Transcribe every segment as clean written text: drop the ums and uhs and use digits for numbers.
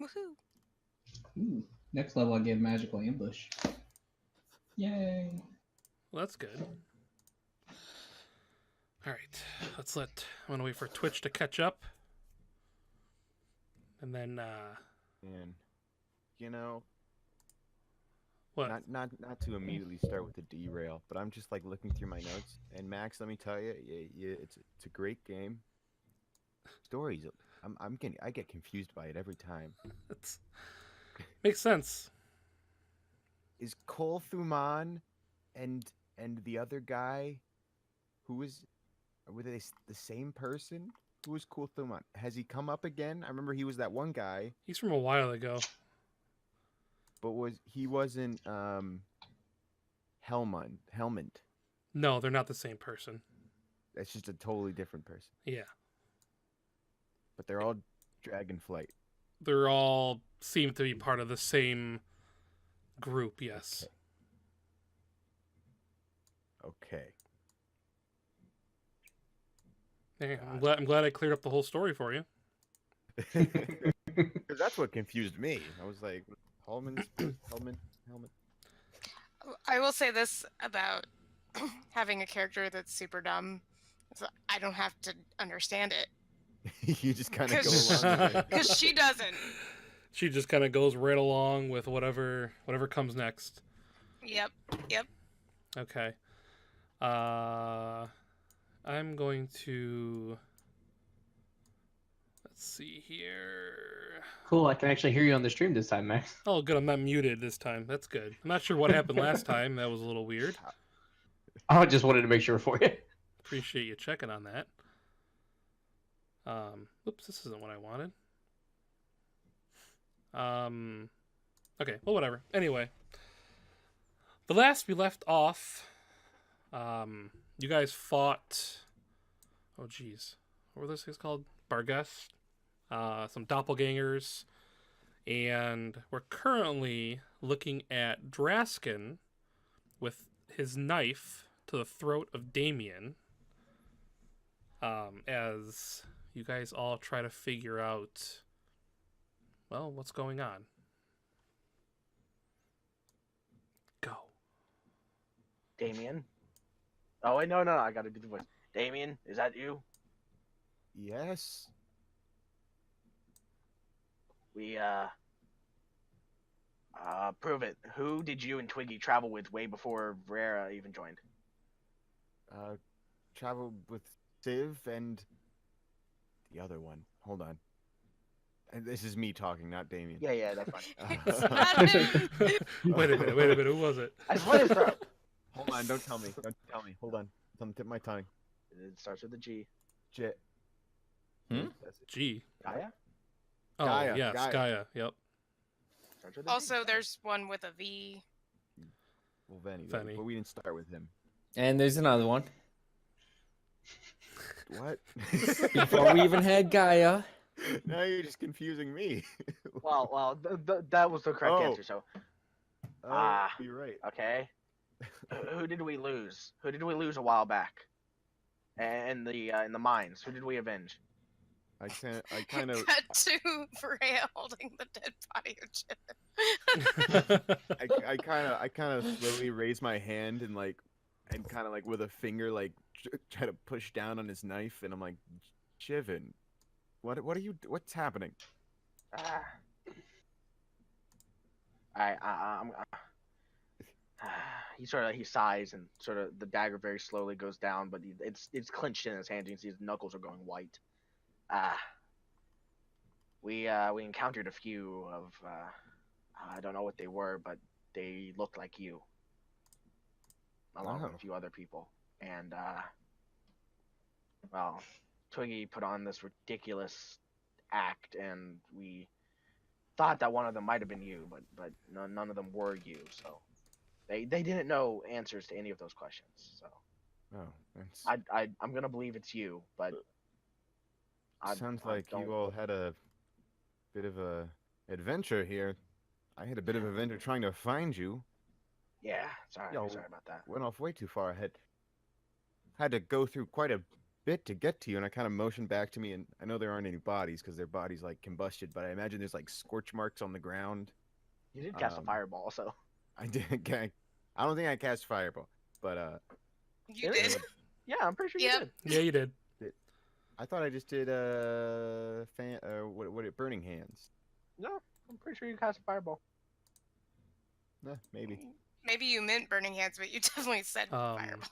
Woohoo! Ooh, next level I get magical ambush. Yay! Well, that's good. All right, I'm gonna wait for Twitch to catch up, and then And you know, what? not to immediately start with the derail, but I'm just like looking through my notes. And Max, let me tell you, it's a great game. Stories, I get confused by it every time. It's makes sense. Is Cole Thuman and the other guy who was were they the same person? Who was Cole Thuman? Has he come up again? I remember he was that one guy, He's from a while ago. but he wasn't Helmand. No, they're not the same person. That's just a totally different person. Yeah, But they're all Dragonflight. they're all seem to be part of the same group. Yes. Okay. Hey, I'm glad I cleared up the whole story for you. Because that's what confused me. I was like, Helmand. I will say this about having a character that's super dumb. I don't have to understand it. You just kind of go Because- along with it. Because she doesn't. She just kind of goes right along with whatever comes next. Yep. Okay. I'm going to. Let's see here. Cool, I can actually hear you on the stream this time, Max. Oh, good. I'm not muted this time. That's good. I'm not sure what happened last time. That was a little weird. I just wanted to make sure for you. Appreciate you checking on that. Oops, this isn't what I wanted. Okay, well, whatever. Anyway, the last we left off, you guys fought. Oh, geez, what were those things called? Barghest, some doppelgangers, and we're currently looking at Draskin with his knife to the throat of Damien. As you guys all try to figure out, well, what's going on. Go. Damien? Oh, wait, no, I gotta do the voice. Damien, is that you? Yes. We, prove it. Who did you and Twiggy travel with way before Vera even joined? Traveled with Civ and the other one. Hold on. And this is me talking, not Damien. Yeah, that's fine. It's not him. Wait a minute. Who was it? I slit his throat. Hold on, don't tell me. Don't tell me. Hold on. It's on the tip of my tongue. It starts with a G. Jet. Hmm? That's it. G. Gaia? Oh, Gaia, yes, Gaia. Gaia. Yep. Starts with a Also, V. there's one with a V. Well, Venny. Venny. But we didn't start with him. And there's another one. What? Before we even had Gaia. Now you're just confusing me. Well, that was the correct Oh. answer, so, Oh, you're right. okay. Who did we lose? Who did we lose a while back? In the mines. Who did we avenge? I kind of, Cut to Freya holding the dead body of Jim. I kind of slowly raise my hand and kind of like with a finger try to push down on his knife, and I'm like, Chivin, what are you? What's happening? Ah. I'm he sighs and sort of the dagger very slowly goes down, but it's clenched in his hand. You can see his knuckles are going white. We encountered a few of I don't know what they were, but they looked like you, along with Oh. a few other people. And well, Twiggy put on this ridiculous act, and we thought that one of them might have been you, but none of them were you. So they didn't know answers to any of those questions. So Oh, that's, I'm gonna believe it's you, but sounds I like don't- you all had a bit of a adventure here. I had a bit of an adventure trying to find you. Yeah, sorry Yo. about that. Went off way too far ahead. Had to go through quite a bit to get to you, and I kind of motion back to me, and I know there aren't any bodies because their bodies like combusted, but I imagine there's like scorch marks on the ground. You did cast a fireball, so I didn't. I don't think I cast fireball, but You did. yeah, I'm pretty sure Yep. you did. Yeah, you did. I thought I just did burning hands. No, I'm pretty sure you cast a fireball. Maybe. Maybe you meant burning hands, but you definitely said fireball.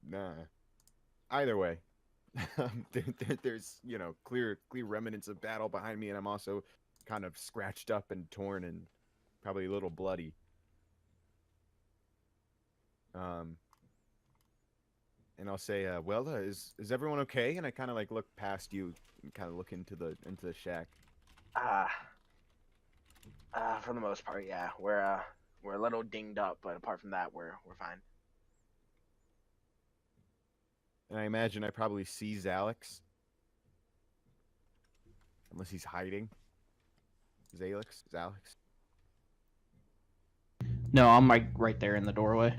Nah. Either way, there's clear remnants of battle behind me, and I'm also kind of scratched up and torn and probably a little bloody. And I'll say, well, is everyone okay? And I kind of like look past you and kind of look into the shack. For the most part, yeah. We're a little dinged up, but apart from that, we're fine. And I imagine I probably see Zalix. Unless he's hiding. Zalix? No, I'm like right there in the doorway.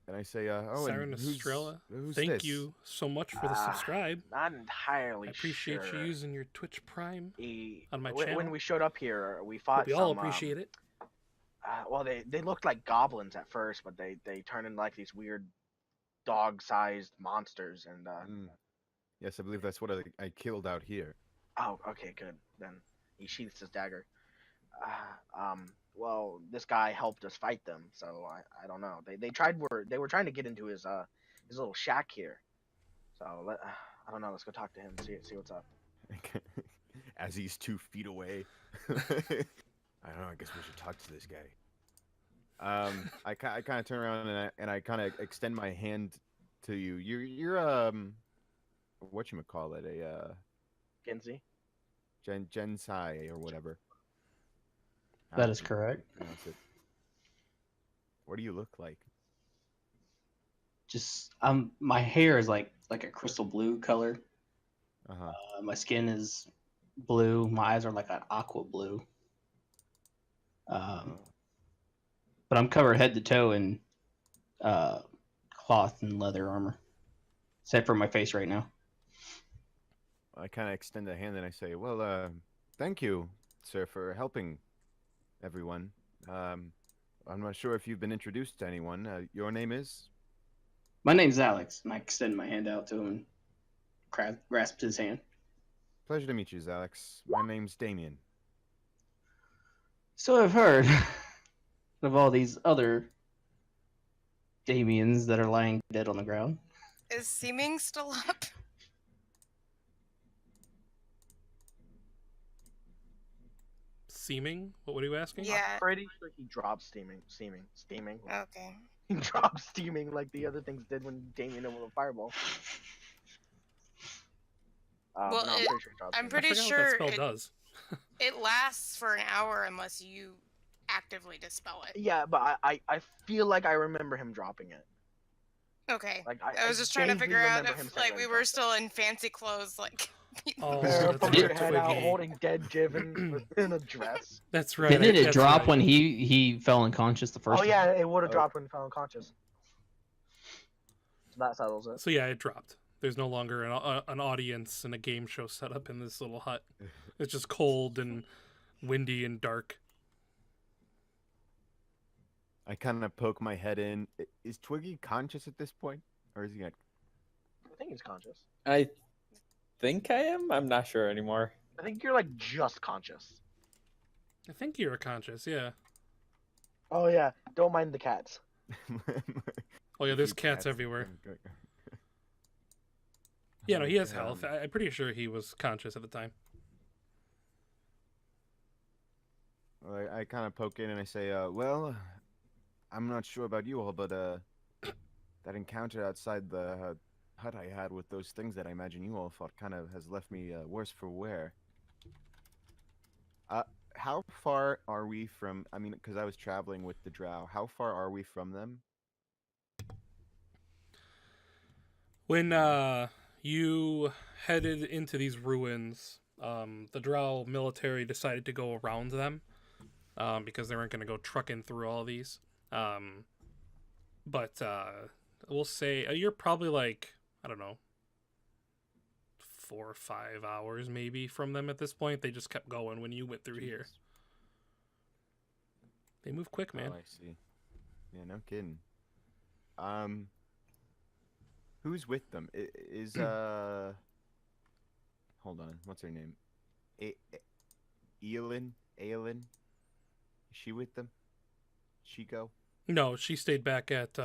And I say, oh, Siren and who's Estrella, who's thank this? you so much for the subscribe. Not entirely I appreciate sure. you using your Twitch Prime on my When channel. we showed up here, we fought We all appreciate it. well, they looked like goblins at first, but they turned into like these weird dog-sized monsters, and Yes, I believe that's what I killed out here. oh, okay, good. Then he sheaths his dagger. Well, this guy helped us fight them, so I don't know. They were trying to get into his little shack here. So I don't know. Let's go talk to him. See what's up. As he's 2 feet away. I don't know. I guess we should talk to this guy. I kind of turn around and I kind of extend my hand to you. You're whatchamacallit, a Genzi. Gensai or whatever. That is correct. Pronounce it. What do you look like? Just my hair is like a crystal blue color. Uh-huh. My skin is blue. My eyes are like an aqua blue. But I'm covered head to toe in cloth and leather armor, except for my face right now. I kind of extend a hand and I say, well, thank you, sir, for helping everyone. I'm not sure if you've been introduced to anyone. Your name is? My name's Alex, and I extend my hand out to him and grasp his hand. Pleasure to meet you, Alex. My name's Damien. So I've heard of all these other Damiens that are lying dead on the ground. Is Seeming still up? Seeming? What were you asking? Yeah. I'm pretty sure he dropped steaming. Okay. He dropped steaming like the other things did when Damien hit with a fireball. Well, no, I'm pretty sure he dropped I'm steaming. pretty I forgot sure what that spell it- does. It lasts for an hour unless you actively dispel it. Yeah, but I feel like I remember him dropping it. Okay. Like I was just trying to vaguely figure out remember him if saying like that we he were dropped still in fancy clothes, like. Oh, it. that's Put your right, head out, Twiggy. holding dead Jiven in a dress. That's right. Didn't it that's drop right. when he fell unconscious the first Oh time? yeah, it would have dropped when he fell unconscious. So that settles it. So yeah, it dropped. There's no longer an audience and a game show set up in this little hut. It's just cold and windy and dark. I kind of poke my head in. Is Twiggy conscious at this point? Or is he like... I think he's conscious. I think I am. I'm not sure anymore. I think you're like just conscious. I think you're conscious, yeah. Oh yeah, don't mind the cats. Oh yeah, there's cats everywhere. Yeah, no, he has health. I'm pretty sure he was conscious at the time. Well, I kind of poke in and I say, well, I'm not sure about you all, but that encounter outside the hut I had with those things that I imagine you all fought kind of has left me worse for wear. How far are we from, I mean, because I was traveling with the drow, how far are we from them? When you headed into these ruins, the Drow military decided to go around them because they weren't going to go trucking through all these. But we'll say you're probably like, I don't know, 4 or 5 hours maybe from them at this point. They just kept going when you went through here. Jesus. They move quick, man. Oh, I see. Yeah, no kidding. Who's with them? Is hold on, what's her name? Aelin? Is she with them? She go? No, she stayed back at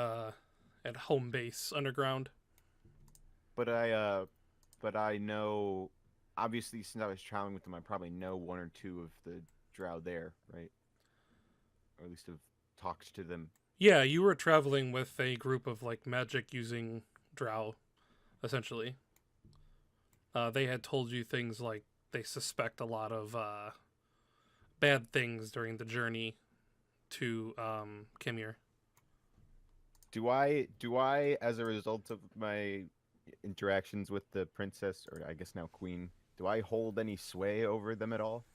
home base underground. But I know, obviously, since I was traveling with them, I probably know 1 or 2 of the drow there, right? Or at least have talked to them. Yeah, you were traveling with a group of like magic using drow, essentially. They had told you things like they suspect a lot of bad things during the journey to Kimir. Do I, as a result of my interactions with the princess, or I guess now queen, do I hold any sway over them at all?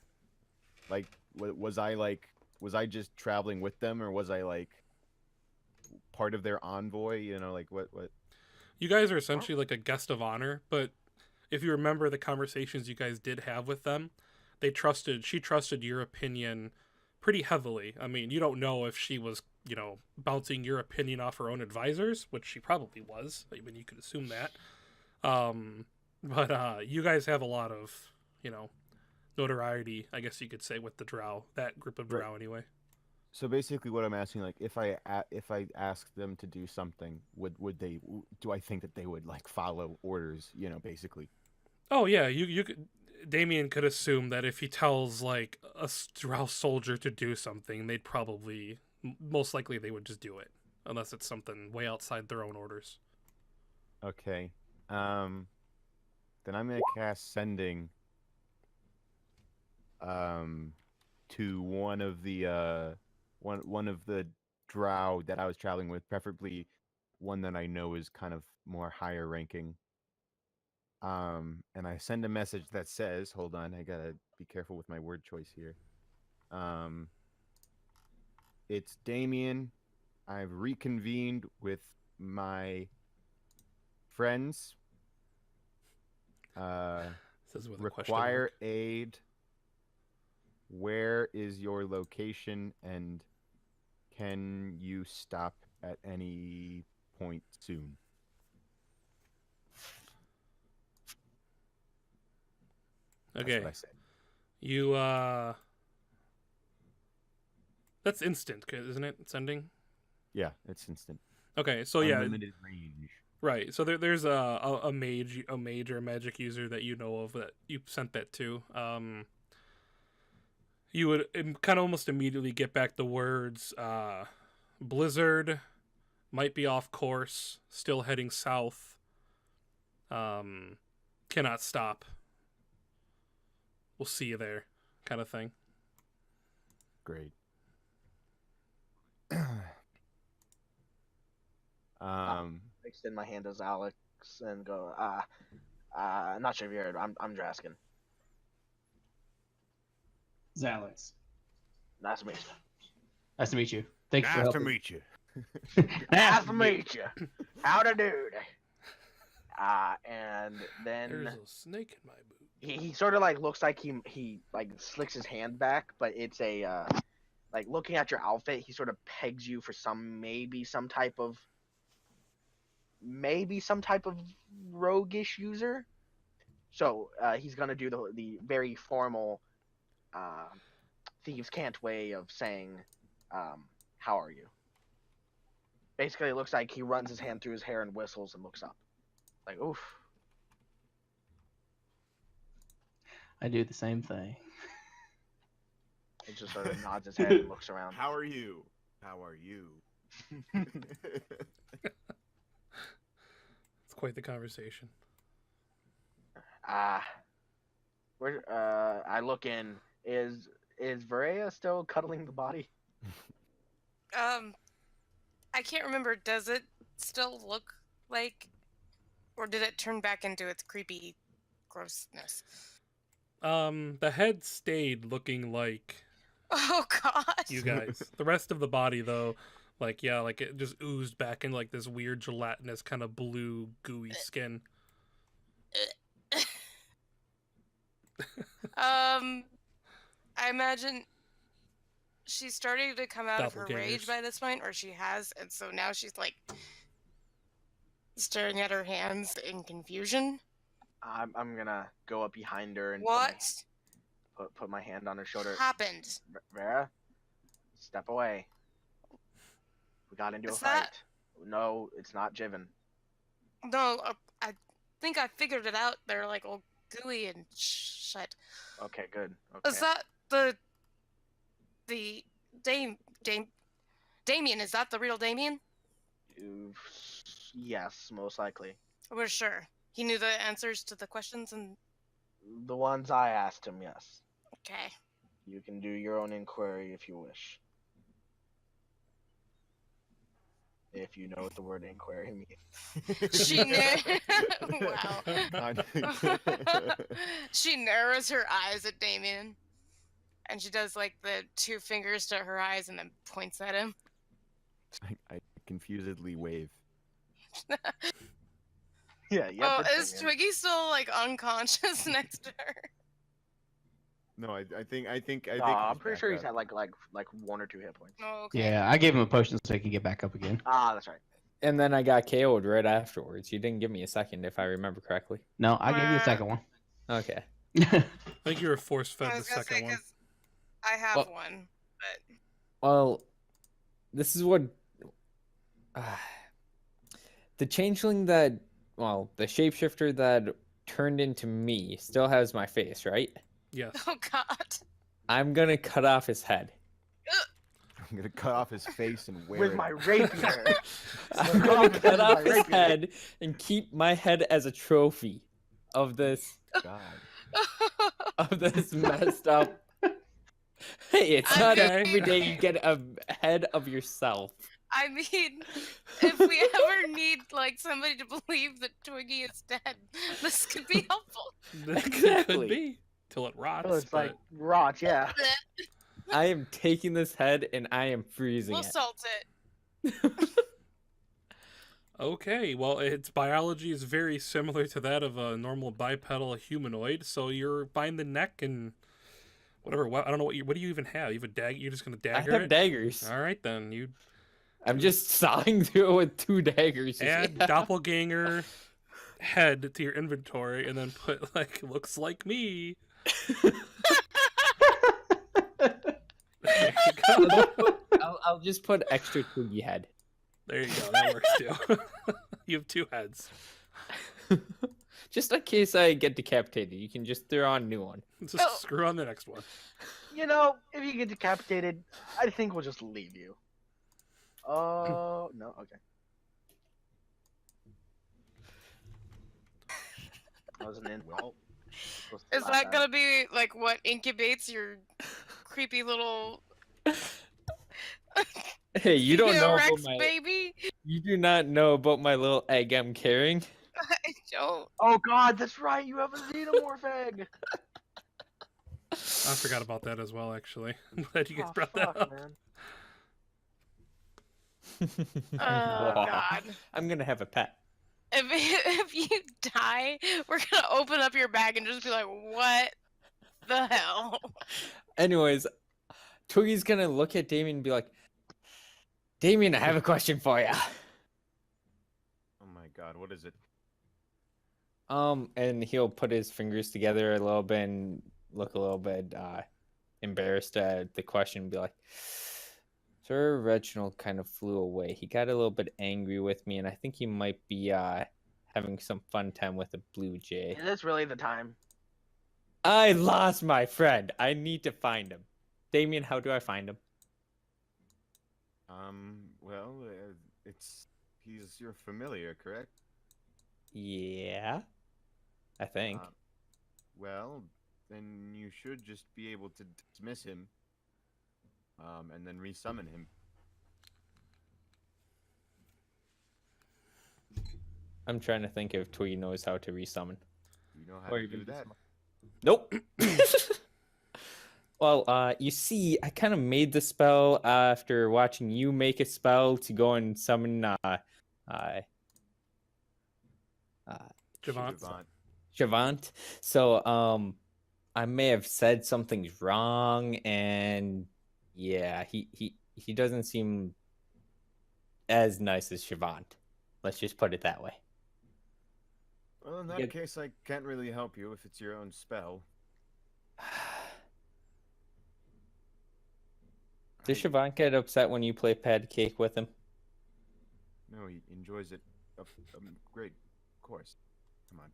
Like, was I just traveling with them, or was I like part of their envoy? You know, like what? You guys are essentially like a guest of honor, but if you remember the conversations you guys did have with them, she trusted your opinion pretty heavily. I mean, you don't know if she was, bouncing your opinion off her own advisors, which she probably was. I mean, you could assume that. But you guys have a lot of, notoriety, I guess you could say, with the drow, that group of drow anyway. So basically, what I'm asking, like, if I asked them to do something, would they? Do I think that they would like follow orders? Basically. Oh yeah, you could. Damien could assume that if he tells like a drow soldier to do something, they'd probably, most likely, they would just do it, unless it's something way outside their own orders. Okay. Then I'm gonna cast sending. To one of the drow that I was traveling with, preferably one that I know is kind of more higher ranking. And I send a message that says, hold on, I gotta be careful with my word choice here. It's Damien. I've reconvened with my friends. Says with a question Require mark. aid. Where is your location, and can you stop at any point soon? Okay. That's what I said. You that's instant, isn't it? Sending. Yeah, it's instant. Okay, so yeah, Unlimited range. right. So there's a mage or a magic user that you know of that you sent that to. You would kind of almost immediately get back the words, Blizzard might be off course, still heading south. Cannot stop. We'll see you there, kind of thing. Great. I extend my hand as Alex and go, I'm not sure if you heard, I'm Draskin. Alex. Nice to meet you. Nice to meet you. Thanks for Nice to helping. meet you. Nice to meet you. Howdy doody. And then There's a snake in my boot. he sort of like looks like he like slicks his hand back, but it's a like looking at your outfit, he sort of pegs you for maybe some type of roguish user. So he's gonna do the very formal thieves' cant way of saying, how are you? Basically, it looks like he runs his hand through his hair and whistles and looks up. Like, oof. I do the same thing. He just sort of nods his head and looks around. How are you? How are you? It's quite the conversation. I look in. Is Varea still cuddling the body? I can't remember. Does it still look like, or did it turn back into its creepy grossness? The head stayed looking like Oh God! you guys. The rest of the body, though, Like, yeah, like it just oozed back in like this weird gelatinous kind of blue gooey skin. I imagine she's starting to come out of her rage Doppelgangers. by this point, or she has, and so now she's like staring at her hands in confusion. I'm gonna go up behind her and What put my hand on her shoulder. happened? Vera, step away. We got into Is a fight. that- No, it's not Jiven. No, I think I figured it out. They're like all gooey and shit. Okay, good. Okay. Is that the Damien? Is that the real Damien? Yes, most likely. We're sure. He knew the answers to the questions and The ones I asked him, yes. okay. You can do your own inquiry if you wish. If you know what the word inquiry means. She wow. She narrows her eyes at Damien. And she does like the 2 fingers to her eyes and then points at him. I confusedly wave. Yeah, Oh, it's is Damien. Twiggy still like unconscious next to her? No, I think I'm pretty sure he's had like 1 or 2 hit points. Oh, okay. Yeah, I gave him a potion so he can get back up again. Ah, that's right. And then I got KO'd right afterwards. You didn't give me a second, if I remember correctly. No, I gave you the second one. Okay. I think you were force fed I the was gonna say second one. 'cause I have Well- one, but Well, this is what the changeling that, well, the shapeshifter that turned into me still has my face, right? Yes. oh god. I'm gonna cut off his head. I'm gonna cut off his face and wear With it. my rapier. I'm gonna cut off his head and keep my head as a trophy of this God. messed up. Hey, it's I not mean- every day you get a head of yourself. I mean, if we ever need like somebody to believe that Twiggy is dead, this could be helpful. That Exactly. could be. Till it rots. Oh, it's but... like rot, yeah. I am taking this head and I am freezing We'll it. salt it. Okay, well, its biology is very similar to that of a normal bipedal humanoid. So you're buying the neck and whatever. I don't know what do you even have? You have a dagger. You're just gonna I dagger have it. daggers. All right, then you I'm just sawing through it with 2 daggers. add doppelganger head to your inventory, and then put like looks like me. There you go. I'll just put extra Twiggy head. There you go. That works too. You have 2 heads. Just in case I get decapitated, you can just throw on a new one. Just Oh. screw on the next one. You know, if you get decapitated, I think we'll just leave you. Oh, no, okay. I wasn't in. Well, Is that gonna be like what incubates your creepy little Hey, you don't know T-Rex about my. baby? You do not know about my little egg I'm carrying. I don't. Oh god, that's right. You have a xenomorph egg. I forgot about that as well. Actually, I'm glad you guys Oh, brought that fuck, up. man. Oh god. I'm gonna have a pet. If you die, we're gonna open up your bag and just be like, what the hell? Anyways, Twiggy's gonna look at Damien and be like, Damien, I have a question for you. Oh my God, what is it? And he'll put his fingers together a little bit and look a little bit embarrassed at the question and be like, Sir Reginald kind of flew away. He got a little bit angry with me, and I think he might be having some fun time with a blue jay. Is this really the time? I lost my friend. I need to find him. Damien, how do I find him? Well, he's your familiar, correct? Yeah, I think. Well, then you should just be able to dismiss him, and then resummon him. I'm trying to think if Twiggy knows how to resummon. You know how Or to even do that? Nope. Well, you see, I kind of made the spell after watching you make a spell to go and summon Javon. Javant. Shavant. So, I may have said something's wrong, and yeah, he doesn't seem as nice as Shavant. Let's just put it that way. Well, in that Get- case, I can't really help you if it's your own spell. Does Shavant get upset when you play pad cake with him? No, he enjoys it. Great, of course. Come on.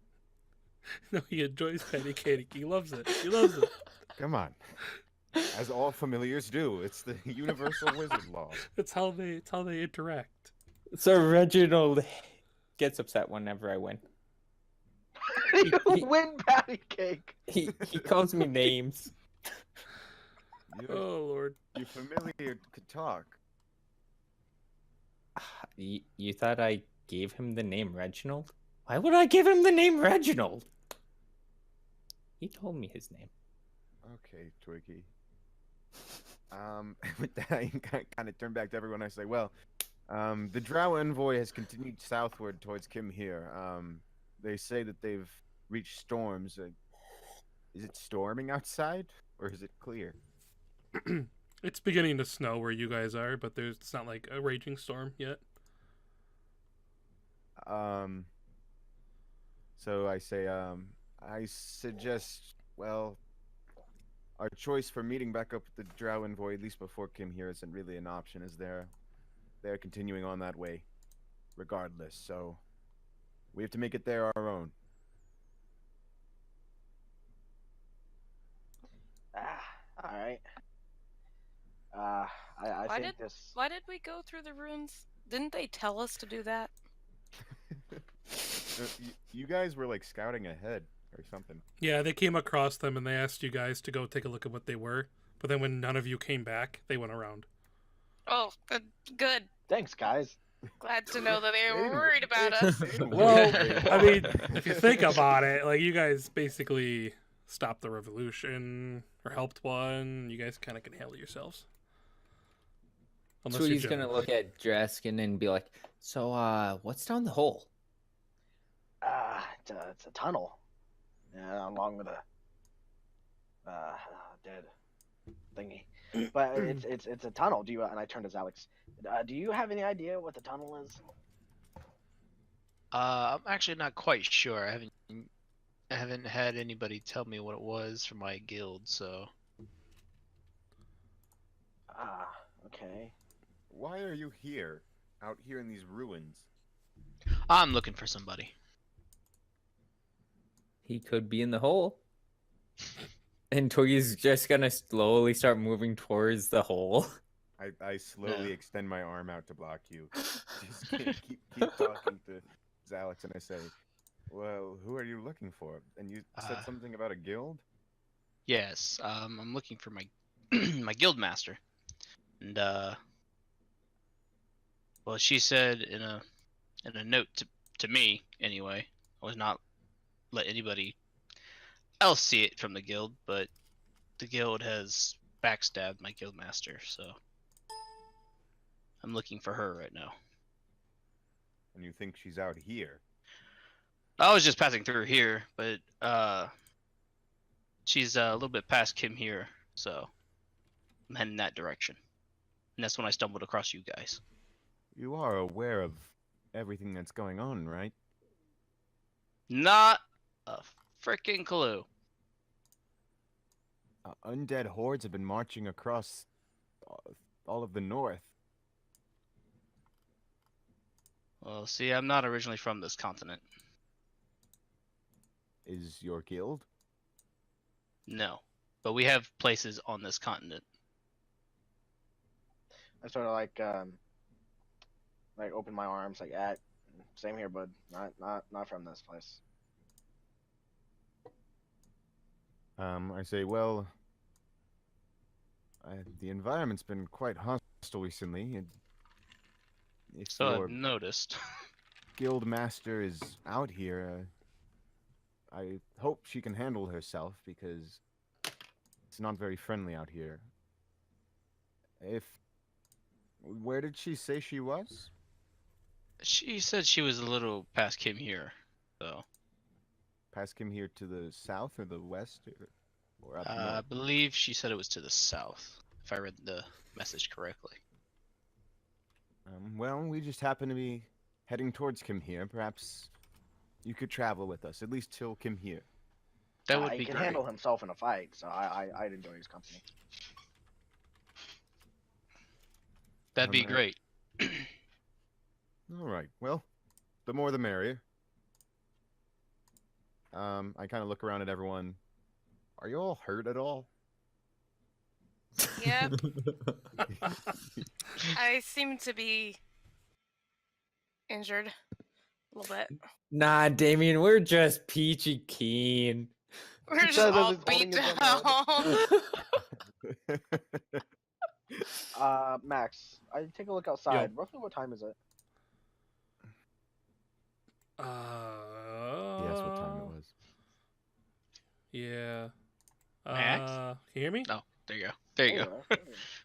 No, he enjoys patty cake. He loves it. He loves it. Come on. As all familiars do, it's the universal wizard law. It's how they interact. So Reginald gets upset whenever I win. You win patty cake. He calls me names. Oh Lord. You familiar could talk. You thought I gave him the name Reginald? Why would I give him the name Reginald? He told me his name. Okay, Twiggy. With that, I kind of turn back to everyone. I say, well, the Drow envoy has continued southward towards Kim here. They say that they've reached storms. Is it storming outside, or is it clear? It's beginning to snow where you guys are, but it's not like a raging storm yet. So I say, I suggest, well, our choice for meeting back up with the Drow envoy, at least before Kim here, isn't really an option, as they're continuing on that way, regardless. So we have to make it there our own. All right. I Why think this. Why did we go through the ruins? Didn't they tell us to do that? You guys were like scouting ahead or something. Yeah, they came across them and they asked you guys to go take a look at what they were. But then when none of you came back, they went around. Oh, good. Thanks, guys. Glad to know that they were Anyway, worried about us. Well, I mean, if you think about it, like you guys basically stopped the revolution or helped one. You guys kind of can handle yourselves. Unless So you're he's gonna generous. look at Draskin and be like, "So, what's down the hole?" It's a tunnel. Yeah, along with a dead thingy. But it's a tunnel. Do you? And I turned to Alex. Do you have any idea what the tunnel is? I'm actually not quite sure. I haven't had anybody tell me what it was for my guild, so Okay. Why are you here, out here in these ruins? I'm looking for somebody. He could be in the hole. And Togi's just gonna slowly start moving towards the hole. I slowly Yeah. extend my arm out to block you. Just keep talking to Alex, and I say, well, who are you looking for? And you said something about a guild? Yes, I'm looking for my my guild master, and well, she said in a note to me anyway, I was not let anybody else see it from the guild, but the guild has backstabbed my guild master, so I'm looking for her right now. And you think she's out here? I was just passing through here, but she's a little bit past Kim here, so I'm heading that direction. And that's when I stumbled across you guys. You are aware of everything that's going on, right? Not a freaking clue. Undead hordes have been marching across all of the north. Well, see, I'm not originally from this continent. Is your guild? No. But we have places on this continent. I sort of like open my arms, like, same here, bud. Not from this place. I say, well, the environment's been quite hostile recently. And if So your I've noticed. guild master is out here, I hope she can handle herself, because It's not very friendly out here. Where did she say she was? She said she was a little past Kim here, so Past him here to the south or the west or up I north? believe she said it was to the south, if I read the message correctly. Well, we just happen to be heading towards Kim here. Perhaps you could travel with us, at least till Kim here. That would he be can great. handle himself in a fight, so I'd enjoy his company. That'd be Alright. great. All right. Well, the more the merrier. I kind of look around at everyone. Are you all hurt at all? Yep, I seem to be injured a little bit. Nah, Damien, we're just peachy keen. We're just says as all he's holding beat his own down. Max, I take a look outside. Roughly what time is it? Yes, what time it was. Yeah. Max? Can you hear me? No, there you go. There you go.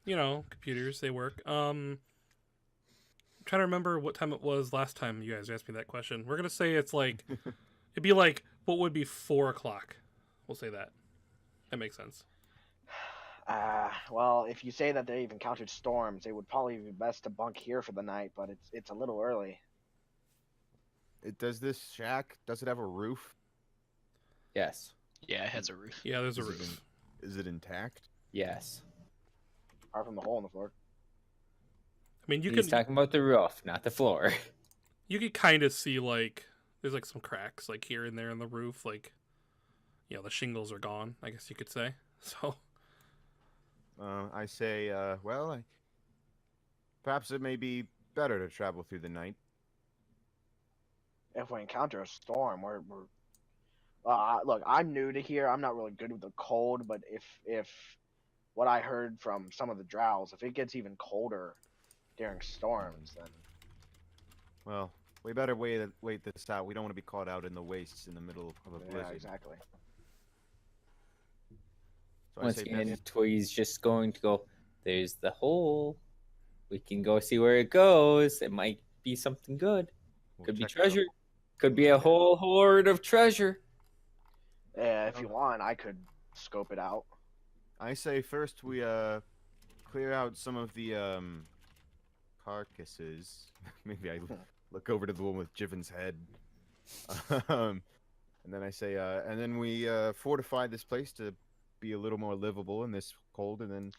You know, computers, they work. I'm trying to remember what time it was last time you guys asked me that question. We're gonna say it's like it'd be like what would be 4 o'clock. We'll say that. That makes sense. Well, if you say that they've encountered storms, it would probably be best to bunk here for the night, but it's a little early. Does this shack, does it have a roof? Yes. Yeah, it has a roof. Yeah, there's a Is it roof. Is it intact? Yes. Apart from the hole in the floor. I mean, you He's can talking about the roof, not the floor. you could kind of see like there's like some cracks like here and there in the roof, like you know the shingles are gone. I guess you could say. So I say, perhaps it may be better to travel through the night. If we encounter a storm, we're look, I'm new to here. I'm not really good with the cold, but if what I heard from some of the drows, if it gets even colder during storms, then Well, we better wait this out. We don't want to be caught out in the wastes in the middle of a blizzard. yeah, exactly. So I Once say again, Twiggy's just going to go, there's the hole. We can go see where it goes. It might be something good. we'll Could be check it out. treasure. Could be a whole hoard of treasure. Yeah, if you want, I could scope it out. I say first we clear out some of the carcasses. Maybe I look over to the one with Jiven's head. And then I say and then we fortify this place to be a little more livable in this cold, and then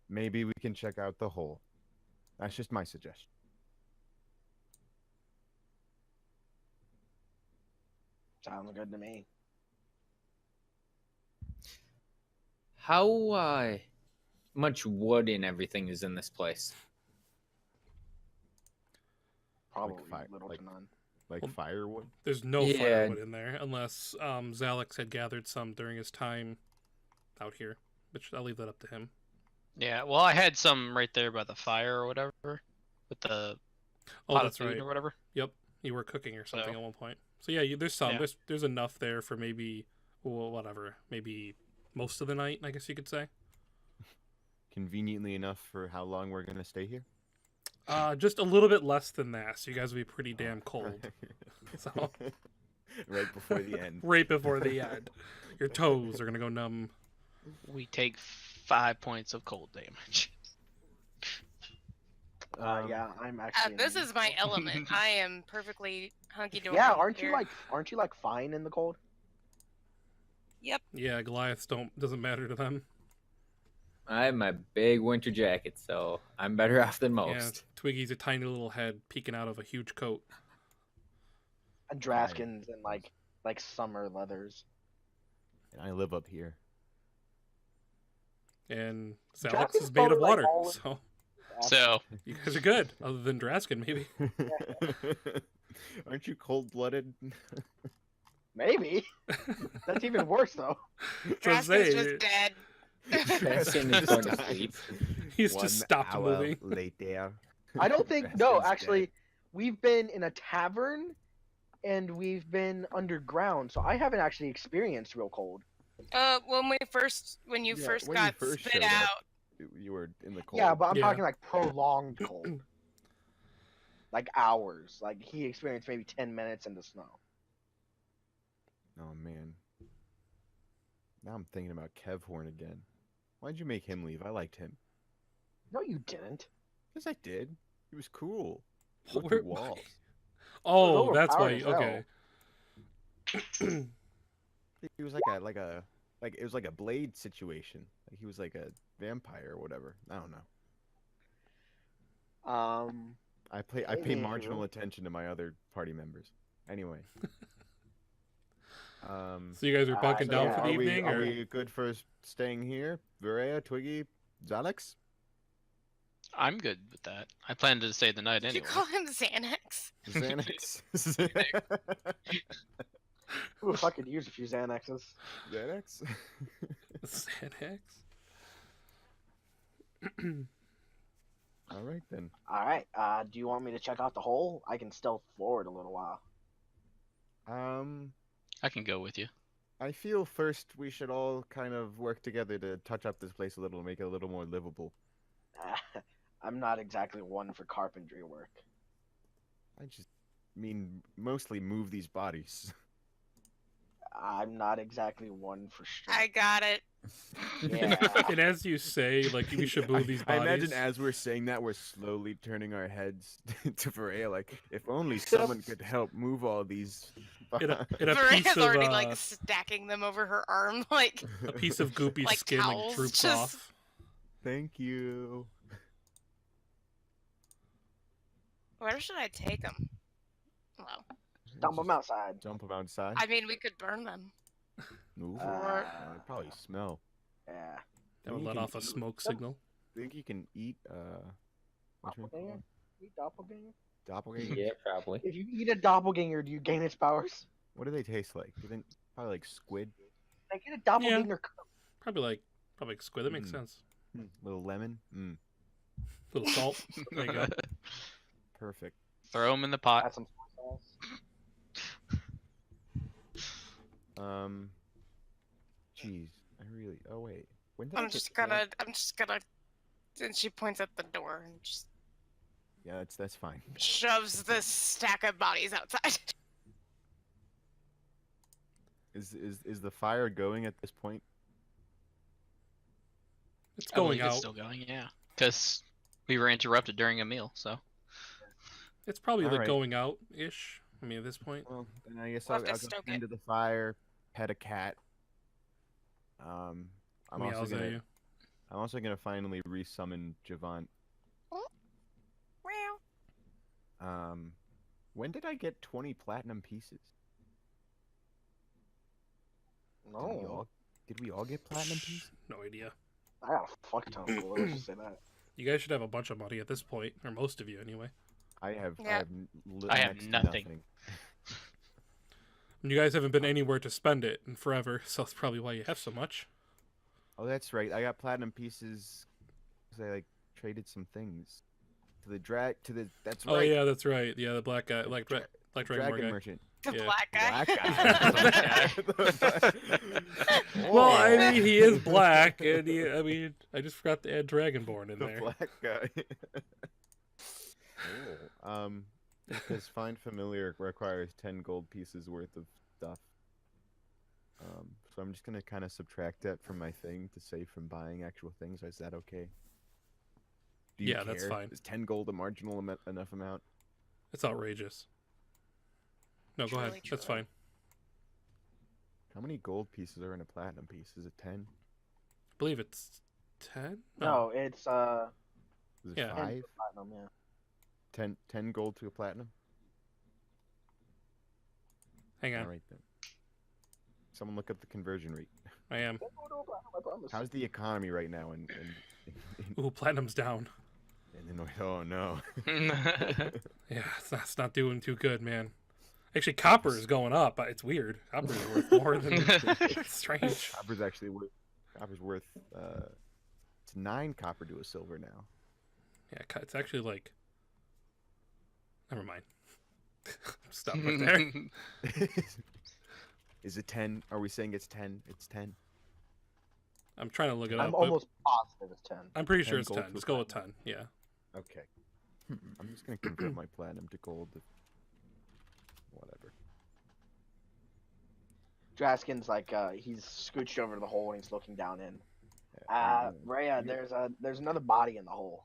maybe we can check out the hole. That's just my suggestion. Sounds good to me. How much wood and everything is in this place? Probably fire- little like- to none. Like Well, firewood. there's no Yeah. firewood in there unless Zalix had gathered some during his time out here, which I'll leave that up to him. Yeah, well, I had some right there by the fire or whatever, with the Oh, pot that's of food right. or whatever. Yep, you were cooking or something So- at one point. So yeah, there's some. Yeah. There's enough there for maybe well, whatever, maybe most of the night. I guess you could say. Conveniently enough for how long we're gonna stay here. Just a little bit less than that. So you guys will be pretty damn cold. So Right before the end. right before the end, your toes are gonna go numb. We take 5 points of cold damage. Yeah, I'm actually. This is my element. I am perfectly hunky dory. Yeah, aren't you like fine in the cold? Yep. Yeah, Goliaths doesn't matter to them. I have my big winter jacket, so I'm better off than Yeah, most. Twiggy's a tiny little head peeking out of a huge coat. And Draskins and like summer leathers. And I live up here. And Draskin's Zalix is made of probably, like, water, all- so So, you guys are good. Other than Draskin, maybe. Aren't you cold-blooded? Maybe. That's even worse though. Just Draskin's say, just dead. Draskin is going to sleep. he's just stopped moving. later. I don't think no, Draskins actually, dead. we've been in a tavern and we've been underground, so I haven't actually experienced real cold. When you Yeah, first when you got first spit showed up. out. You were in the cold. Yeah, but I'm Yeah. talking like prolonged cold. Like hours. Like he experienced maybe 10 minutes in the snow. Oh man. Now I'm thinking about Kevhorn again. Why'd you make him leave? I liked him. No, you didn't. Yes, I did. He was cool. He Where- went through walls. Oh, that's why. overpowered as hell. Okay. He was like it was like a Blade situation. Like he was like a vampire or whatever. I don't know. I pay marginal Anywho. attention to my other party members. Anyway. So you guys are bunking so down yeah, for the evening, are or we good for staying here? Virea, Twiggy, Zalex? I'm good with that. I plan to stay the night Did anyway. you call him Xanax? Xanax? Ooh, if I could use a few Xanaxes. Xanax? Xanax? All right then. Alright, do you want me to check out the hole? I can stealth forward a little while. I can go with you. I feel first we should all kind of work together to touch up this place a little, make it a little more livable. I'm not exactly one for carpentry work. I just mean mostly move these bodies. I'm not exactly one for I strength. got it. Yeah. And as you say, like, we should move these I bodies. imagine as we're saying that, we're slowly turning our heads to Varela, like, if only someone could help move all these. in a piece Maria's of already like stacking them over her arm, like a piece of goopy like skin like towels, droops just- off. Thank you. where should I take them? Well, Dump them outside. Dump them outside. I mean, we could burn them. Ooh, Uh, it'd probably smell. Yeah. That would you let can off a eat- smoke signal. Think you can eat what's it Doppelganger? called? Eat doppelganger? Doppelganger? Yeah, probably. If you eat a doppelganger, do you gain its powers? What do they taste like? Do they probably like squid? I get a doppelganger. Probably like squid. That makes Mm. sense. Little lemon? Little salt. There you go. Perfect. Throw them in the pot. Add some sauce. Jeez. I really. Oh wait. When did I I'm get just scared? gonna. And she points at the door and just Yeah, that's fine. shoves the stack of bodies outside. Is the fire going at this point? It's I going believe it's out. still going, yeah. Because we were interrupted during a meal, so. It's probably like Alright. going out ish. I mean, at this point. Well, then I guess We'll I'll have to go stoke it. into the fire, pet a cat. I'm Meows also at gonna you. I'm also gonna finally resummon Javant. Meow. When did I get 20 platinum pieces? No. Did we all get platinum pieces? No idea. I got a fuck ton of gold. Let's just say that. You guys should have a bunch of money at this point, or most of you anyway. I have. Yeah. I have next to nothing. And you guys haven't been anywhere to spend it in forever, so that's probably why you have so much. Oh, that's right. I got platinum pieces because I like traded some things to the drag to the. That's Oh right. yeah, that's right. Yeah, the black guy, like Dra- Dragon Dragon guy. merchant. The Yeah. black guy. Black guy. Well, I Oh. mean, he is black, and I just forgot to add Dragonborn in The there. black guy. Because Find Familiar requires 10 gold pieces worth of stuff. So I'm just gonna kind of subtract that from my thing to save from buying actual things. Is that okay? Do you Yeah, that's care? fine. Is 10 gold a marginal enough amount? It's outrageous. No, go ahead. Truly, That's truly. fine. How many gold pieces are in a platinum piece? Is it 10? I believe it's 10. No, it's Is it Yeah. 5? platinum, yeah. 10 gold to a platinum? Hang on. All right then. Someone look up the conversion rate. I am. I promise. How's the economy right now in Ooh, platinum's down. Illinois? Oh no. Yeah, it's not doing too good, man. Actually, copper is going up. But it's weird. Copper is worth more than it's strange. Copper's actually worth. Copper's worth. It's 9 copper to a silver now. Yeah, it's actually like. Never mind. Stop right there. Is it 10? Are we saying it's 10? It's 10. I'm trying to look it up. I'm but almost positive it's 10. I'm pretty sure 10 it's gold 10. to Just a go with platinum. 10. Yeah. Okay. I'm just gonna convert my platinum to gold. Whatever. Draskin's like he's scooched over to the hole and he's looking down in. Rhea, there's another body in the hole.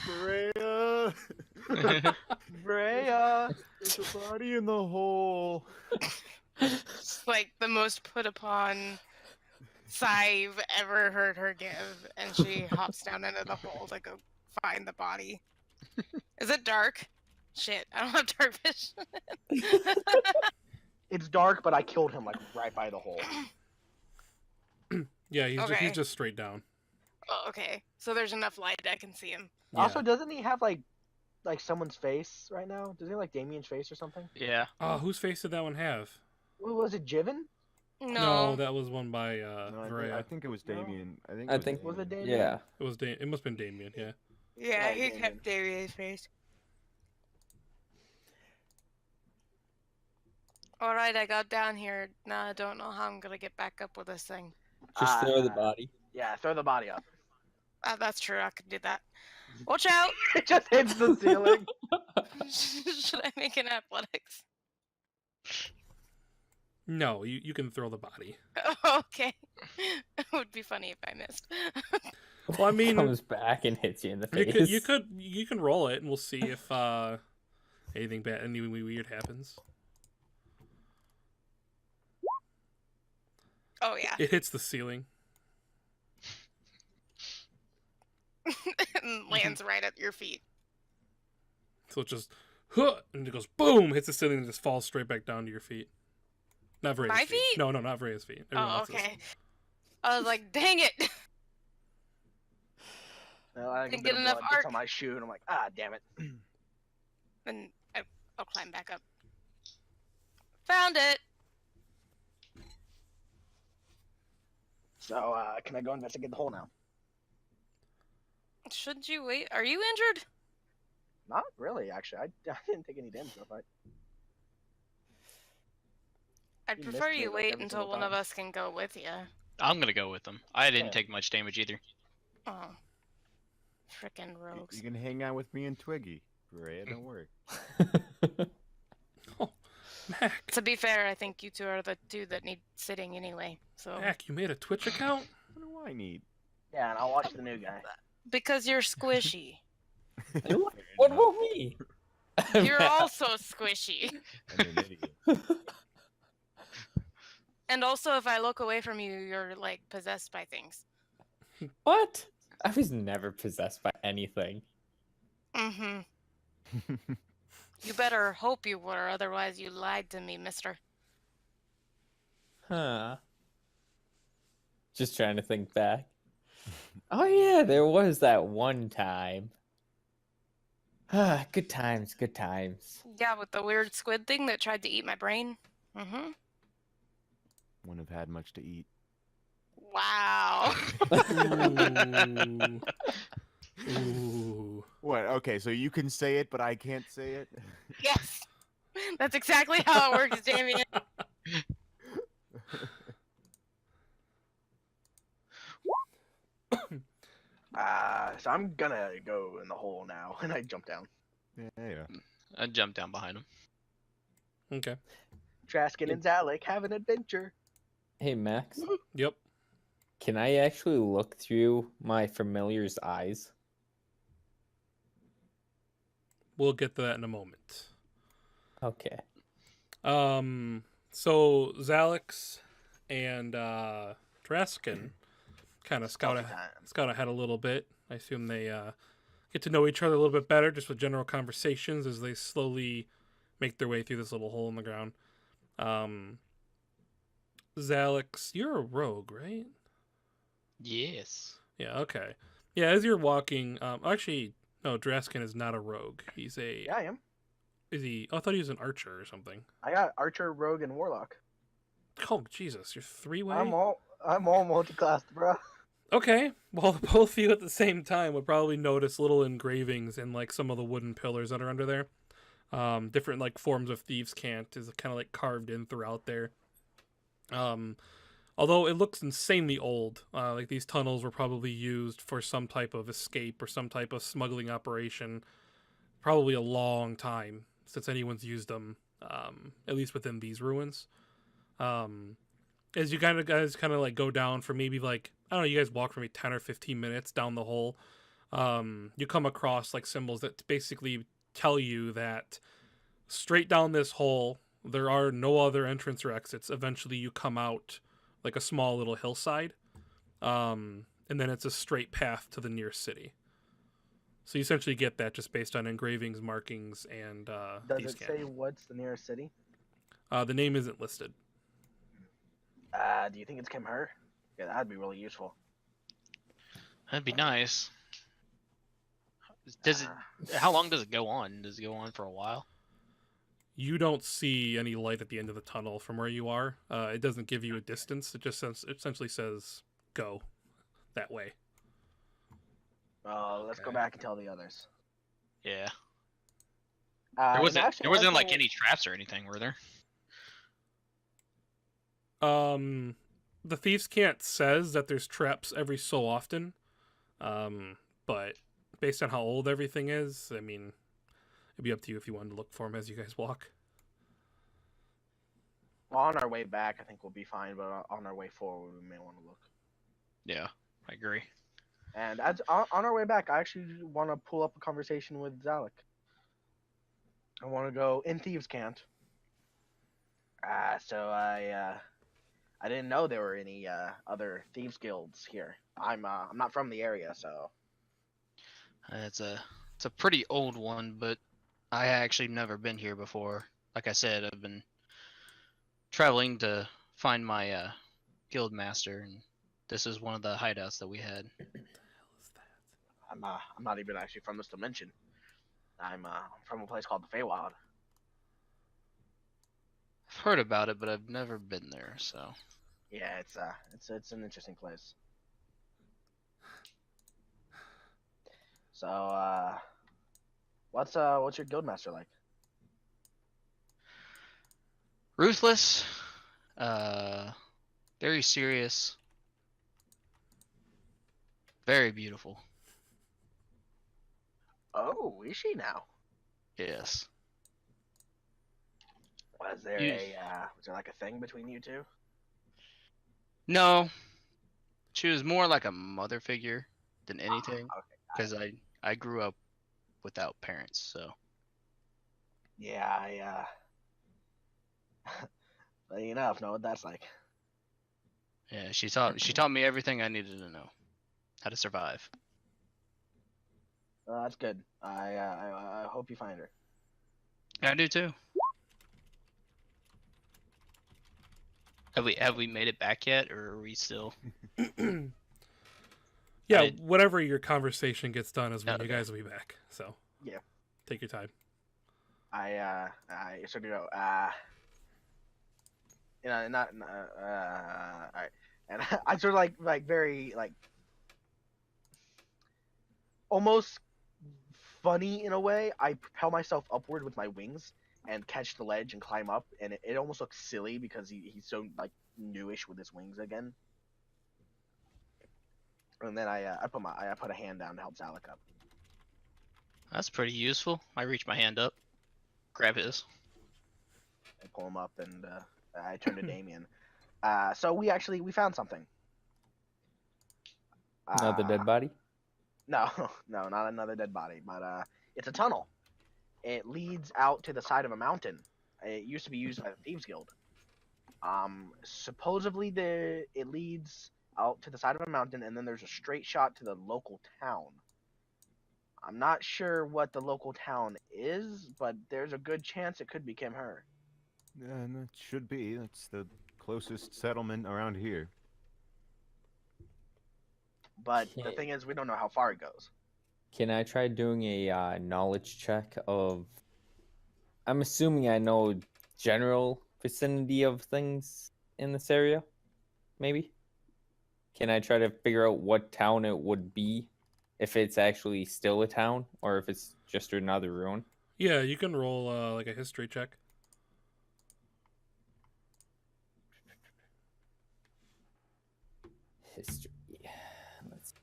Freya! Freya! There's a body in the hole. It's like the most put upon sigh I've ever heard her give, and she hops down into the hole to go find the body. Is it dark? Shit, I don't have dark vision. It's dark, but I killed him like right by the hole. Yeah, he's Okay. just straight down. Oh, okay. So there's enough light I can see him. Yeah. Also, doesn't he have like someone's face right now? Does he have like Damien's face or something? Yeah. Oh, whose face did that one have? What was it, Jiven? No. that was one by No, I Varela. think it was No. Damien. I think- Was it Damien? Yeah. It was it must have been Damien. Yeah. Yeah, Oh, he Damien. kept Damien's face. Alright, I got down here. Now I don't know how I'm gonna get back up with this thing. Just throw the Uh, body. Yeah, throw the body up. That's true, I could do that. Watch out! It just hits the ceiling. Should I make an athletics? No, you can throw the body. Okay. It would be funny if I missed. Well, I mean, Comes back and hits you in the you face. you can roll it, and we'll see if anything bad, anything weird happens. Oh yeah. It hits the ceiling. And lands right at your feet. So it just, huh, and it goes boom, hits the ceiling, and just falls straight back down to your feet. Not Vrea's My feet? No, not Vrea's feet. Everyone Oh, else's. okay. I was like, dang it! I Didn't get get enough gets arc. on my shoe, and I'm like, ah, damn it. And I'll climb back up. Found it! So, can I go investigate the hole now? Shouldn't you wait? Are you injured? Not really, actually. I didn't take any damage in the fight. I'd You prefer missed me, you like, wait every until single one of time. us can go with you. I'm gonna go with them. I didn't Yeah. take much damage either. Oh. Frickin' rogues. You can hang out with me and Twiggy. Freya, don't worry. Oh, Mac, To be fair, I think you two are the two that need sitting anyway. So Mac, you made a Twitch account? What do I need? Yeah, and I'll watch the new guy. because you're squishy. What about me? You're also squishy. I'm an idiot. And also, if I look away from you, you're like possessed by things. What? I was never possessed by anything. Mm-hmm. You better hope you were, otherwise you lied to me, mister. Huh. Just trying to think back. Oh yeah, there was that one time. Ah, good times, good times. Yeah, with the weird squid thing that tried to eat my brain. Mm-hmm. Wouldn't have had much to eat. Wow. Ooh. Ooh. What? Okay, so you can say it, but I can't say it? Yes. That's exactly how it works, Damien. So I'm gonna go in the hole now, and I jump down. Yeah. I jumped down behind him. Okay. Draskin and Zalek have an adventure. Hey Max, Yep. can I actually look through my familiar's eyes? We'll get to that in a moment. Okay. So Zalix and Draskin kind of scout ahead a little bit. I assume they get to know each other a little bit better, just with general conversations as they slowly make their way through this little hole in the ground. Zalix, you're a rogue, right? Yes. Yeah. Okay. Yeah. As you're walking, actually, no, Draskin is not a rogue. He's a. Yeah, I am. Is he? Oh, I thought he was an archer or something. I got Archer, Rogue, and Warlock. Oh, Jesus! You're three-way. I'm all multi-classed, bro. Okay, well, both of you at the same time would probably notice little engravings in like some of the wooden pillars that are under there. Different like forms of thieves' cant is kind of like carved in throughout there. Although it looks insanely old, like these tunnels were probably used for some type of escape or some type of smuggling operation, probably a long time since anyone's used them, at least within these ruins. As you guys kind of like go down for maybe like, I don't know, you guys walk for maybe 10 or 15 minutes down the hole. You come across like symbols that basically tell you that straight down this hole, there are no other entrance or exits. Eventually you come out like a small little hillside. And then it's a straight path to the nearest city. So you essentially get that just based on engravings, markings, and Does thieves' it say candle. what's the nearest city? The name isn't listed. Do you think it's Kimher? Yeah, that'd be really useful. That'd be nice. Does it? How long does it go on? Does it go on for a while? You don't see any light at the end of the tunnel from where you are. It doesn't give you a distance. It just essentially says go that way. Let's go Okay. back and tell the others. Yeah. There There and wasn't. actually, There wasn't like also- any traps or anything, were there? The Thieves' Cant says that there's traps every so often. But based on how old everything is, I mean, it'd be up to you if you wanted to look for them as you guys walk. Well, on our way back, I think we'll be fine, but on our way forward, we may want to look. Yeah, I agree. And on our way back, I actually want to pull up a conversation with Zalek. I want to go in Thieves' Cant. So I didn't know there were any other thieves guilds here. I'm not from the area, so It's a pretty old one, but I actually never been here before. Like I said, I've been traveling to find my guild master, and this is one of the hideouts that we had. I'm not even actually from this dimension. I'm from a place called the Feywild. I've heard about it, but I've never been there. So Yeah, it's an interesting place. So what's your guild master like? ruthless, very serious, very beautiful. Oh, is she now? Yes. Was there was there like a thing between you two? No, she was more like a mother figure than anything, Okay. because I grew up without parents, so Yeah, funny enough, know what that's like. yeah, she taught me everything I needed to know, how to survive. That's good. I hope you find her. I do too. Have we made it back yet, or are we still? Yeah, I- whatever your conversation gets done is when you Okay. guys will be back. So Yeah. take your time. I sort of go, not all right, and I sort of like very like almost funny in a way. I propel myself upward with my wings and catch the ledge and climb up, and it almost looks silly because he's so like newish with his wings again. And then I put a hand down to help Zalek up. That's pretty useful. I reach my hand up, grab his. I pull him up, and I turn to Damien. So we found something. Another dead body? No, no, not another dead body, but it's a tunnel. It leads out to the side of a mountain. It used to be used by the Thieves Guild. Supposedly it leads out to the side of a mountain, and then there's a straight shot to the local town. I'm not sure what the local town is, but there's a good chance it could be Kimher. And it should be. That's the closest settlement around here. But the Okay. thing is, we don't know how far it goes. Can I try doing a knowledge check of? I'm assuming I know general vicinity of things in this area. Maybe. Can I try to figure out what town it would be, if it's actually still a town or if it's just another ruin? Yeah, you can roll like a history check. history. Let's.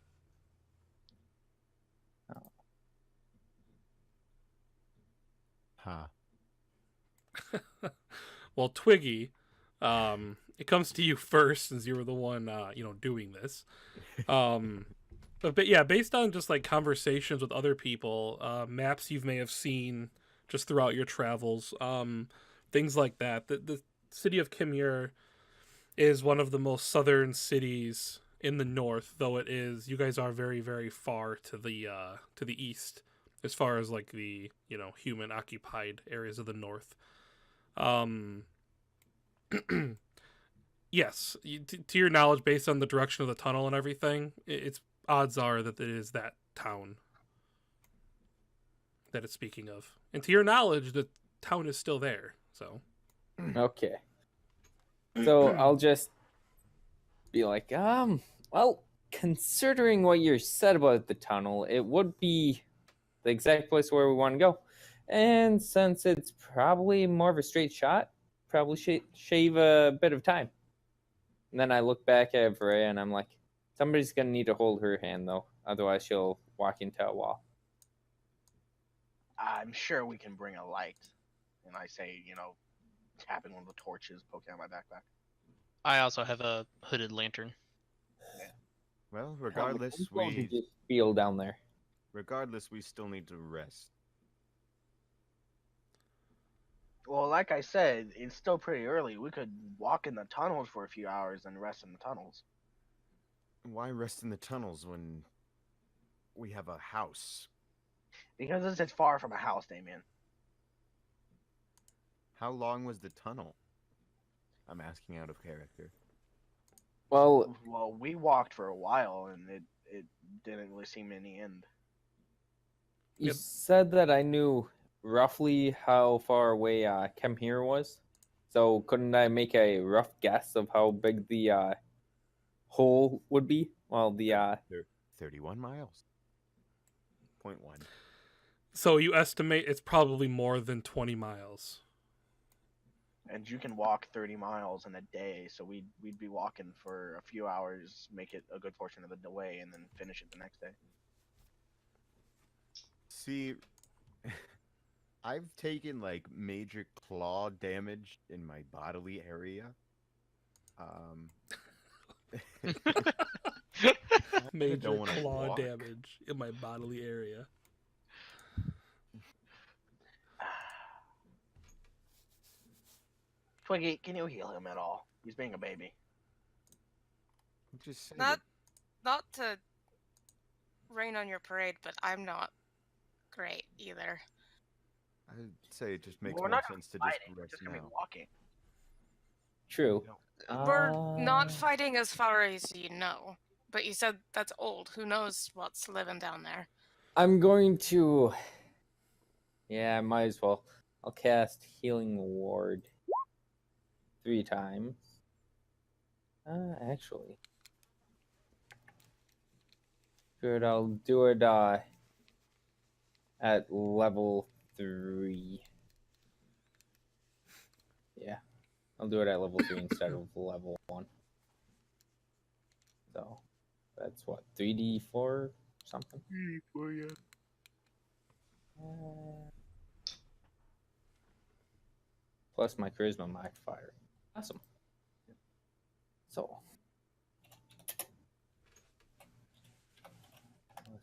Huh. Well, Twiggy, it comes to you first since you were the one, doing this. But yeah, based on just like conversations with other people, maps you may have seen just throughout your travels, things like that. The city of Kimur is one of the most southern cities in the north, though you guys are very, very far to the east, as far as like the human occupied areas of the north. Yes, to your knowledge, based on the direction of the tunnel and everything, it's odds are that it is that town that it's speaking of. And to your knowledge, the town is still there. So Okay. So I'll just be like, well, considering what you said about the tunnel, it would be the exact place where we want to go. And since it's probably more of a straight shot, probably shave a bit of time. And then I look back at Varaya and I'm like, somebody's going to need to hold her hand, though. Otherwise, she'll walk into a wall. I'm sure we can bring a light. And I say, tapping one of the torches, poking out my backpack. I also have a hooded lantern. Well, regardless, we just feel down there. Regardless, we still need to rest. Well, like I said, it's still pretty early. We could walk in the tunnels for a few hours and rest in the tunnels. Why rest in the tunnels when we have a house? Because this is far from a house, Damien. How long was the tunnel? I'm asking out of character. Well, we walked for a while, and it didn't really seem any end. You said that I knew roughly how far away Kemhir was. So couldn't I make a rough guess of how big the hole would be? Well, the 31 miles. 0.1. So you estimate it's probably more than 20 miles. And you can walk 30 miles in a day, so we'd be walking for a few hours, make it a good portion of the way, and then finish it the next day. See, I've taken like major claw damage in my bodily area. Major wanna claw walk. damage in my bodily area. Twiggy, can you heal him at all? He's being a baby. Just say Not to rain on your parade, but I'm not great either. I'd say it just makes We're more not gonna sense to fight just it, we're rest just gonna now. be walking. true. We're not fighting as far as you know, but you said that's old. Who knows what's living down there? I'm going to. Yeah, I might as well. I'll cast Healing Ward 3 times. Actually. Good, I'll do it at level 3. Yeah, I'll do it at level 3 instead of level 1. So, that's what, 3d4 something? Plus my charisma modifier. Awesome. So,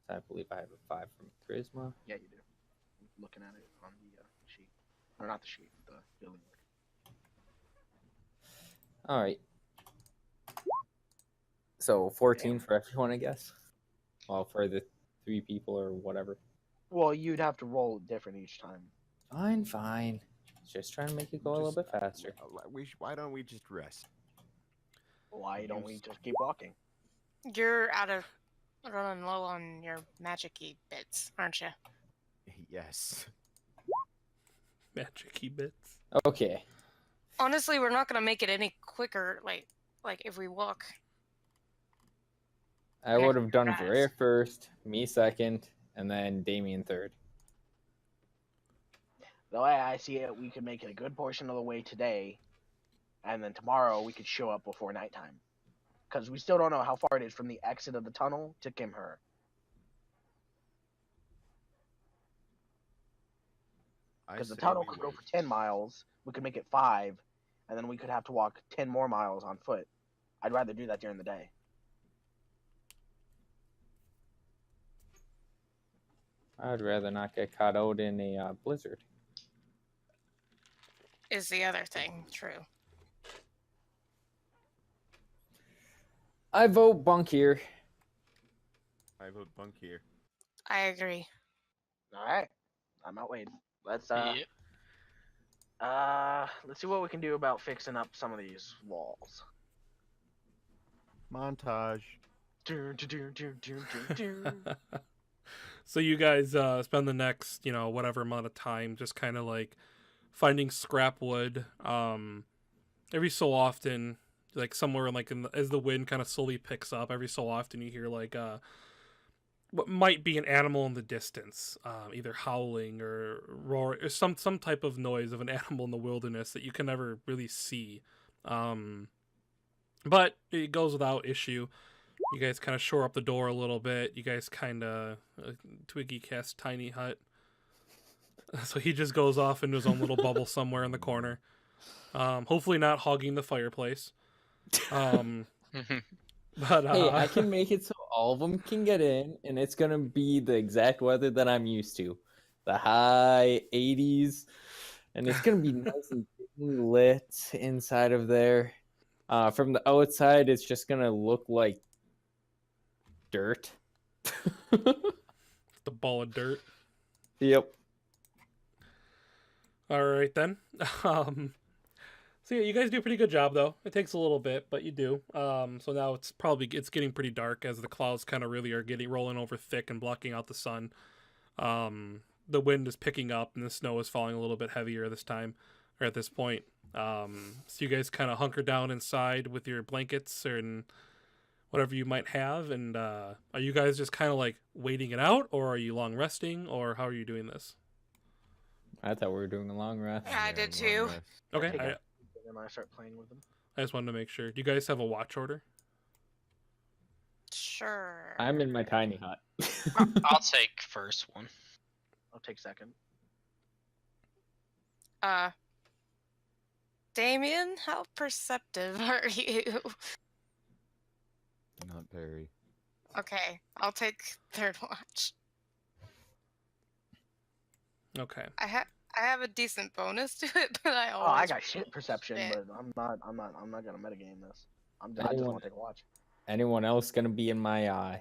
I believe I have a 5 from charisma. Yeah, you do. I'm looking at it on the sheet. Or not the sheet, the healing word. All right. So 14 for everyone, I guess. Well, for the 3 people or whatever. Well, you'd have to roll different each time. Fine. Just trying to make it go a little bit faster. Why don't we just rest? Why don't we just keep walking? You're running low on your magic-y bits, aren't you? Yes. Magic-y bits. Okay. Honestly, we're not gonna make it any quicker. Like if we walk. I would have done Congrats. Varaya first, me second, and then Damien third. The way I see it, we could make it a good portion of the way today, and then tomorrow we could show up before nighttime. because we still don't know how far it is from the exit of the tunnel to Kimher. Because the tunnel could go for 10 miles, we could make it 5, and then we could have to walk 10 more miles on foot. I'd rather do that during the day. I'd rather not get caught out in a blizzard. Is the other thing true? I vote bunk here. I vote bunk here. I agree. All right, I'm outweighed. Let's Yep. let's see what we can do about fixing up some of these walls. Montage. So you guys spend the next, whatever amount of time just kind of like finding scrap wood. Every so often, like somewhere like as the wind kind of slowly picks up, every so often you hear like what might be an animal in the distance, either howling or roar, or some type of noise of an animal in the wilderness that you can never really see. But it goes without issue. You guys kind of shore up the door a little bit. You guys kind of Twiggy casts Tiny Hut, so he just goes off into his own little bubble somewhere in the corner. Hopefully not hogging the fireplace. But Hey, I can make it so all of them can get in, and it's gonna be the exact weather that I'm used to, the high 80s, and it's gonna be nice and dimly lit inside of there. From the outside, it's just gonna look like dirt. the ball of dirt. Yep. All right then. So yeah, you guys do a pretty good job though. It takes a little bit, but you do. So now it's getting pretty dark as the clouds kind of really are rolling over thick and blocking out the sun. The wind is picking up and the snow is falling a little bit heavier this time, or at this point. So you guys kind of hunker down inside with your blankets and whatever you might have. And are you guys just kind of like waiting it out, or are you long resting, or how are you doing this? I thought we were doing a long rest. Yeah, I did too. Okay, Take I it. And I start playing with them. just wanted to make sure. Do you guys have a watch order? Sure. I'm in my tiny hut. I'll take first one. I'll take second. Damien, how perceptive are you? Not very. Okay, I'll take third watch. Okay. I have a decent bonus to it, but I Oh, always I got shit perception, shit. but I'm not gonna metagame this. I just Anyone- want to take a watch. Anyone else gonna be in my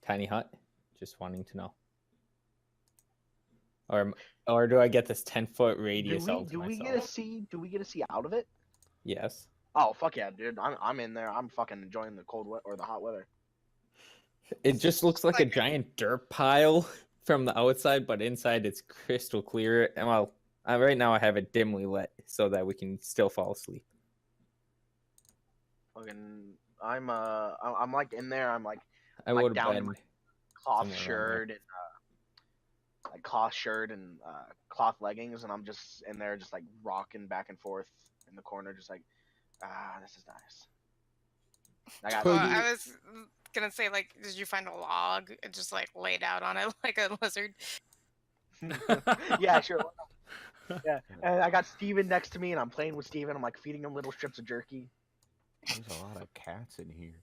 tiny hut? Just wanting to know. Or do I get this 10-foot radius out to Do we myself? get to see out of it? Yes. Oh fuck yeah, dude! I'm in there. I'm fucking enjoying the or the hot weather. It just looks like a Like- giant dirt pile from the outside, but inside it's crystal clear. And well, right now I have it dimly lit so that we can still fall asleep. Fucking, I'm like in there. I'm like I Like would down have in been. cloth Somewhere around shirt and cloth leggings, and I'm just in there, just like rocking back and forth in the corner, just like, this is nice. I got Well, I was gonna say, like, did you find a log and just like laid out on it like a lizard? yeah, sure. Yeah, and I got Steven next to me, and I'm playing with Steven. I'm like feeding him little strips of jerky. There's a lot of cats in here.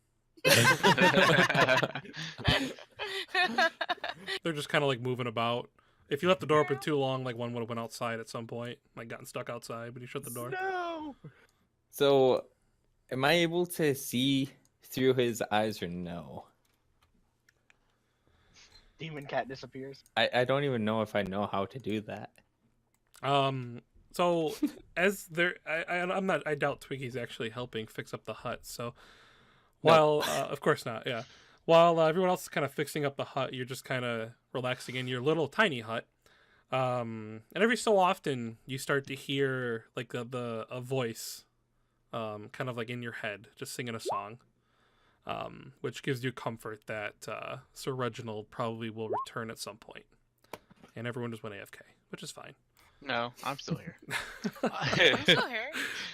They're just kind of like moving about. If you left the door open too long, like one would have went outside at some point, like gotten stuck outside, but you shut the door. No. So, am I able to see through his eyes or no? Demon cat disappears. I don't even know if I know how to do that. So as there, I doubt Twiggy's actually helping fix up the hut. So while, of course not, yeah. While everyone else is kind of fixing up the hut, you're just kind of relaxing in your little tiny hut. And every so often you start to hear like a voice, kind of like in your head, just singing a song, which gives you comfort that Sir Reginald probably will return at some point. And everyone just went AFK, which is fine. No, I'm still here. I'm still here.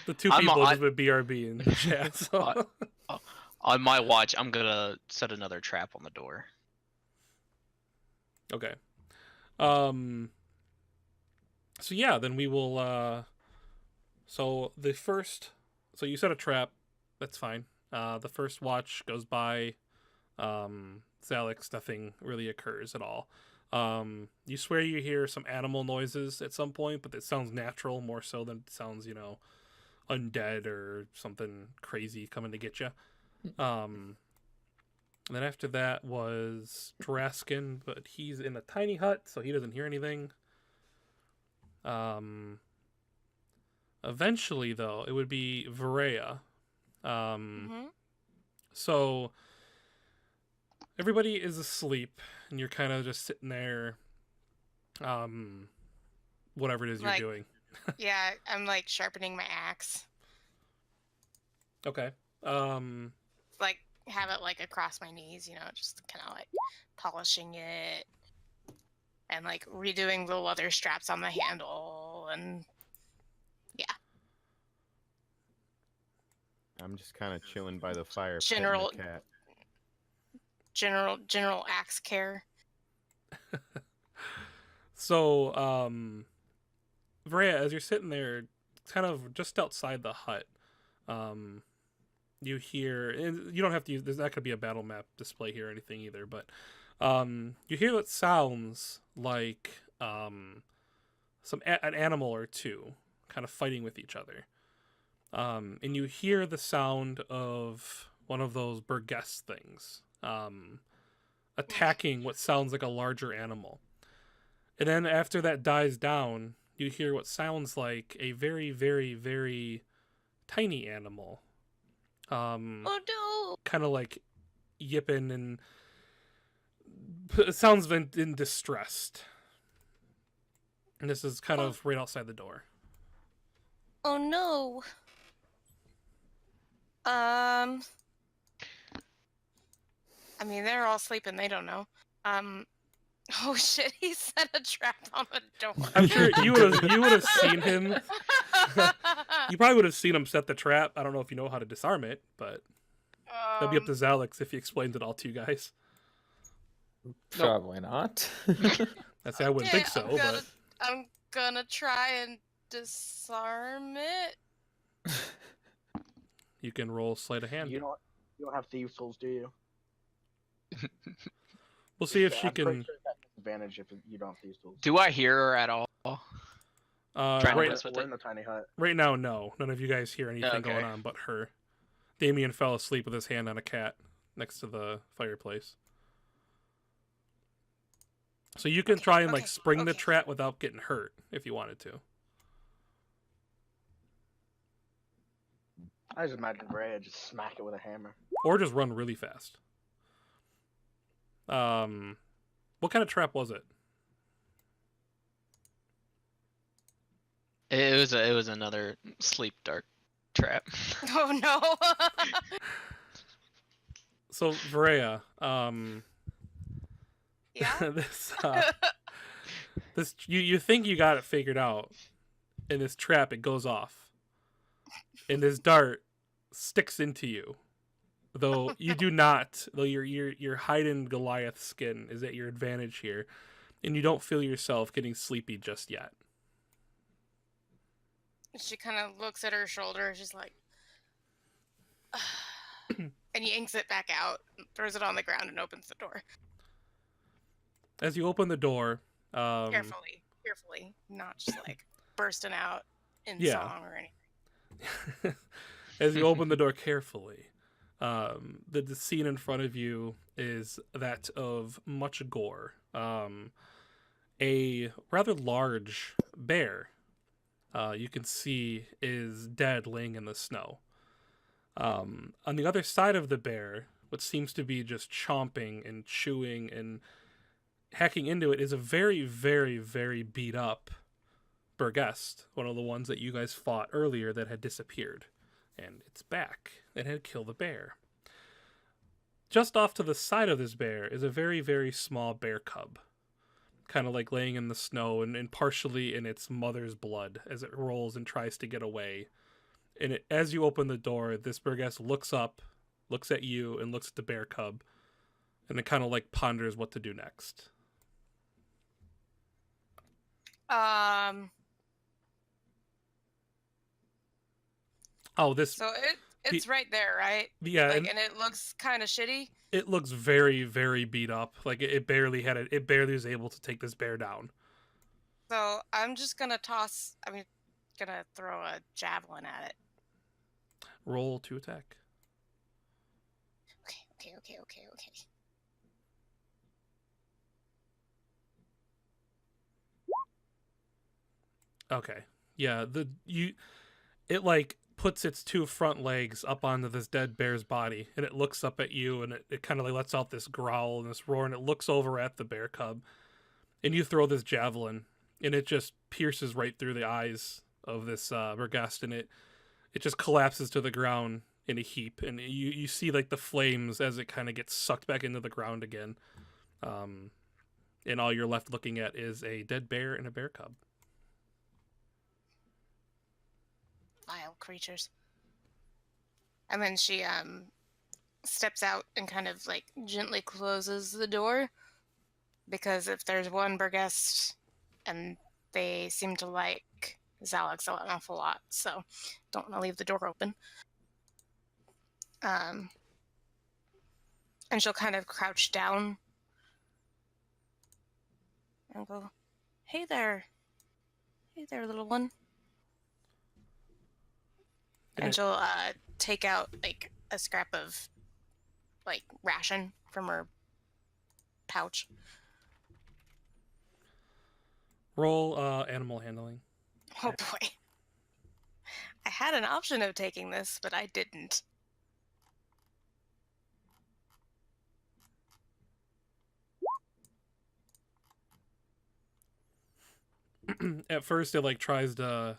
The two I'm people on- just with BRB in the chat. So. On my watch, I'm gonna set another trap on the door. Okay. So yeah, then we will. So the first. So you set a trap. That's fine. The first watch goes by. Zalix, nothing really occurs at all. You swear you hear some animal noises at some point, but it sounds natural more so than it sounds, undead or something crazy coming to get you. And then after that was Draskin, but he's in a tiny hut, so he doesn't hear anything. Eventually, though, it would be Varea. So everybody is asleep, and you're kind of just sitting there, whatever it is you're doing. Yeah, I'm like sharpening my axe. Okay. Like have it like across my knees, just kind of like polishing it and like redoing the leather straps on the handle and yeah. I'm just kind of chilling by the fire. General- petting the cat. General axe care. So, Varea, as you're sitting there, kind of just outside the hut, you hear, and you don't have to use, there's not going to be a battle map display here or anything either, but you hear what sounds like an animal or two kind of fighting with each other. And you hear the sound of one of those Burgess things attacking what sounds like a larger animal. And then after that dies down, you hear what sounds like a very, very, very tiny animal. Oh no! Kind of like yipping and it sounds in distressed. And this is kind of right outside the door. Oh no! I mean, they're all sleeping. They don't know. Oh shit! He set a trap on the door. I'm sure you would have seen him. You probably would have seen him set the trap. I don't know if you know how to disarm it, but that'd be up to Zalix if he explains it all to you guys. Probably not. I wouldn't think so, but I'm gonna try and disarm it. you can roll sleight of hand. You don't have thieves' tools, do you? We'll see if she I'm pretty can. sure that's an advantage if you don't have thieves' tools. Do I hear her at all? Trying to Right, mess with We're it. in the tiny hut. right now, no. None of you guys hear anything Okay. going on but her. Damien fell asleep with his hand on a cat next to the fireplace. So you can try and like okay, spring the okay. trap without getting hurt if you wanted to. I just imagine Rhea just smack it with a hammer. Or just run really fast. What kind of trap was it? It was another sleep dark trap. Oh no! So Varea, Yeah. this you think you got it figured out. In this trap it goes off. And this dart sticks into you. Though you do not, though your hiding Goliath skin is at your advantage here, and you don't feel yourself getting sleepy just yet. She kind of looks at her shoulder. She's like, and yanks it back out, throws it on the ground, and opens the door As you open the door, carefully, not just like bursting out in Yeah. song or anything. as you open the door carefully, the scene in front of you is that of much gore. A rather large bear, you can see, is dead, laying in the snow. On the other side of the bear, what seems to be just chomping and chewing and hacking into it, is a very, very, very beat up Burgest, one of the ones that you guys fought earlier that had disappeared. And it's back. It had killed the bear. Just off to the side of this bear is a very, very small bear cub, kind of like laying in the snow and partially in its mother's blood as it rolls and tries to get away. And as you open the door, this Burgess looks up looks at you, and looks at the bear cub, and then kind of like ponders what to do next. Oh, this So it's right there, right? yeah, Like, and and it looks kind of shitty. it looks very, very beat up. Like it barely had it. It barely was able to take this bear down. So I'm just gonna gonna throw a javelin at it. Roll to attack. Okay. Okay. Yeah, it like puts its two front legs up onto this dead bear's body, and it looks up at you, and it kind of like lets out this growl and this roar, and it looks over at the bear cub, and you throw this javelin, and it just pierces right through the eyes of this Bergast, and it just collapses to the ground in a heap, and you see like the flames as it kind of gets sucked back into the ground again, and all you're left looking at is a dead bear and a bear cub. Vile creatures. And then she steps out and kind of like gently closes the door, because if there's one Bergest, and they seem to like Zalex an awful lot, so don't want to leave the door open. And she'll kind of crouch down and go, hey there, little one. And she'll take out like a scrap of like ration from her pouch. Roll animal handling. Oh boy. I had an option of taking this, but I didn't. At first it tries to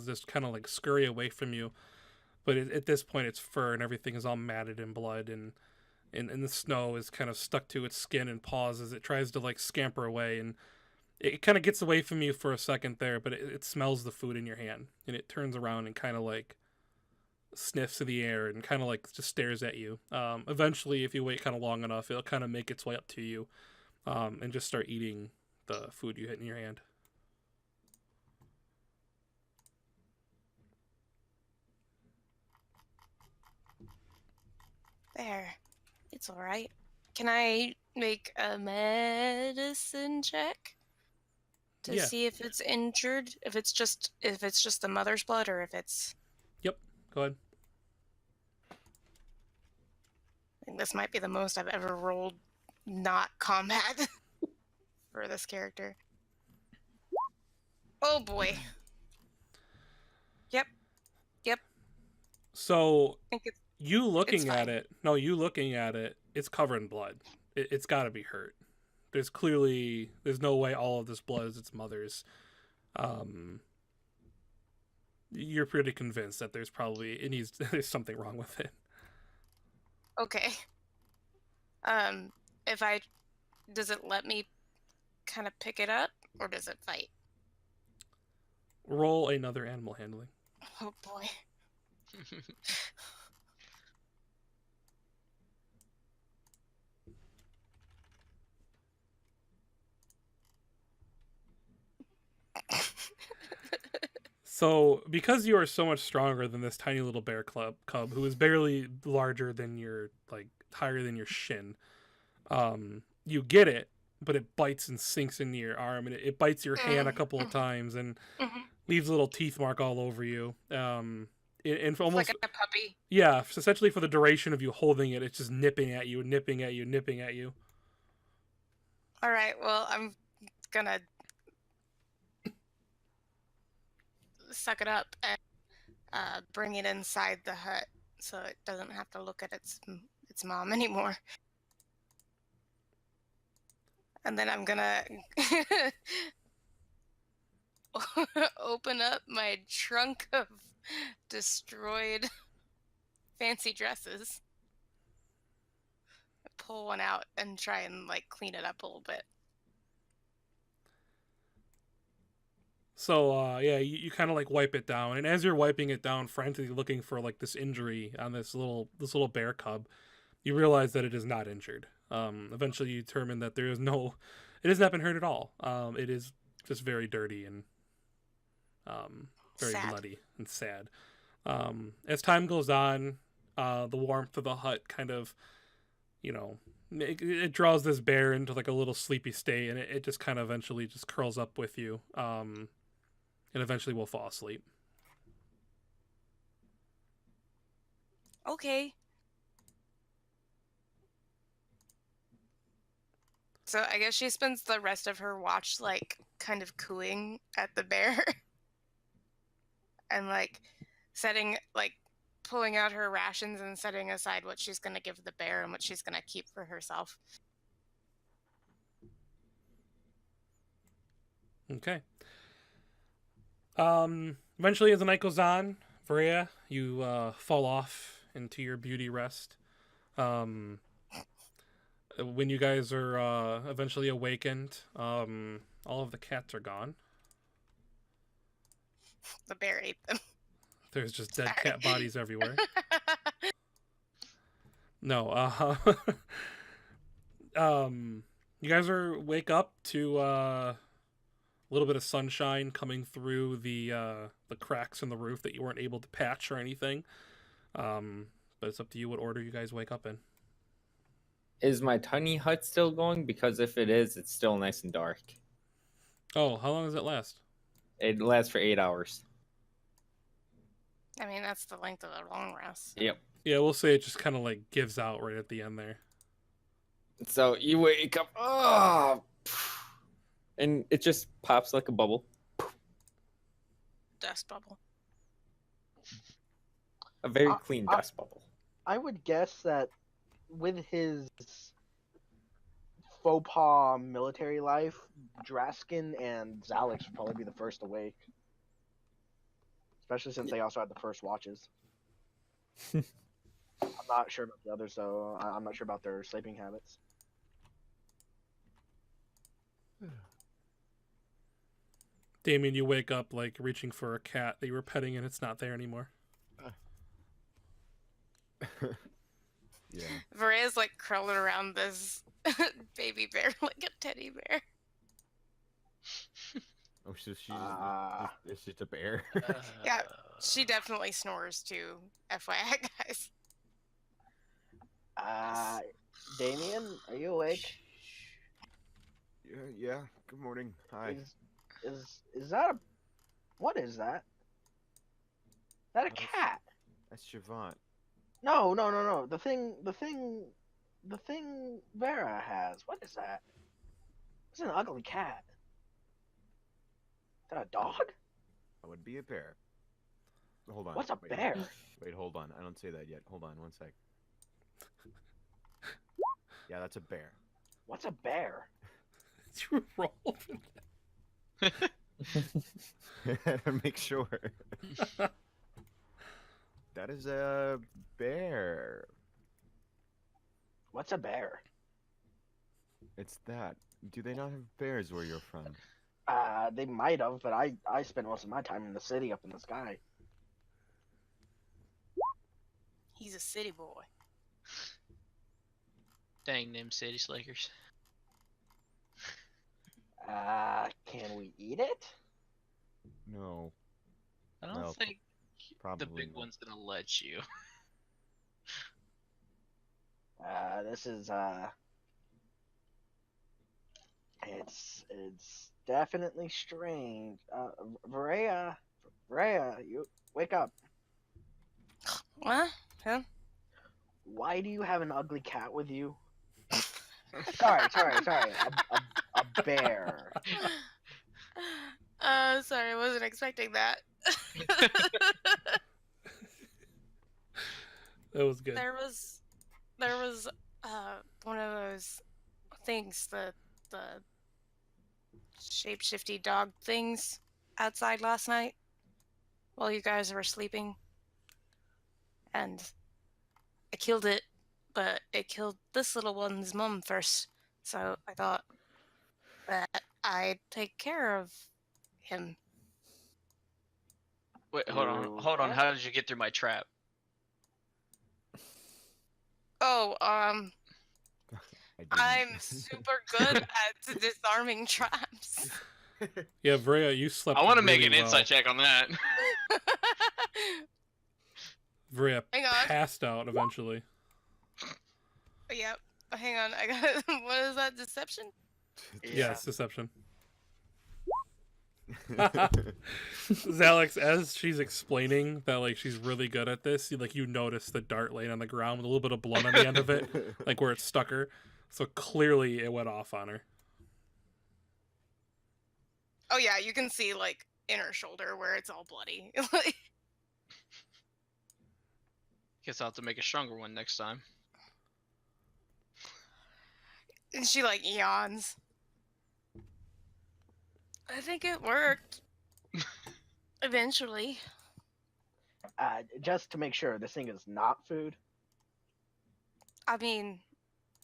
just kind of like scurry away from you, but at this point its fur and everything is all matted in blood, and the snow is kind of stuck to its skin and paws as it tries to like scamper away, and it kind of gets away from you for a second there, but it smells the food in your hand, and it turns around and kind of like sniffs in the air and kind of like just stares at you. Eventually, if you wait kind of long enough, it'll kind of make its way up to you, and just start eating the food you hit in your hand. There. It's alright. Can I make a medicine check? To Yeah. see if it's injured? If it's just the mother's blood, or if it's... Yep, go ahead. I think this might be the most I've ever rolled not combat for this character. Oh boy. Yep. So I think it's... you looking at fine. it, it's covered in blood. It's got to be hurt. There's no way all of this blood is its mother's. You're pretty convinced that there's something wrong with it. Okay. Does it let me kind of pick it up, or does it fight? Roll another animal handling. Oh boy. So, because you are so much stronger than this tiny little bear cub, who is barely larger than higher than your shin, you get it, but it bites and sinks into your arm, and it bites your hand a couple of times and leaves a little teeth mark all over you. And almost like a puppy. Yeah, essentially for the duration of you holding it, it's just nipping at you, nipping at you, nipping at you. All right. Well, I'm gonna suck it up and bring it inside the hut so it doesn't have to look at its mom anymore. And then I'm gonna open up my trunk of destroyed fancy dresses, pull one out, and try and like clean it up a little bit. So yeah, you kind of like wipe it down, and as you're wiping it down, frantically looking for like this injury on this little bear cub, you realize that it is not injured. Eventually, you determine that there is no, it has not been hurt at all. It is just very dirty and very Sad. bloody and sad. As time goes on, the warmth of the hut kind of, it draws this bear into like a little sleepy state, and it just kind of eventually just curls up with you, and eventually will fall asleep. Okay. So I guess she spends the rest of her watch like kind of cooing at the bear and like pulling out her rations and setting aside what she's going to give the bear and what she's going to keep for herself. Okay. Eventually, as the night goes on, Varia, you fall off into your beauty rest. When you guys are eventually awakened, all of the cats are gone. The bear ate them. There's just dead Sorry. cat bodies everywhere. No, you guys wake up to a little bit of sunshine coming through the cracks in the roof that you weren't able to patch or anything. But it's up to you what order you guys wake up in. Is my tiny hut still going? Because if it is, it's still nice and dark. Oh, how long does it last? It lasts for 8 hours. I mean, that's the length of the long rest. Yep. Yeah, we'll say it just kind of like gives out right at the end there. So you wake up, and it just pops like a bubble. Dust bubble. A very clean dust bubble. I would guess that with his faux pas military life, Draskin and Zalix would probably be the first awake. Especially since they also had the first watches. I'm not sure about the others, though. I'm not sure about their sleeping habits. Damien, you wake up like reaching for a cat that you were petting and it's not there anymore. Yeah. Varia's like curling around this baby bear like a teddy bear. Oh, so she's Ah. it's just a bear. Yeah, she definitely snores too. FYI, guys. Damien, are you awake? Yeah. Good morning. Hi. Is that a... What is that? Is that a cat? That's Shavant. No. The thing Vera has. What is that? It's an ugly cat. Is that a dog? That would be a bear. Hold on. What's a wait, bear? Wait, hold on. I don't say that yet. Hold on, one sec. Yeah, that's a bear. What's a bear? You rolled. Make sure. That is a bear. What's a bear? It's that. Do they not have bears where you're from? They might have, but I spend most of my time in the city up in the sky. He's a city boy. Dang them city slickers. Can we eat it? No, I don't Well, think probably the big not. one's gonna let you. This is it's definitely strange. Varia, you wake up. What? Huh? Why do you have an ugly cat with you? sorry. A bear. Sorry, I wasn't expecting that. That was good. There was one of those things, the shape-shifty dog things outside last night while you guys were sleeping. And I killed it, but it killed this little one's mom first. So I thought that I'd take care of him Wait, hold on, Ooh, hold on. yeah. How did you get through my trap? Oh, I didn't. I'm super good at disarming traps. Yeah, Vrea, you slept. I want to really make an well. insight check on that. Vrea Hang on. passed out eventually. Yep. Hang on. I got. What is that? Deception? Yes, deception. Zalex, as she's explaining that like she's really good at this, you notice the dart laying on the ground with a little bit of blood on the end of it, like where it stuck her. So clearly it went off on her. Oh yeah, you can see like in her shoulder where it's all bloody. Guess I'll have to make a stronger one next time. And she like yawns. I think it worked. Eventually. Just to make sure, this thing is not food. I mean,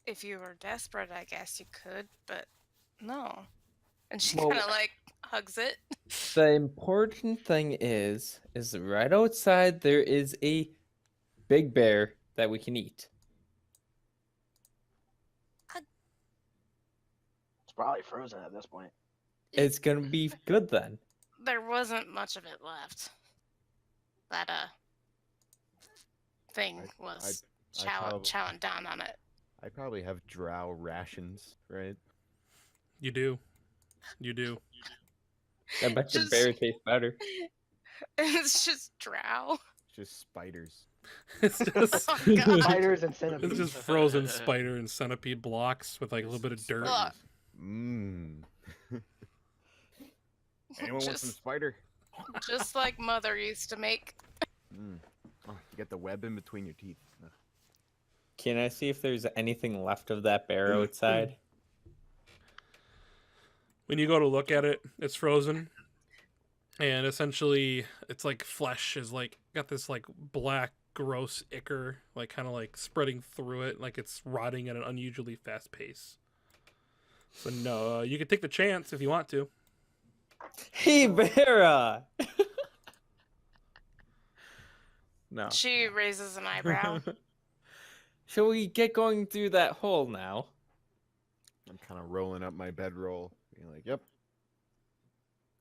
if you were desperate, I guess you could, but no. And she Well- kind of like hugs it. The important thing is right outside there is a big bear that we can eat. It's probably frozen at this point. It's gonna be good then. There wasn't much of it left. That thing was chowing down on it. I probably have drow rations, right? You do. You do. I bet your Just- bear tastes better. It's just drow. It's just spiders. It's just Oh, God. Spiders and it's centipedes. just frozen spider and centipede blocks with like a little bit of dirt. Ugh. Mmm. Anyone want some Just- spider? Just like Mother used to make. Mm. Oh, you get the web in between your teeth. Ugh. Can I see if there's anything left of that bear outside? When you go to look at it, it's frozen. And essentially it's like flesh is like got this like black gross ichor like kind of like spreading through it like it's rotting at an unusually fast pace. So no, you can take the chance if you want to. Hey, Vera! No. She raises an eyebrow. Shall we get going through that hole now? I'm kind of rolling up my bedroll, being like, "Yep."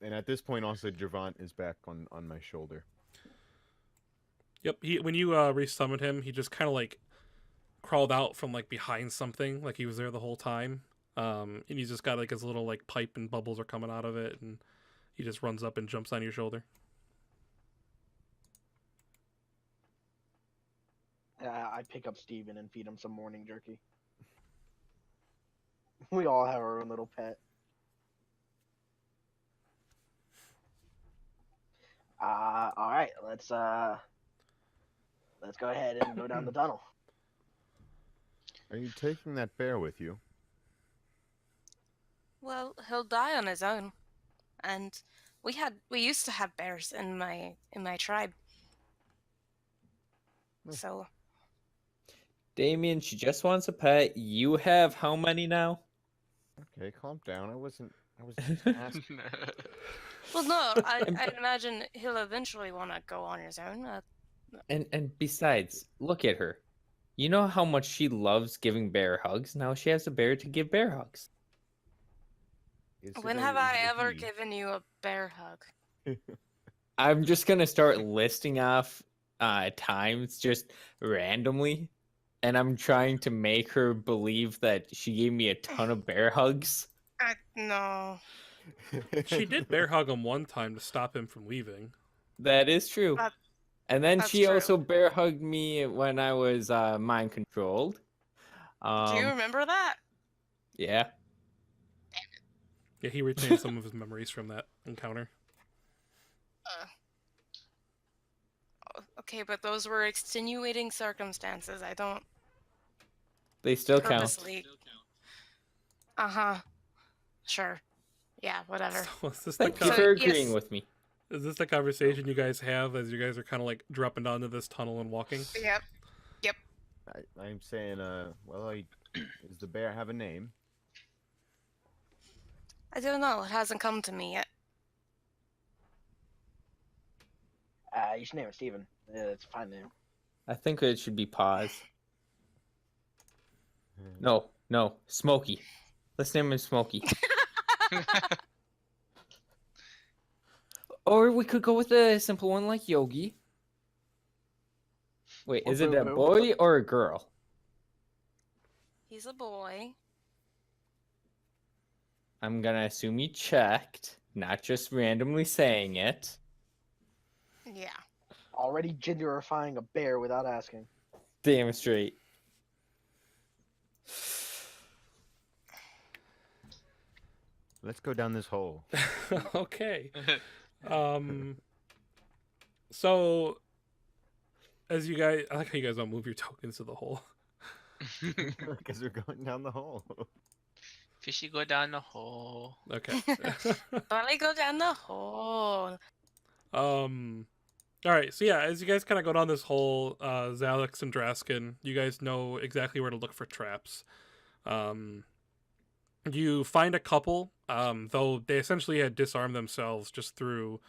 And at this point, also, Javant is back on my shoulder. Yep, when you resummoned him, he just kind of like crawled out from like behind something, like he was there the whole time. And he's just got like his little like pipe and bubbles are coming out of it, and he just runs up and jumps on your shoulder. I pick up Steven and feed him some morning jerky. We all have our own little pet. All right, let's go ahead and go down the tunnel. Are you taking that bear with you? Well, he'll die on his own. And we used to have bears in my tribe. So Damien, she just wants a pet. You have how many now? Okay, calm down. I was just asking. well, no, I imagine he'll eventually want to go on his own. And besides, look at her. You know how much she loves giving bear hugs? Now she has a bear to give bear hugs. Is it When a- have is I it a ever he? given you a bear hug? I'm just gonna start listing off times just randomly, and I'm trying to make her believe that she gave me a ton of bear hugs. No. She did bear hug him one time to stop him from leaving. That is true. That- And then that's she true. also bear hugged me when I was mind controlled. Do you remember that? Yeah. Yeah, he retained some of his memories from that encounter. Okay, but those were extenuating circumstances. I don't They still count. purposely. Uh-huh. Sure. Yeah, whatever. So is this the Thank you So, for yes. agreeing with me. is this the conversation you guys have as you guys are kind of like dropping down to this tunnel and walking? Yep. I'm saying, does the bear have a name? I don't know. It hasn't come to me yet. You should name it Steven. It's a fine name. I think it should be Pause. No, Smokey. Let's name him Smokey. Or we could go with a simple one like Yogi. Wait, Or is it a Boo Boo. boy or a girl? He's a boy. I'm gonna assume you checked, not just randomly saying it. Yeah. Already genderifying a bear without asking. Damn straight. Let's go down this hole. Okay. So as you guys, I like how you guys don't move your tokens to the hole. Because we're going down the hole. Fishy go down the hole. Okay. Probably go down the hole. All right. So yeah, as you guys kind of go down this hole, Zalix and Draskin, you guys know exactly where to look for traps. You find a couple, though they essentially had disarmed themselves just through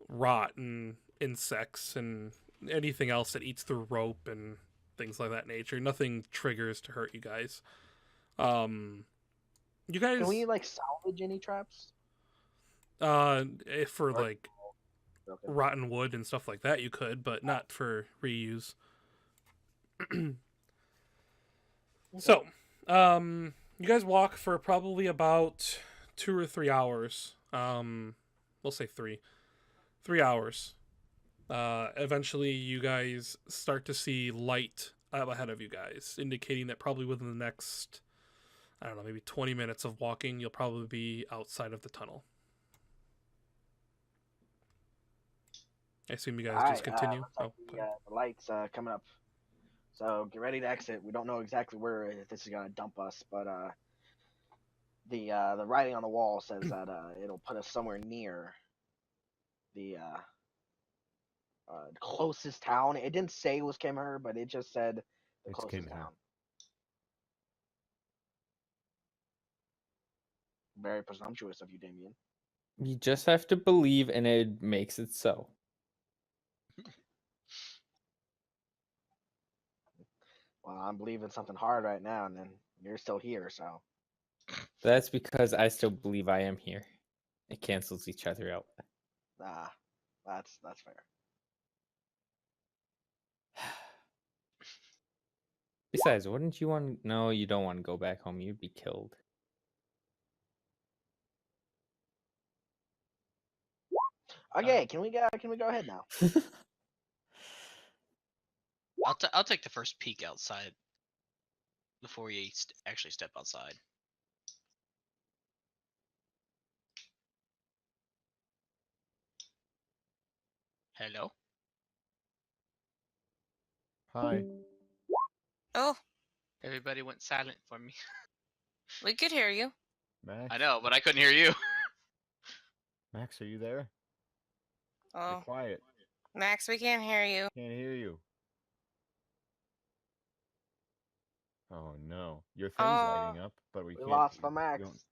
rot and insects and anything else that eats through rope and things like that nature. Nothing triggers to hurt you guys. You guys, Can we like salvage any traps? if for Or- like Okay. rotten wood and stuff like that, you could, but not for reuse. So, you guys walk for probably about 2 or 3 hours. We'll say 3 hours. Eventually you guys start to see light up ahead of you guys, indicating that probably within the next, I don't know, maybe 20 minutes of walking, you'll probably be outside of the tunnel. I assume you guys just continue. Looks like the lights coming up. So get ready to exit. We don't know exactly where this is gonna dump us, but the writing on the wall says that it'll put us somewhere near the closest town. It didn't say it was Kimher, but it just said the It's closest Kimher. town. Very presumptuous of you, Damien. You just have to believe, and it makes it so. Well, I'm believing something hard right now, and then you're still here, so That's because I still believe I am here. It cancels each other out. that's fair. Besides, wouldn't you want? No, you don't want to go back home. You'd be killed. Okay, can we go ahead now? I'll take the first peek outside before we actually step outside. Hello. Hi. Oh, Everybody went silent for me. we could hear you. Max? I know, but I couldn't hear you. Max, are you there? You're Oh, quiet. Max, we can't hear you. Can't hear you. Oh no. Your thing's lighting up, but we We can't. lost the we Max. don't-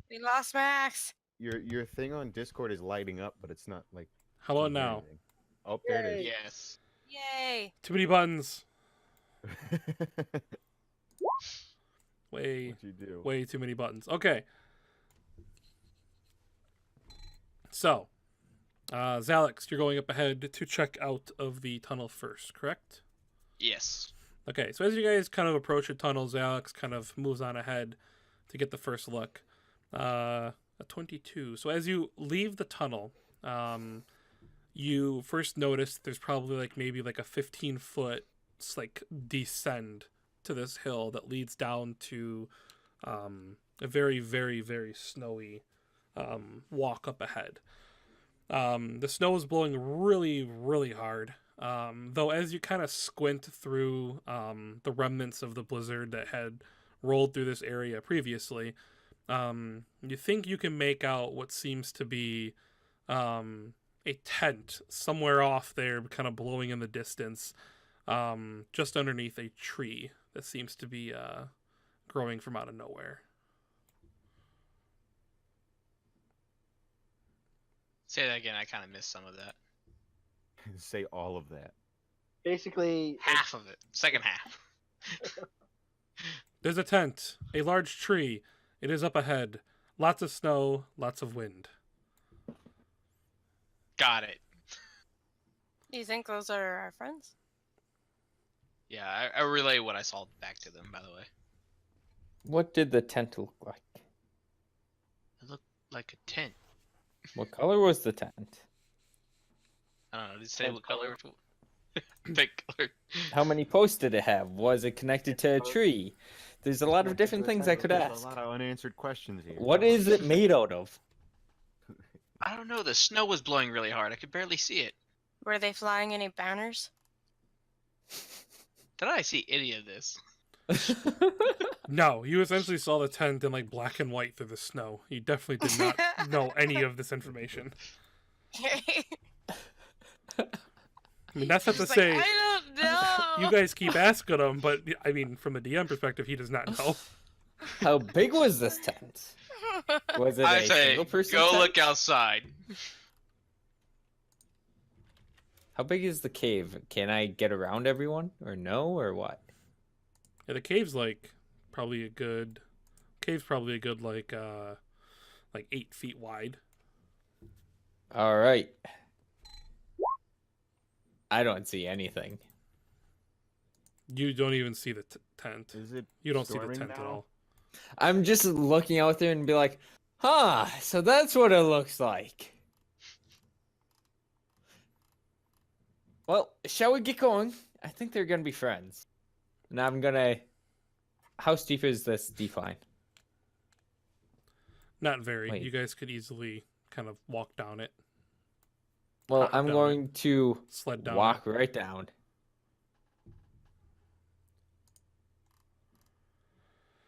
We lost Max. Your thing on Discord is lighting up, but it's not like. How about you can hear now? anything. Oh, there it Yes. Yay. Too many buttons. is. Way What you do? way too many buttons. Okay. So, Zalix, you're going up ahead to check out of the tunnel first, correct? Yes. Okay, so as you guys kind of approach the tunnel, Zalix kind of moves on ahead to get the first look. A 22. So as you leave the tunnel, you first notice there's probably like maybe like a 15-foot like descend to this hill that leads down to a very, very, very snowy walk up ahead. The snow is blowing really, really hard. Though as you kind of squint through the remnants of the blizzard that had rolled through this area previously, you think you can make out what seems to be a tent somewhere off there, kind of blowing in the distance, just underneath a tree that seems to be growing from out of nowhere. Say that again. I kind of missed some of that. Say all of that. Basically, Half of it. Second half. There's a tent, a large tree. It is up ahead. Lots of snow, lots of wind. Got it. Do you think those are our friends? Yeah, I relay what I saw back to them, by the way. What did the tent look like? It looked like a tent. What color was the tent? I don't know. Did it say Tent what color? Tent color. How many posts did it have? Was it connected to a tree? There's a lot of different things I could There's ask. a lot of unanswered questions here. What is it made out of? I don't know. The snow was blowing really hard. I could barely see it. Were they flying any banners? Did I see any of this? No, you essentially saw the tent in like black and white through the snow. You definitely did not know any of this information. I mean, that's not to Just say like, I don't know. you guys keep asking him, but I mean, from a DM perspective, he does not know. How big was this tent? Was it I a say, single person go tent? look outside. How big is the cave? Can I get around everyone, or no, or what? Yeah, the cave's like probably a good like 8 feet wide. All right. I don't see anything. You don't even see the tent. Is it You don't see the storming tent at now? all. I'm just looking out there and be like, huh, so that's what it looks like. Well, shall we get going? I think they're going to be friends. And I'm going to... How steep is this decline? Not very. Wait. You guys could easily kind of walk down it, Well, Hop I'm down going to sled down. walk right down.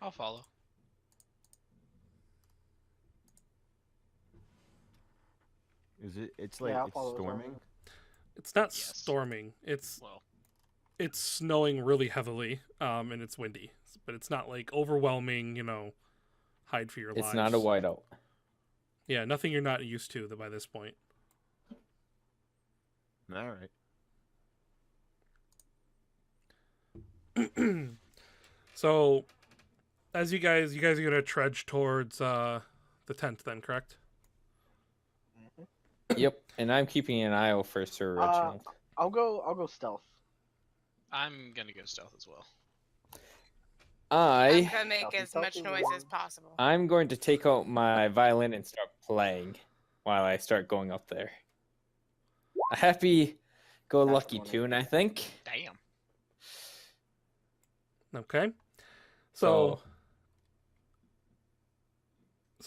I'll follow. Is it? It's like Yeah, I'll it's follow as well. storming. It's not Yes. storming. It's Well, snowing really heavily, and it's windy, but it's not like overwhelming. Hide for your lives. It's not a whiteout. Yeah, nothing you're not used to by this point. All right. So, as you guys are gonna trudge towards the tent, then, correct? Yep, and I'm keeping an eye out for Sir Reginald. I'll go stealth. I'm gonna go stealth as well. I'm I gonna make Selfie, as much selfie, noise as one. possible. I'm going to take out my violin and start playing while I start going up there. A happy-go-lucky funny. tune, I think. Damn. Okay. So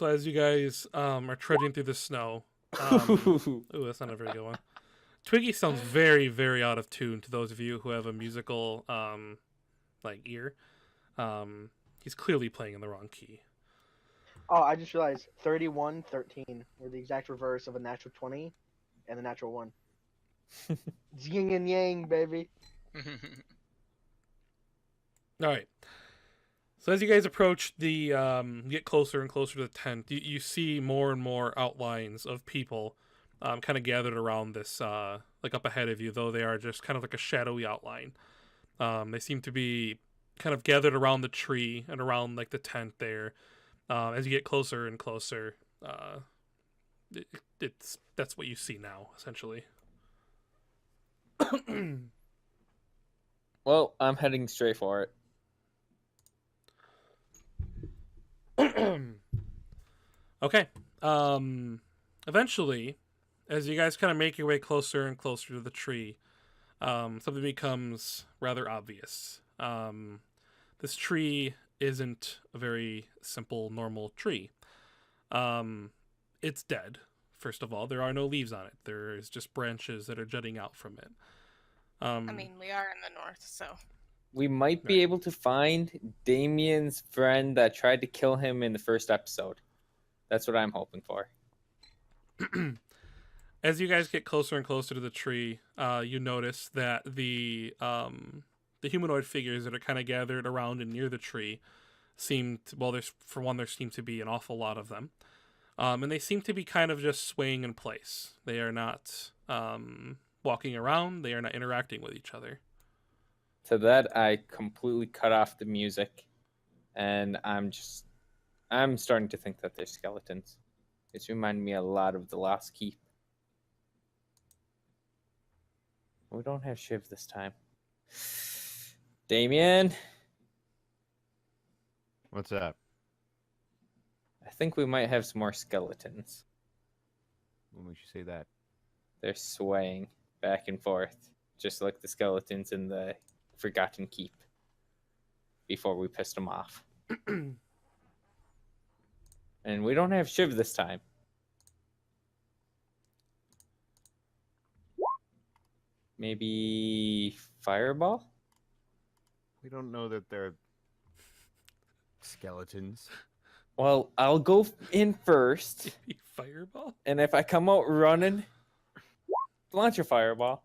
as you guys are trudging through the snow, ooh, that's not a very good one. Twiggy sounds very, very out of tune to those of you who have a musical ear. He's clearly playing in the wrong key. Oh, I just realized 31, 13 were the exact reverse of a natural 20 and a natural 1. It's yin and yang, baby. All right. So as you guys approach the, get closer and closer to the tent, you see more and more outlines of people, kind of gathered around this, like up ahead of you, though they are just kind of like a shadowy outline. They seem to be kind of gathered around the tree and around like the tent there. As you get closer and closer, that's what you see now, essentially. Well, I'm heading straight for it. Okay. Eventually, as you guys kind of make your way closer and closer to the tree, something becomes rather obvious. This tree isn't a very simple, normal tree. It's dead, first of all. There are no leaves on it. There is just branches that are jutting out from it. I mean, we are in the north, so. We might be Right. able to find Damien's friend that tried to kill him in the first episode. That's what I'm hoping for. As you guys get closer and closer to the tree, you notice that the humanoid figures that are kind of gathered around and near the tree there seem to be an awful lot of them, and they seem to be kind of just swaying in place. They are not walking around. They are not interacting with each other. To that, I completely cut off the music, and I'm starting to think that they're skeletons. It's reminding me a lot of the Lost Keep. We don't have Shiv this time. Damien, What's up? I think we might have some more skeletons. What makes you say that? They're swaying back and forth, just like the skeletons in the Forgotten Keep before we pissed them off. And we don't have Shiv this time. Maybe Fireball? We don't know that they're skeletons. Well, I'll go in first, Fireball? and if I come out running, launch a fireball.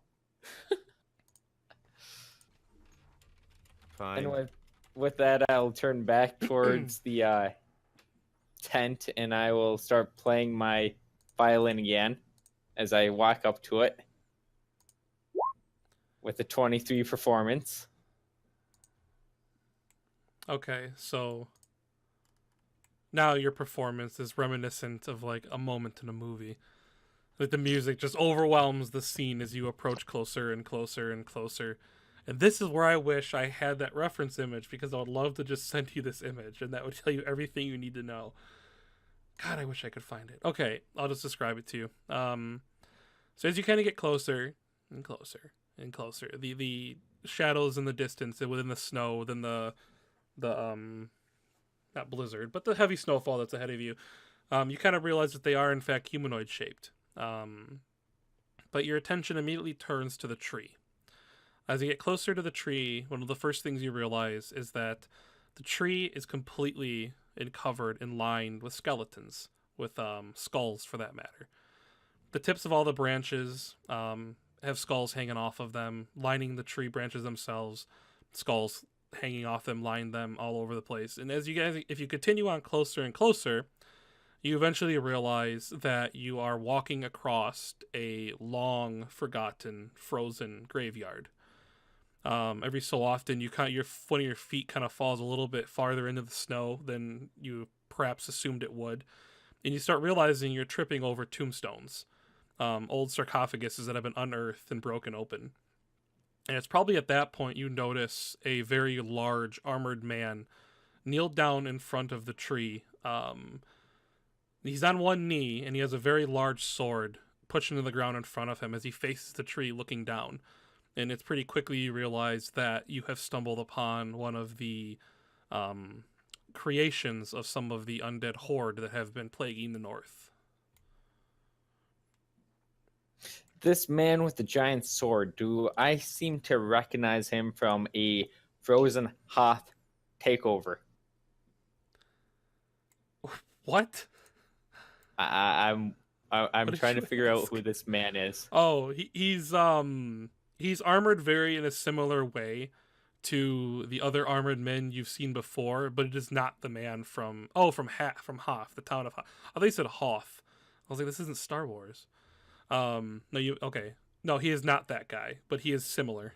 Fine. And with that, I'll turn back towards the tent, and I will start playing my violin again as I walk up to it with a 23 performance. Okay, so now your performance is reminiscent of like a moment in a movie. Like the music just overwhelms the scene as you approach closer and closer and closer. And this is where I wish I had that reference image, because I would love to just send you this image and that would tell you everything you need to know. God, I wish I could find it. Okay, I'll just describe it to you. So as you kind of get closer and closer and closer, the shadows in the distance and within the snow, within the not blizzard, but the heavy snowfall that's ahead of you, you kind of realize that they are in fact humanoid shaped. But your attention immediately turns to the tree. As you get closer to the tree, one of the first things you realize is that the tree is completely covered and lined with skeletons, with skulls for that matter. The tips of all the branches have skulls hanging off of them, lining the tree branches themselves, skulls hanging off them, line them all over the place. And as you guys, if you continue on closer and closer, you eventually realize that you are walking across a long forgotten frozen graveyard. Every so often one of your feet kind of falls a little bit farther into the snow than you perhaps assumed it would, and you start realizing you're tripping over tombstones, old sarcophaguses that have been unearthed and broken open. And it's probably at that point you notice a very large armored man kneeled down in front of the tree. He's on one knee, and he has a very large sword pushed into the ground in front of him as he faces the tree looking down. And it's pretty quickly you realize that you have stumbled upon one of the creations of some of the undead horde that have been plaguing the north. This man with the giant sword, do I seem to recognize him from a Frozen Hoth takeover? What? I'm What did trying you to figure out ask? who this man is. Oh, he's armored very in a similar way to the other armored men you've seen before, but it is not the man from Hoth, the town of Hoth. I thought you said Hoth. I was like, this isn't Star Wars. No, he is not that guy, but he is similar.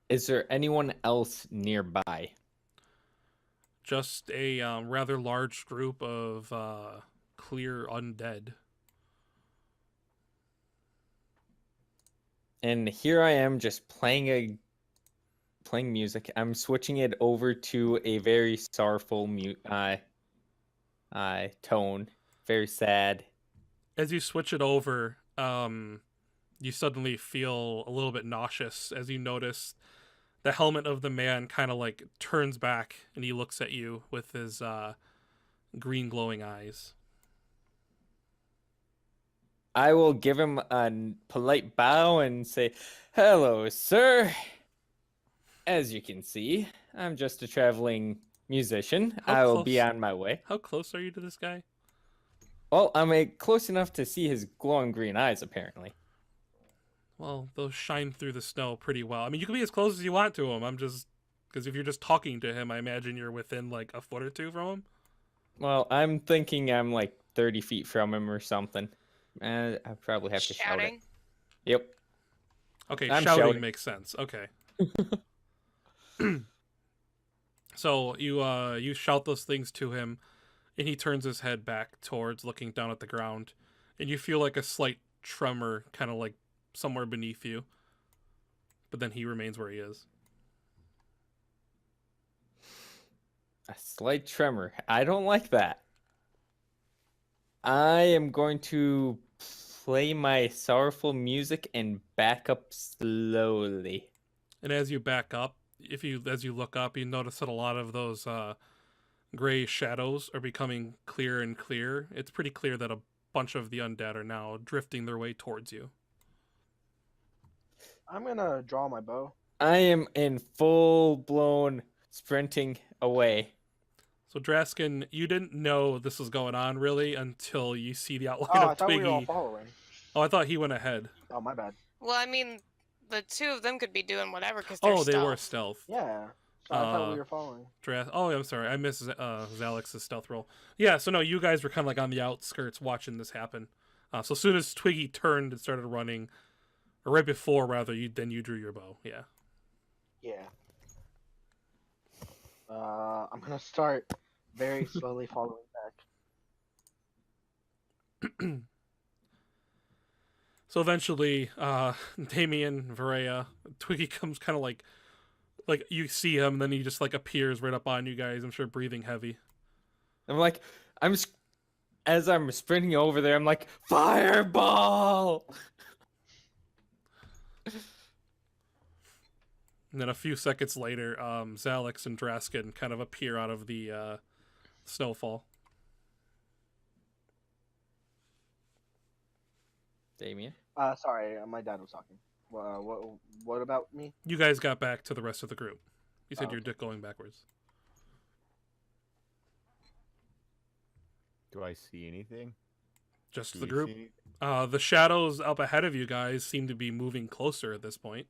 Is there anyone else nearby? Just a rather large group of clear undead. And here I am just playing music. I'm switching it over to a very sorrowful tone, very sad. As you switch it over, you suddenly feel a little bit nauseous as you notice the helmet of the man kind of like turns back and he looks at you with his green glowing eyes. I will give him a polite bow and say, "Hello, sir. As you can see, I'm just a traveling musician. I will be on my way." How close are you to this guy? Well, I'm close enough to see his glowing green eyes, apparently. Well, those shine through the snow pretty well. I mean, you can be as close as you want to him. I'm just... Because if you're just talking to him, I imagine you're within, like, a foot or two from him. Well, I'm thinking I'm, like, 30 feet from him or something. I probably have to shout it. Shouting. Yep. Okay, I'm shouting shouting. makes sense. Okay. So you shout those things to him, and he turns his head back towards looking down at the ground, and you feel like a slight tremor kind of like somewhere beneath you. But then he remains where he is. A slight tremor. I don't like that. I am going to play my sorrowful music and back up slowly. And as you back up, as you look up, you notice that a lot of those gray shadows are becoming clearer and clearer. It's pretty clear that a bunch of the undead are now drifting their way towards you. I'm gonna draw my bow. I am in full-blown sprinting away. So Draskin, you didn't know this was going on really until you see the outline Oh, of I thought Twiggy. we were all following. Oh, I thought he went ahead. Oh, my bad. Well, I mean, the two of them could be doing whatever because they're Oh, they were stealth. stealth. Yeah. So I thought we were following. Oh, I'm sorry. I missed Zalex's stealth roll. Yeah, so no, you guys were kind of like on the outskirts watching this happen. So as soon as Twiggy turned and started running, or right before rather, then you drew your bow. Yeah. Yeah. I'm gonna start very slowly following back. So eventually, Damien, Varaya, Twiggy comes kind of like you see him, and then he just like appears right up on you guys. I'm sure breathing heavy. I'm like, as I'm sprinting over there, I'm like, fireball! And then a few seconds later, Zalex and Draskin kind of appear out of the snowfall. Damien? Sorry, my dad was talking. What about me? You guys got back to the rest of the group. You said Oh, you're going backwards. Do I see anything? Just Do the you group. see The shadows up ahead of you guys seem to be moving closer at this point.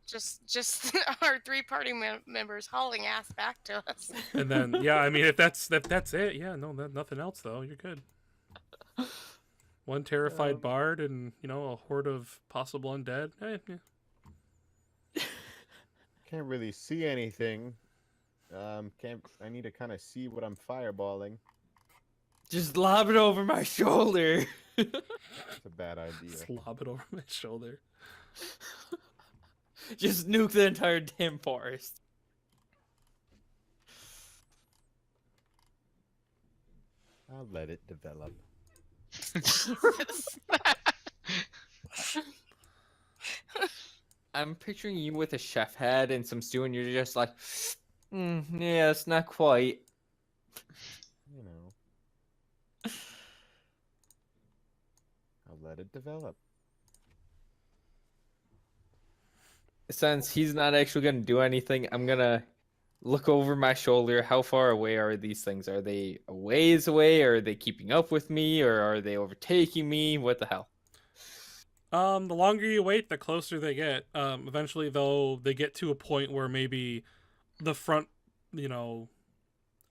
Just our three party members hauling ass back to us. And then, yeah, I mean, if that's it, yeah, no, nothing else though. You're good. One terrified bard and a horde of possible undead. Yeah. Can't really see anything. I need to kind of see what I'm fireballing. Just lob it over my shoulder. It's a bad idea. Just lob it over my shoulder. Just nuke the entire damn forest. I'll let it develop. I'm picturing you with a chef hat and some stew, and you're just like, yeah, it's not quite. You know. I'll let it develop. Since he's not actually going to do anything, I'm going to look over my shoulder. How far away are these things? Are they a ways away? Are they keeping up with me? Or are they overtaking me? What the hell? The longer you wait, the closer they get. Eventually, though, they get to a point where maybe the front, a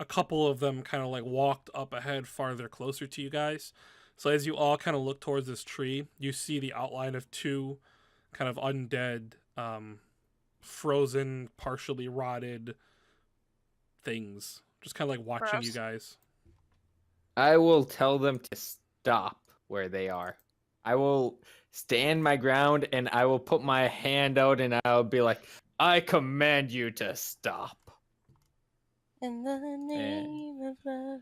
couple of them kind of like walked up ahead farther closer to you guys. So as you all kind of look towards this tree, you see the outline of two kind of undead, frozen, partially rotted things. Just kind of like watching Gross. you guys. I will tell them to stop where they are. I will stand my ground and I will put my hand out and I'll be like, I command you to stop. In the name of love.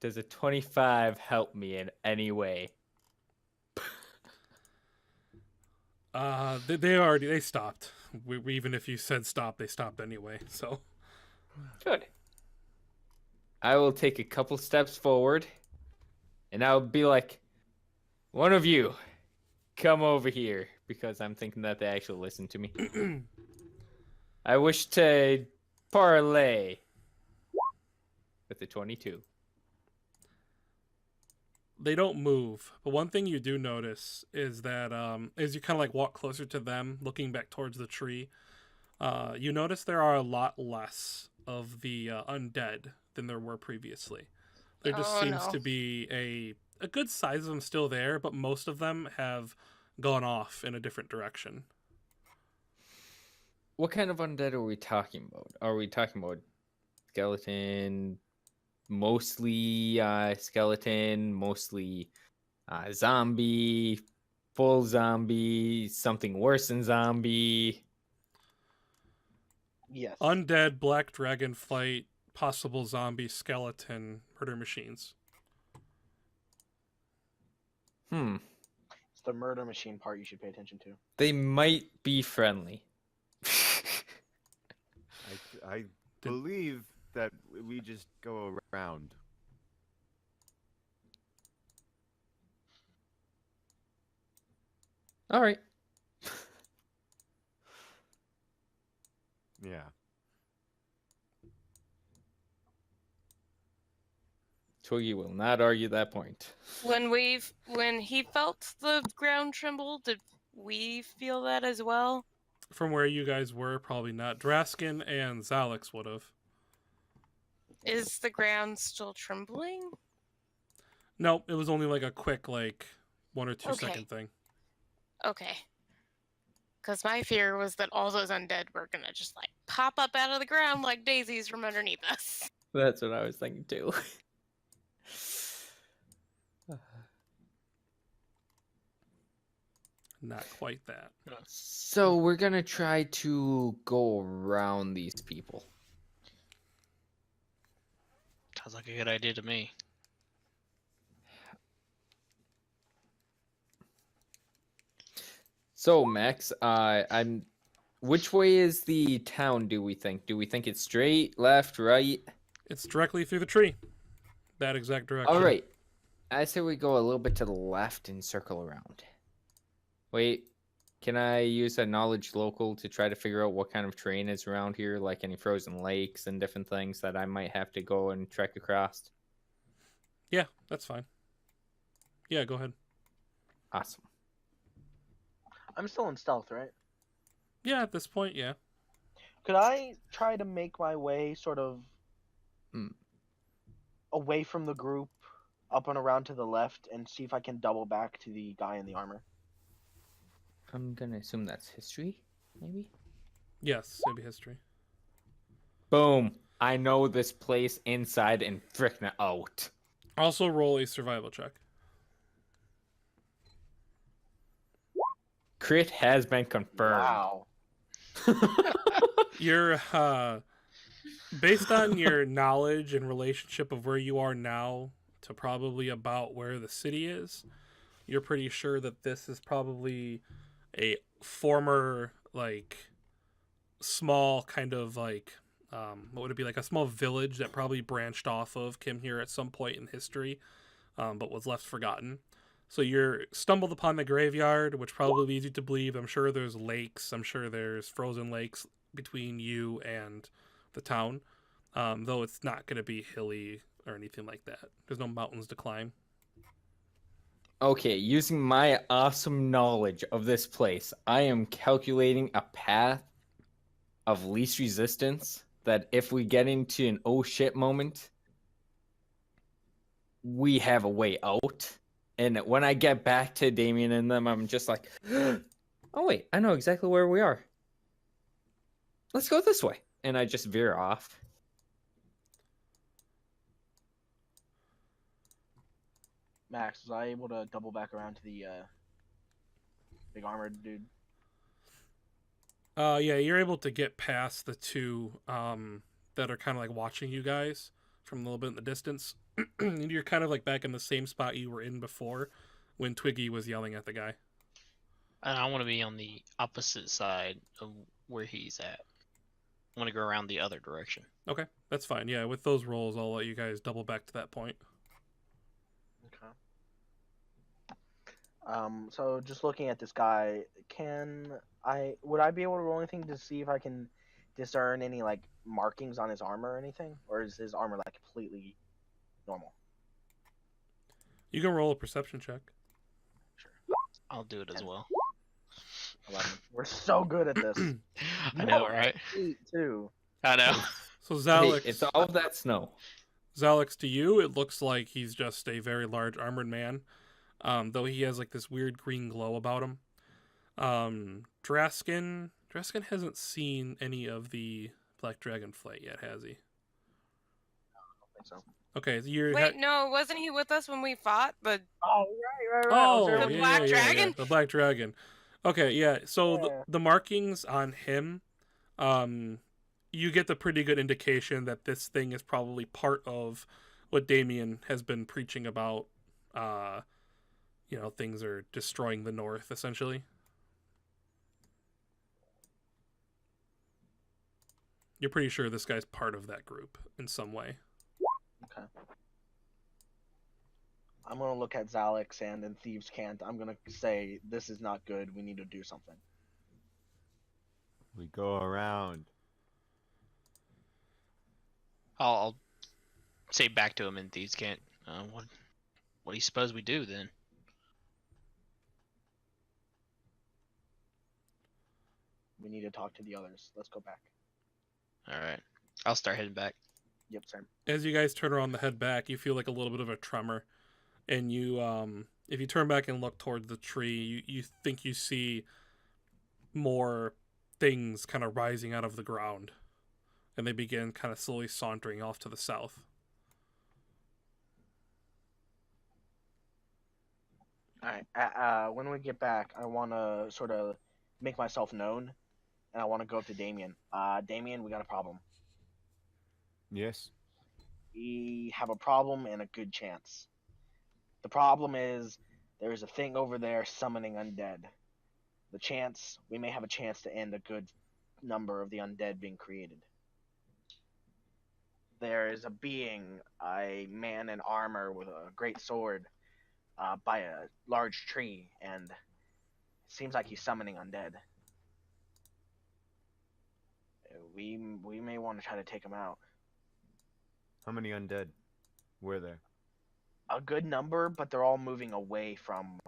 Does a 25 help me in any way? They stopped. Even if you said stop, they stopped anyway. So Good. I will take a couple steps forward and I'll be like, one of you, come over here, because I'm thinking that they actually listen to me. I wish to parlay with the 22. they don't move. But one thing you do notice is that as you kind of like walk closer to them, looking back towards the tree, you notice there are a lot less of the undead than there were previously. There just Oh, seems no. to be a good size of them still there, but most of them have gone off in a different direction. What kind of undead are we talking about? Are we talking about skeleton, mostly skeleton, mostly zombie, full zombie, something worse than zombie? Yes. Undead, black dragon flight, possible zombie, skeleton, murder machines. It's the murder machine part you should pay attention to. They might be friendly. I believe that we just go around. All right. Yeah. Twiggy will not argue that point. When he felt the ground tremble, did we feel that as well? From where you guys were, probably not. Draskin and Zalix would have. Is the ground still trembling? No, it was only like a quick, like, 1 or 2 Okay. second thing. Okay. Because my fear was that all those undead were gonna just like pop up out of the ground like daisies from underneath us. That's what I was thinking too. Not quite that. So we're gonna try to go around these people. Sounds like a good idea to me. So Max, I'm. Which way is the town? Do we think? Do we think it's straight, left, right? It's directly through the tree. That exact direction. All right. I say we go a little bit to the left and circle around. Wait, can I use a knowledge local to try to figure out what kind of terrain is around here, like any frozen lakes and different things that I might have to go and trek across? Yeah, that's fine. Yeah, go ahead. Awesome. I'm still in stealth, right? Yeah, at this point, yeah. Could I try to make my way sort of away from the group, up and around to the left, and see if I can double back to the guy in the armor? I'm gonna assume that's history, maybe? Yes, it'd be history. Boom. I know this place inside and frickin' out. Also roll a survival check. Crit has been confirmed. Wow. You're based on your knowledge and relationship of where you are now to probably about where the city is, you're pretty sure that this is probably a former, like, small kind of, like, what would it be, like a small village that probably branched off of Kim here at some point in history, but was left forgotten. So you're stumbled upon the graveyard, which probably leads you to believe, I'm sure there's lakes, I'm sure there's frozen lakes between you and the town, though it's not going to be hilly or anything like that. There's no mountains to climb. Okay, using my awesome knowledge of this place, I am calculating a path of least resistance that if we get into an oh shit moment, we have a way out. And when I get back to Damien and them, I'm just like, oh wait, I know exactly where we are. Let's go this way. And I just veer off. Max, was I able to double back around to the big armored dude? Yeah, you're able to get past the two that are kind of like watching you guys from a little bit in the distance. And you're kind of like back in the same spot you were in before when Twiggy was yelling at the guy. And I want to be on the opposite side of where he's at. I want to go around the other direction. Okay, that's fine. Yeah, with those rolls, I'll let you guys double back to that point. Okay. So just looking at this guy, would I be able to roll anything to see if I can discern any like markings on his armor or anything, or is his armor like completely normal? You can roll a perception check. Sure. I'll do it as well. 11. We're so good at this. I know, right? 8 too. I know. So Hey, Zalix, it's all that snow. Zalex, to you, it looks like he's just a very large armored man, though he has like this weird green glow about him. Draskin hasn't seen any of the Black Dragon flight yet, has he? I think so. Okay, so you're Wait, no, wasn't he with us when we fought the? Oh, right. I was Oh, there yeah, when The you- Black yeah, yeah, yeah, Dragon? the Black Dragon. Okay, yeah. So Yeah. the markings on him, you get the pretty good indication that this thing is probably part of what Damien has been preaching about. Things are destroying the North, essentially. You're pretty sure this guy's part of that group in some way. Okay. I'm gonna look at Zalex and in Thieves' Cant. I'm gonna say this is not good. We need to do something. We go around. I'll say back to him in Thieves' Cant. What do you suppose we do then? We need to talk to the others. Let's go back. All right, I'll start heading back. Yep, same. As you guys turn around the head back, you feel like a little bit of a tremor, and you, if you turn back and look towards the tree, you think you see more things kind of rising out of the ground, and they begin kind of slowly sauntering off to the south. All right. When we get back, I want to sort of make myself known, and I want to go up to Damien. Damien, we got a problem. Yes. We have a problem and a good chance. The problem is there's a thing over there summoning undead. The chance, we may have a chance to end a good number of the undead being created. There is a being, a man in armor with a great sword, by a large tree, and it seems like he's summoning undead. We may want to try to take him out. How many undead were there? A good number, but they're all moving away from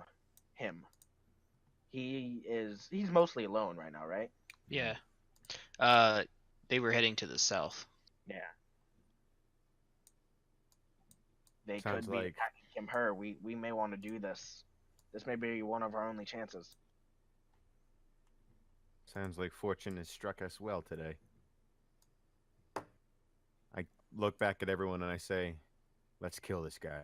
him. He's mostly alone right now, right? Yeah. They were heading to the south. Yeah. They Sounds could be like- attacking him, her. We may want to do this. This may be one of our only chances. Sounds like fortune has struck us well today. I look back at everyone and I say, let's kill this guy.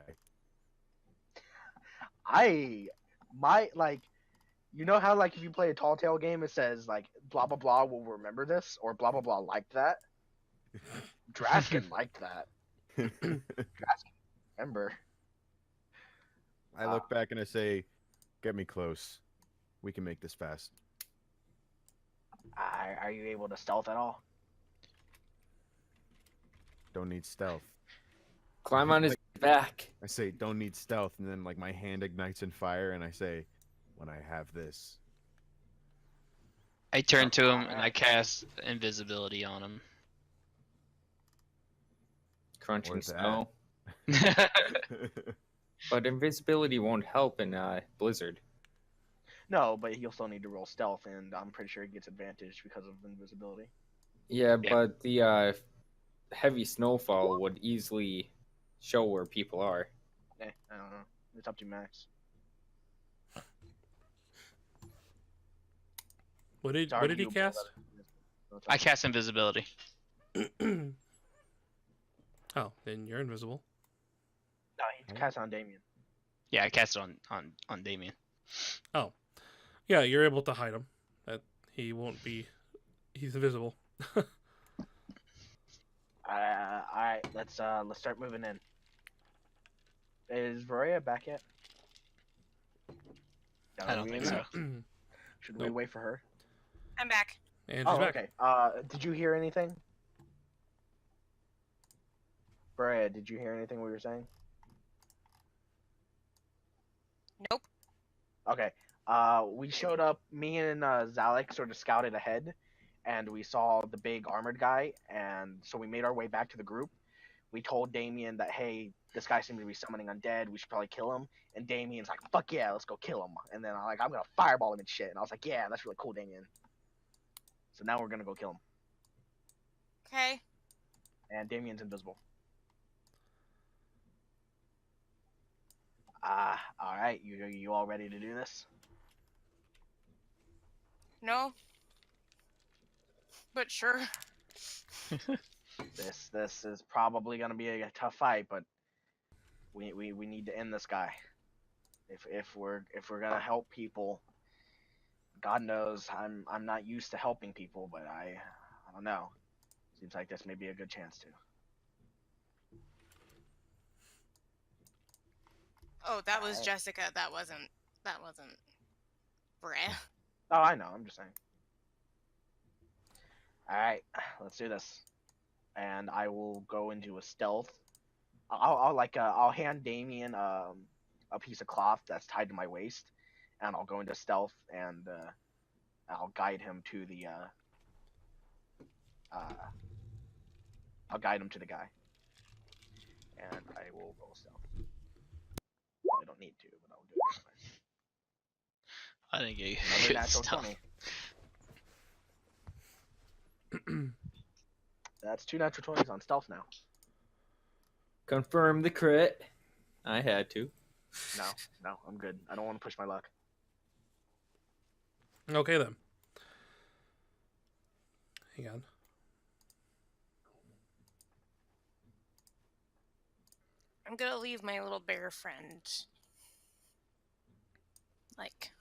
You know how like if you play a tall tale game, it says like blah blah blah will remember this or blah blah blah like that. Draskin liked that. Draskin remember. I look back and I say, get me close. We can make this fast. Are you able to stealth at all? Don't need stealth. Climb on his back. I say, don't need stealth, and then like my hand ignites in fire, and I say, when I have this. I turn to him and I cast invisibility on him. Crunching Where's that? snow. But invisibility won't help in Blizzard. No, but he'll still need to roll stealth, and I'm pretty sure he gets advantage because of invisibility. Yeah, Yeah. but the heavy snowfall would easily show where people are. I don't know. It's up to Max. What did Sorry, he you cast? So it's up I to- cast invisibility. Oh, then you're invisible. No, he cast on Damien. Yeah, I cast it on Damien. Yeah, you're able to hide him. That he won't be. He's invisible. Alright, let's start moving in. Is Varia back yet? I don't think so. Should we Nope. wait for her? I'm back. And she's Oh, back. okay. Did you hear anything? Varia, did you hear anything we were saying? Nope. Okay. We showed up. Me and Zalek sort of scouted ahead, and we saw the big armored guy, and so we made our way back to the group. We told Damien that, hey, this guy seems to be summoning undead. We should probably kill him. And Damien's like, fuck yeah, let's go kill him. And then I'm gonna fireball him and shit. And I was like, yeah, that's really cool, Damien. So now we're gonna go kill him. Okay. And Damien's invisible. All right. You all ready to do this? No? But sure. This is probably gonna be a tough fight, but we need to end this guy. If we're gonna help people, God knows I'm not used to helping people, but I don't know. Seems like this may be a good chance to. Oh, that was Alright. Jessica. That wasn't Brea. Oh, I know. I'm just saying. All right, let's do this. And I will go into a stealth. I'll hand Damien a piece of cloth that's tied to my waist, and I'll go into stealth and I'll guide him to the I'll guide him to the guy, and I will roll stealth. I don't need to, but I'll do it. I didn't get Another good natural stuff. 20. That's 2 natural 20s on stealth now. Confirm the crit. I had to. No, I'm good. I don't want to push my luck. Okay then. Hang on. I'm gonna leave my little bear friend. Like,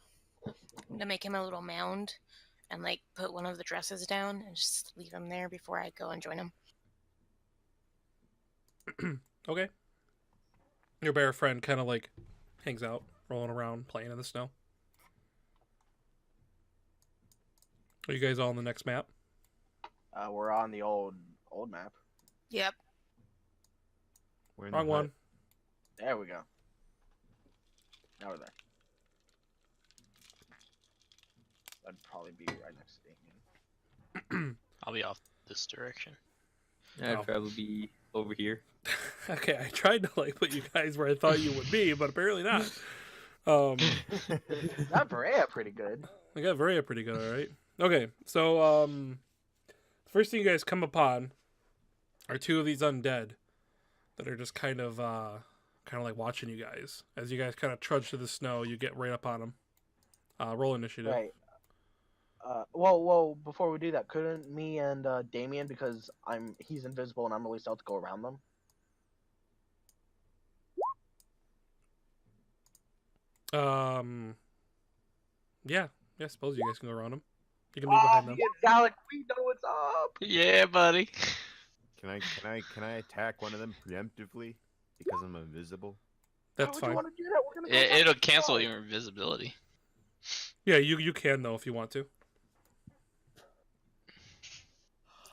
I'm gonna make him a little mound and like put one of the dresses down and just leave him there before I go and join him. Okay. Your bear friend kind of like hangs out, rolling around, playing in the snow. Are you guys all on the next map? We're on the old map. Yep. We're in the Wrong one. hut. There we go. Now we're there. That'd probably be right next to Damien. I'll be off this direction. I'd Oh. probably be over here. Okay, I tried to like put you guys where I thought you would be, but apparently not. That Brea pretty good. I got Varia pretty good, all right. Okay, so the first thing you guys come upon are two of these undead that are just kind of like watching you guys as you guys kind of trudge through the snow. You get right up on them. Roll initiative. Right. Well, before we do that, couldn't me and Damien, because he's invisible and I'm really stealth, to go around them? Yeah, I suppose you guys can go around them. You can move behind them. Alec, we know what's up. Yeah, buddy. Can I attack one of them preemptively because I'm invisible? That's Why would fine. you want to do that? We're gonna go It'll back. cancel your invisibility. Yeah, you can though if you want to.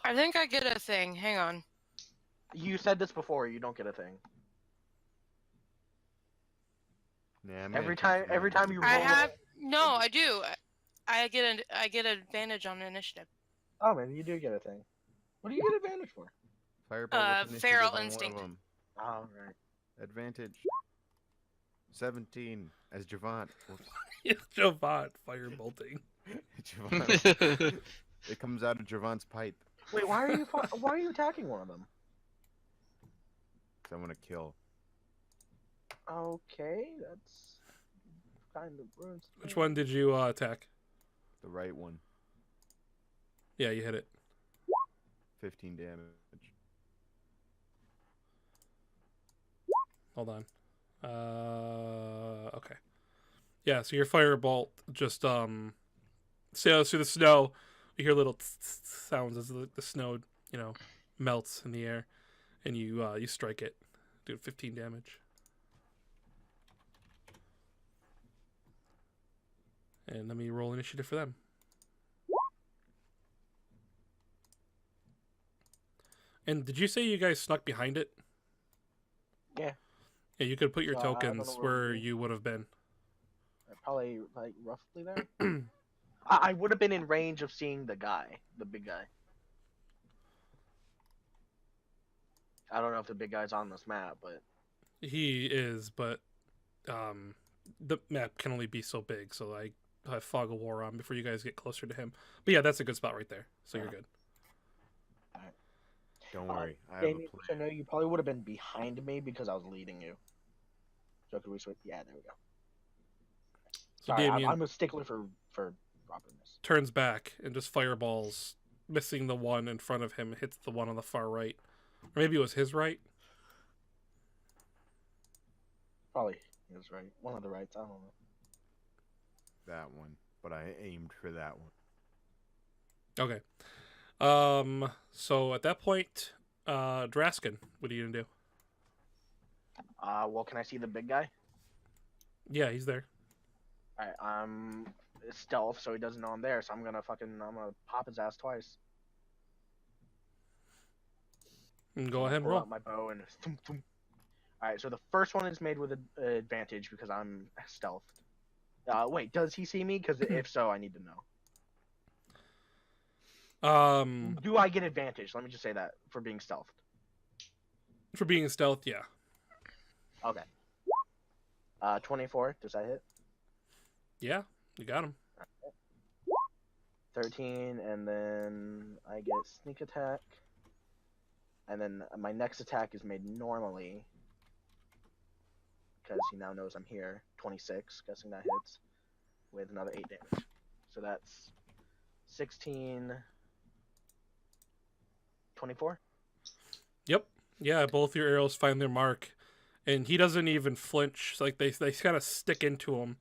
I think I get a thing. Hang on. You said this before. You don't get a thing. Nah, I'm Every gonna time you roll. I have no. I do. I get advantage on initiative. Oh man, you do get a thing. What do you get advantage for? Firebolt with initiative feral on one of instinct. them. Oh right. Advantage. 17 as Javant. Whoops. It's Javant firebolting. Javant. It comes out of Javant's pipe. Wait, why are you attacking one of them? 'Cause I want to kill. Okay, that's kind of ruins. Which one did you attack? The right one. Yeah, you hit it. 15 damage. Hold on. Okay. Yeah, so your firebolt just sails through the snow. You hear little sounds as the snow, melts in the air, and you strike it. Do 15 damage. And let me roll initiative for them. And did you say you guys snuck behind it? Yeah. Yeah, you could put your So I don't know tokens where where we- you would have been. Probably like roughly there. I would have been in range of seeing the big guy. I don't know if the big guy's on this map, but He is, but the map can only be so big, so I have Fog of War on before you guys get closer to him. But yeah, that's a good spot right there, so you're good. Don't worry. I have a Damien, plan. I know you probably would have been behind me because I was leading you. So could we switch? Yeah, there we go. So Sorry, Damien I'm a stickler for properness. turns back and just fireballs, missing the one in front of him, hits the one on the far right. Or maybe it was his right. Probably he was right. One of the rights. I don't know. That one, but I aimed for that one. Okay. So at that point, Draskin, what are you gonna do? Well, can I see the big guy? Yeah, he's there. Alright, I'm stealth, so he doesn't know I'm there. So I'm gonna pop his ass twice. And go ahead and Pull roll. out my bow and thump, thump. Alright, so the first one is made with an advantage because I'm stealthed. Wait, does he see me? Because if so, I need to know. Do I get advantage? Let me just say that for being stealthed. For being stealth, yeah. Okay. 24. Does that hit? Yeah, you got him. 13, and then I get sneak attack. And then my next attack is made normally. Because he now knows I'm here. 26, guessing that hits. With another 8 damage. So that's 16... 24? Yep. Yeah, both your arrows find their mark. And he doesn't even flinch. Like they kind of stick into him.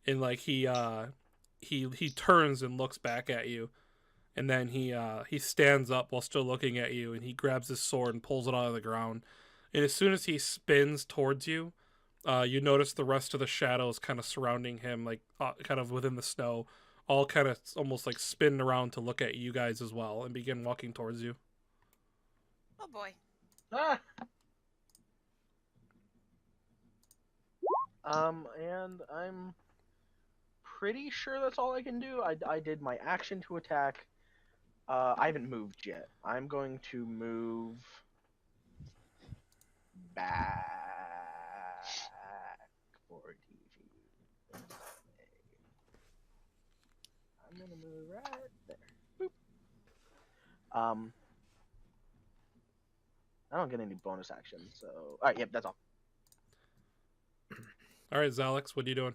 And like he turns and looks back at you. And then he stands up while still looking at you, and he grabs his sword and pulls it out of the ground. And as soon as he spins towards you, you notice the rest of the shadows kind of surrounding him, like kind of within the snow, all kind of almost like spin around to look at you guys as well and begin walking towards you. Oh boy. Ah! And I'm pretty sure that's all I can do. I did my action to attack. I haven't moved yet. I'm going to move back 40 feet. I'm gonna move right there. Boop. I don't get any bonus action, so alright, yep, that's all. All right, Zalix, what are you doing?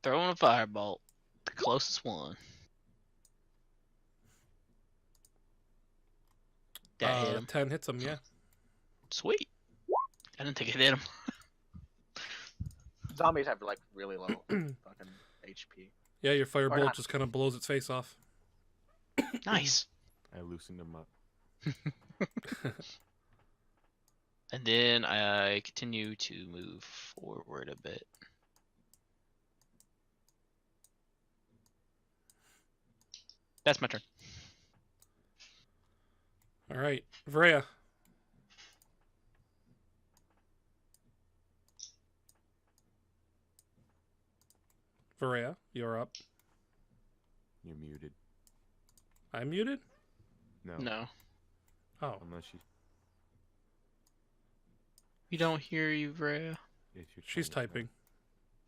Throwing a firebolt. The closest one. That hit him. 10 hits him, yeah. Sweet. I didn't think it hit him. Zombies have like really low fucking HP. Yeah, your Or firebolt not. just kind of blows its face off. Nice. I loosened him up. And then I continue to move forward a bit. That's my turn. All right, Vrea. Varea, you're up. You're muted. I'm muted? No. No. Oh. Unless you. We don't hear you, Vrea. It's your She's turn, typing.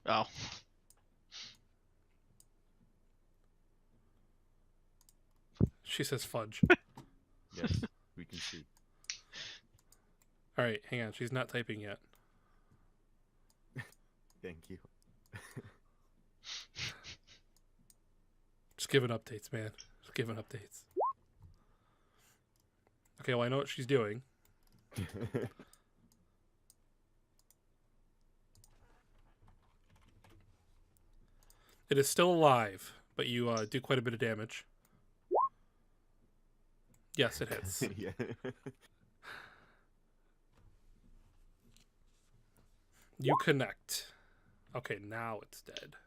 Oh. She says fudge. Yes, we can see. All right, hang on. She's not typing yet. Thank you. Just giving updates, man. Just giving updates. Okay, well, I know what she's doing. It is still alive, but you do quite a bit of damage. Yes, it hits. Yeah. You connect. Okay, now it's dead.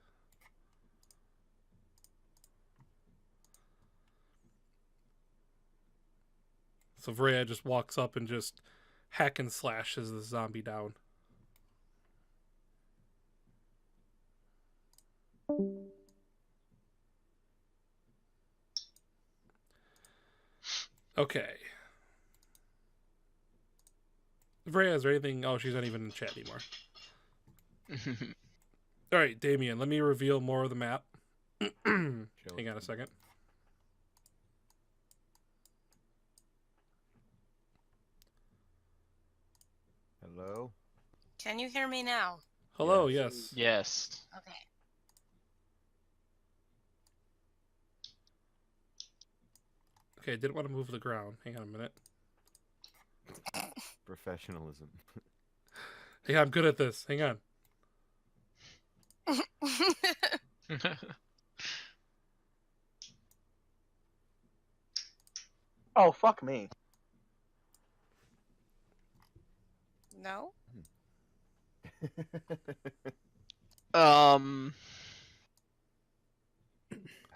So Vrea just walks up and just hack and slashes the zombie down. Okay. Vrea, is there anything? Oh, she's not even in chat anymore. All right, Damien, let me reveal more of the map. Hang on a second. Hello? Can you hear me now? Hello, Yes. yes. Yes. Okay. Okay, I didn't want to move the ground. Hang on a minute. Professionalism. Hey, I'm good at this. Hang on. Oh fuck me. No? Now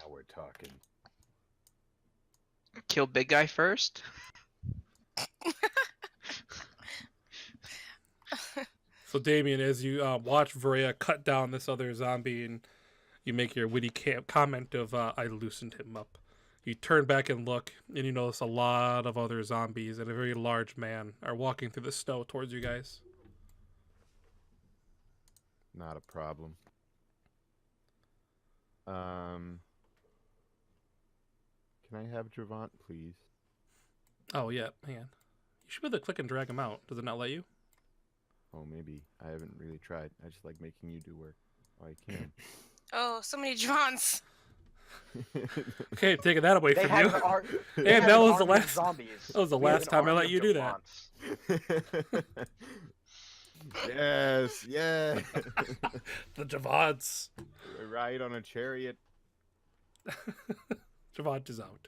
we're talking. Kill big guy first. So, Damien, as you watch Varia cut down this other zombie and you make your witty comment of, I loosened him up. You turn back and look, and you notice a lot of other zombies and a very large man are walking through the snow towards you guys. Not a problem. Can I have Javant, please? Oh, yeah, hang on. You should be able to click and drag him out. Does it not let you? Oh, maybe. I haven't really tried. I just like making you do work. Oh, I can. Oh, so many Johns. Okay, taking that away They from have you. an ar- they And have that an was the army of last. zombies. That was the We have last an time I army let of you do that. Javants. Yes, yeah. The Javants. We ride on a chariot. Javant is out.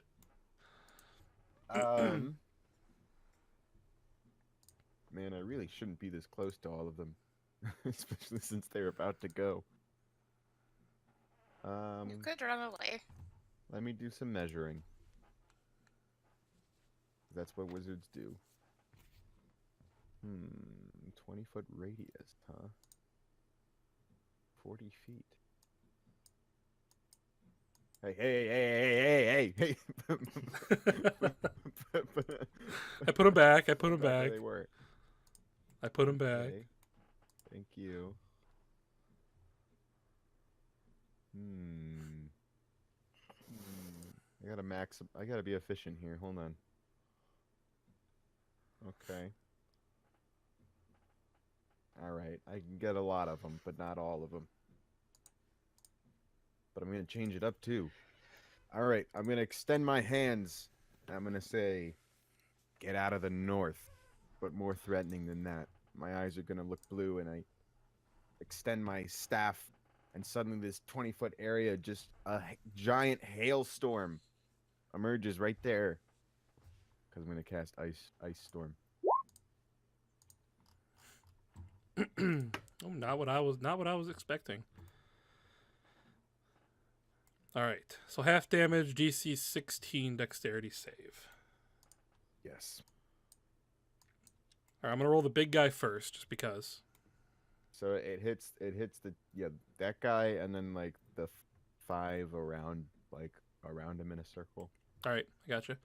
Man, I really shouldn't be this close to all of them, especially since they're about to go. You could run away. Let me do some measuring. That's what wizards do. 20-foot radius, huh? 40 feet. Hey! I put him back. I put him Back where back. They were. I put him back. Okay. Thank you. I gotta be efficient here. Hold on. Okay. Alright, I can get a lot of them, but not all of them. But I'm gonna change it up too. Alright, I'm gonna extend my hands. I'm gonna say, get out of the north. But more threatening than that. My eyes are gonna look blue, and I extend my staff, and suddenly this 20-foot area, just a giant hailstorm emerges right there. Because I'm gonna cast ice storm. Oh, not what I was expecting. All right. So half damage, DC 16 dexterity save. Yes. All right, I'm going to roll the big guy first just because. So it hits the that guy, and then like the 5 around him in a circle. All right, I gotcha.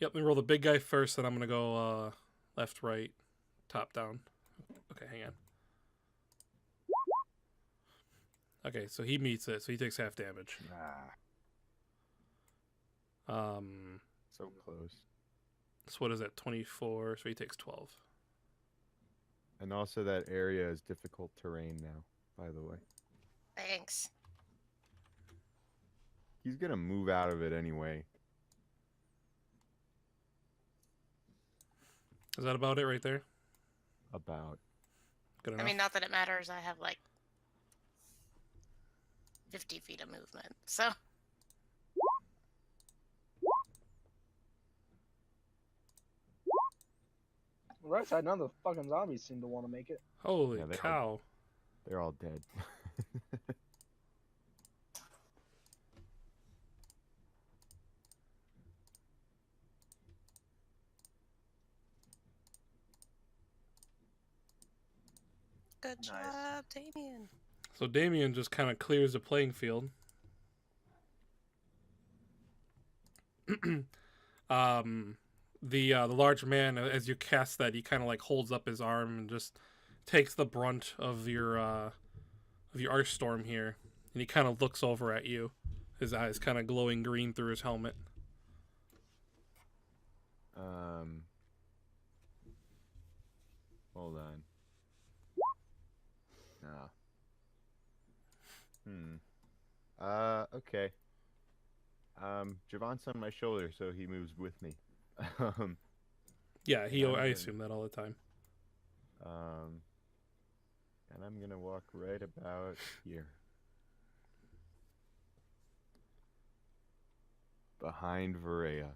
Yep, let me roll the big guy first, then I'm going to go left, right, top, down. Okay, hang on. Okay, so he meets it, so he takes half damage. So close. So what is that, 24? So he takes 12. And also that area is difficult terrain now, by the way. Thanks. He's gonna move out of it anyway. Is that about it right there? About. Good I enough? mean, not that it matters. I have like 50 feet of movement, so. Right side, none of the fucking zombies seem to want to make it. Holy Yeah, they are- cow. They're all dead. Good Nice. job, Damien. So Damien just kind of clears the playing field. The large man, as you cast that, he kind of like holds up his arm and just takes the brunt of your ice storm here, and he kind of looks over at you, his eyes kind of glowing green through his helmet. Hold on. Ah. Okay. Javon's on my shoulder, so he moves with me. Yeah, I'm I gonna- assume that all the time. And I'm gonna walk right about here. Behind Varea.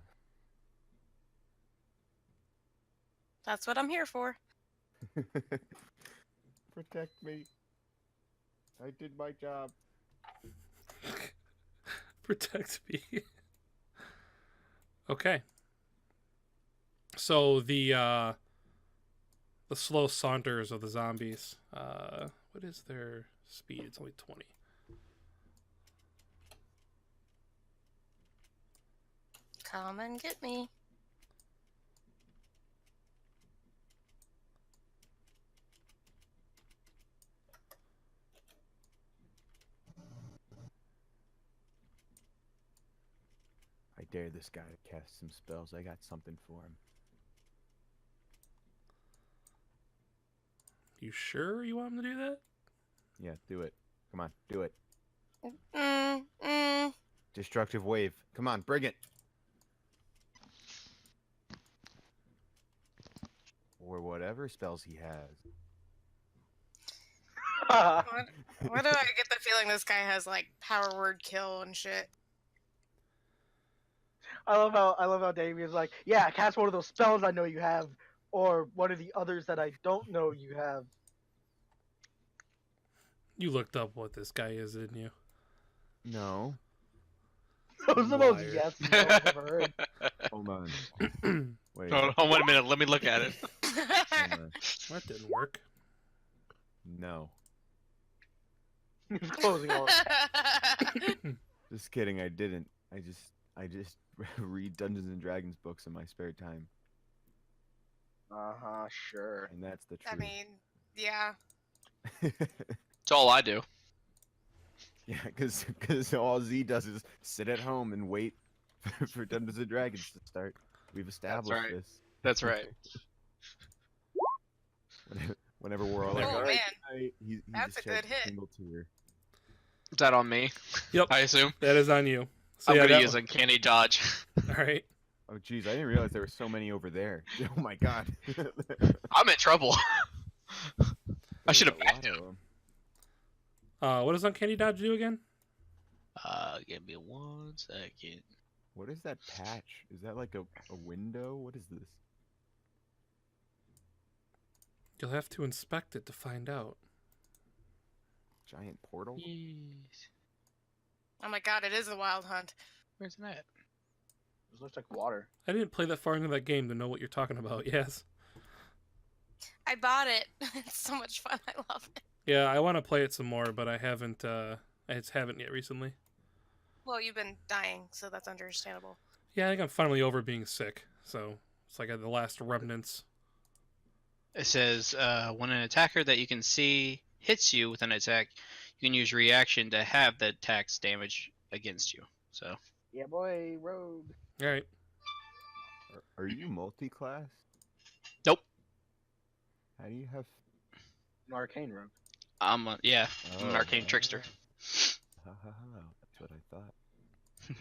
That's what I'm here for. Protect me. I did my job. Protect me. Okay. So the slow saunters of the zombies. What is their speed? It's only 20. Come and get me. I dare this guy to cast some spells. I got something for him. You sure you want him to do that? Yeah, do it. Come on, do it. Mm. Destructive wave. Come on, bring it. Or whatever spells he has. What do I get the feeling this guy has like power word kill and shit? I love how Damien's like, yeah, cast one of those spells I know you have, or one of the others that I don't know you have. You looked up what this guy is, didn't you? No. Those are the most Liar. yes no I've ever heard. Hold on. Wait. Hold on, wait a minute. Let me look at it. Hold on. That didn't work. No. He's closing all. Just kidding, I didn't. I just read Dungeons and Dragons books in my spare time. Sure. And that's the truth. I mean, yeah. It's all I do. Yeah, because all Z does is sit at home and wait for Dungeons and Dragons to start. We've established right. this. That's right. Whenever we're all like, Oh, all right, man. good night," he That's just a good sheds hit. single tear. Is that on me? Yep. I assume. That is on you. So I'm yeah, gonna that use uncanny dodge. All right. Oh, jeez, I didn't realize there were so many over there. Oh my god. I'm in trouble. I should have There's a backed lot him. of 'em. What does Uncanny Dodge do again? Give me 1 second. What is that patch? Is that like a window? What is this? You'll have to inspect it to find out. Giant portal? Yes. Oh my god, it is a wild hunt. Where's that? This looks like water. I didn't play that far into that game to know what you're talking about. Yes. I bought it. It's so much fun. I love it. Yeah, I want to play it some more, but I haven't. I just haven't yet recently. Well, you've been dying, so that's understandable. Yeah, I think I'm finally over being sick, so it's like the last remnants. It says when an attacker that you can see hits you with an attack, you can use reaction to have the attack's damage against you. So Yeah, boy, rogue. All right. Are you multi-class? Nope. How do you have? An arcane rogue. I'm an arcane Oh, trickster. Ha ha ha! That's what I thought.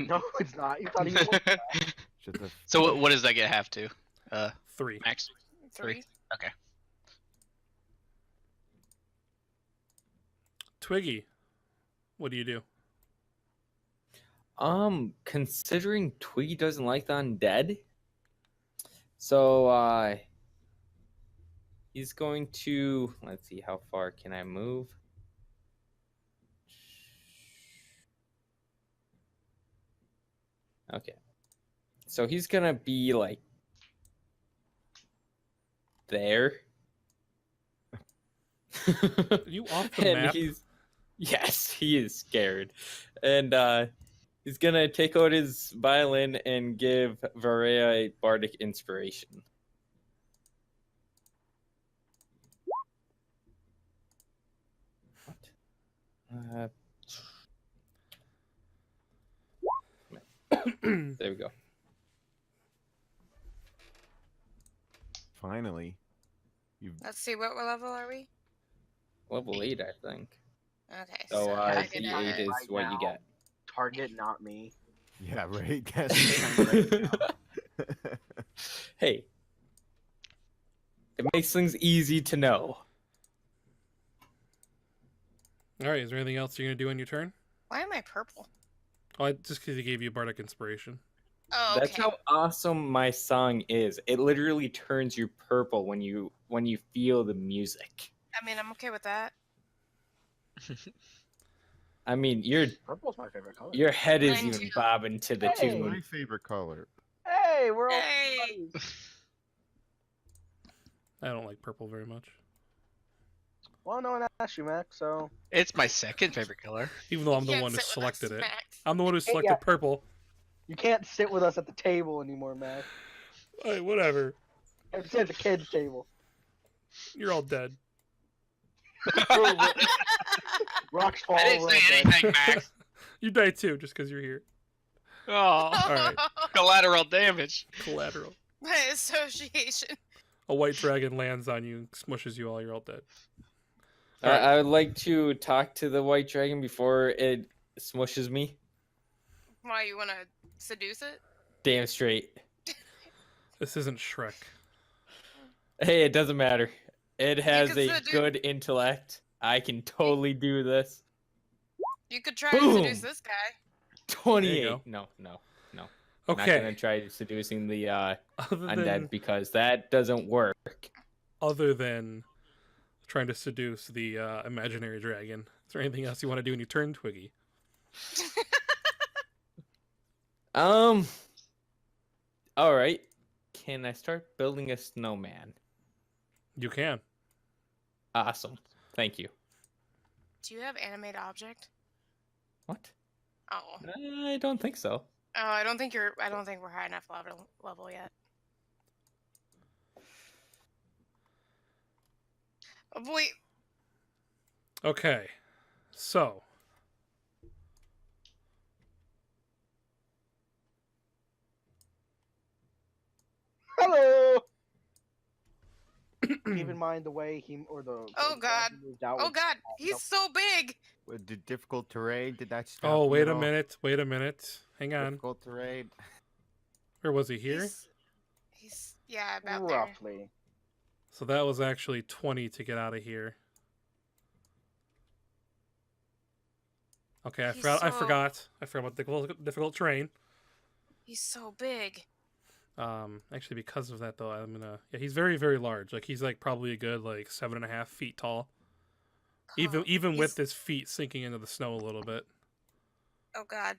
No, it's not. You thought he was. Shut the. So what does that get half to? 3. Max. 3. Okay. Twiggy, what do you do? Considering Twiggy doesn't like the undead, so he's going to, let's see, how far can I move? Okay. So he's gonna be like there. Are you off the And map? yes, he is scared. And he's gonna take out his violin and give Varia a bardic inspiration. What? There we go. Finally, you've Let's see, what level are we? Level 8, I think. Okay, So target D8 not- is Right what you now. get. Target, not me. Yeah, right. Guess right now. Hey, it makes things easy to know. All right. Is there anything else you're gonna do on your turn? Why am I purple? Oh, just because he gave you bardic inspiration. Oh, okay. That's how awesome my song is. It literally turns you purple when you feel the music. I mean, I'm okay with that. I mean, Purple's my favorite color. your head is Mine even too. bobbing to the Hey. tune. My favorite color. Hey, we're all Hey! buddies. I don't like purple very much, Well, no one asked you, Mac, so. It's my second favorite color. even though I'm the Can't one who sit with us, selected it. Max. I'm the one who selected yeah. purple. You can't sit with us at the table anymore, Mac. All right, whatever. You have to sit at the kids' table. You're all dead. Rocks fall. I didn't we're say all dead. anything, Max. You die too, just because you're here. Oh, All right. collateral damage. Collateral. By association. A white dragon lands on you, smushes you all. You're all dead. I would like to talk to the white dragon before it smushes me. Why, you want to seduce it? Damn straight. This isn't Shrek. Hey, it doesn't matter. It has can a seduce- good intellect. I can totally do this. You could try to Boom. seduce this guy. 28. go. No. I'm not Okay. gonna try seducing the Other undead than, because that doesn't work. other than trying to seduce the imaginary dragon, is there anything else you want to do in your turn, Twiggy? All right. Can I start building a snowman? You can. Awesome. Thank you. Do you have animate object? What? Oh. I don't think so. Oh, I don't think we're high enough level yet. Oh boy. Okay. So, Hello. Keep in mind the way he or the. Oh, the God. he moved out Oh was- god, he's so big. With the difficult terrain, did that stop oh, you wait at a all? minute. Wait a minute. Hang on. Difficult terrain. Where was he? Here? He's yeah, about there. roughly. So that was actually 20 to get out of here. Okay, I He's forgot. I so- forgot. I forgot about difficult terrain. He's so big. Actually, because of that though, I'm gonna. Yeah, he's very, very large. Like he's like probably a good like 7.5 feet tall. Even Oh, with he's- his feet sinking into the snow a little bit. Oh god.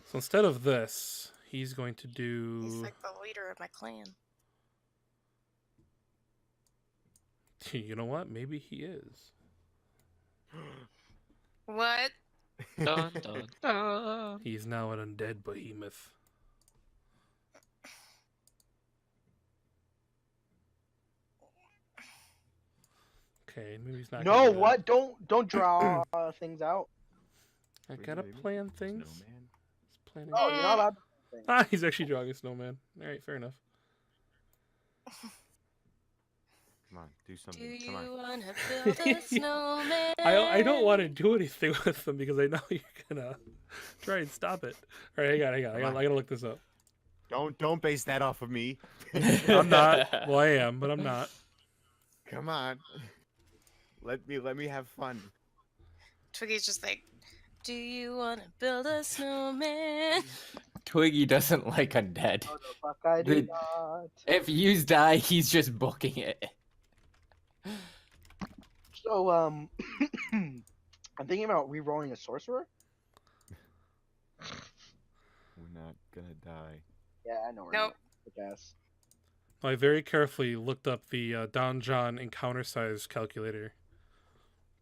So instead of this, he's going to do. He's like the leader of my clan. You know what? Maybe he is. What? Dun, dun, dun. He's now an undead behemoth. Okay, maybe he's not. gonna No, do that. what? Don't draw things out. I Wait, gotta baby. plan things. Snowman. Just planning. Oh, you're not allowed. To do things. Ah, he's actually drawing a snowman. All right, fair enough. Come on, do Do something. you Come on. wanna build a snowman? I don't want to do anything with them because I know you're gonna try and stop it. All right, hang on. I gotta look this up. Don't base that off of me. I'm not. Well, I am, but I'm not. Come on. Let me have fun. Twiggy's just like, do you wanna build a snowman? Twiggy doesn't like undead. Oh, the fuck I do The- not. If you die, he's just booking it. So I'm thinking about re-rolling a sorcerer. We're not gonna die. Yeah, I know. Nope. I guess. I very carefully looked up the Don John encounter size calculator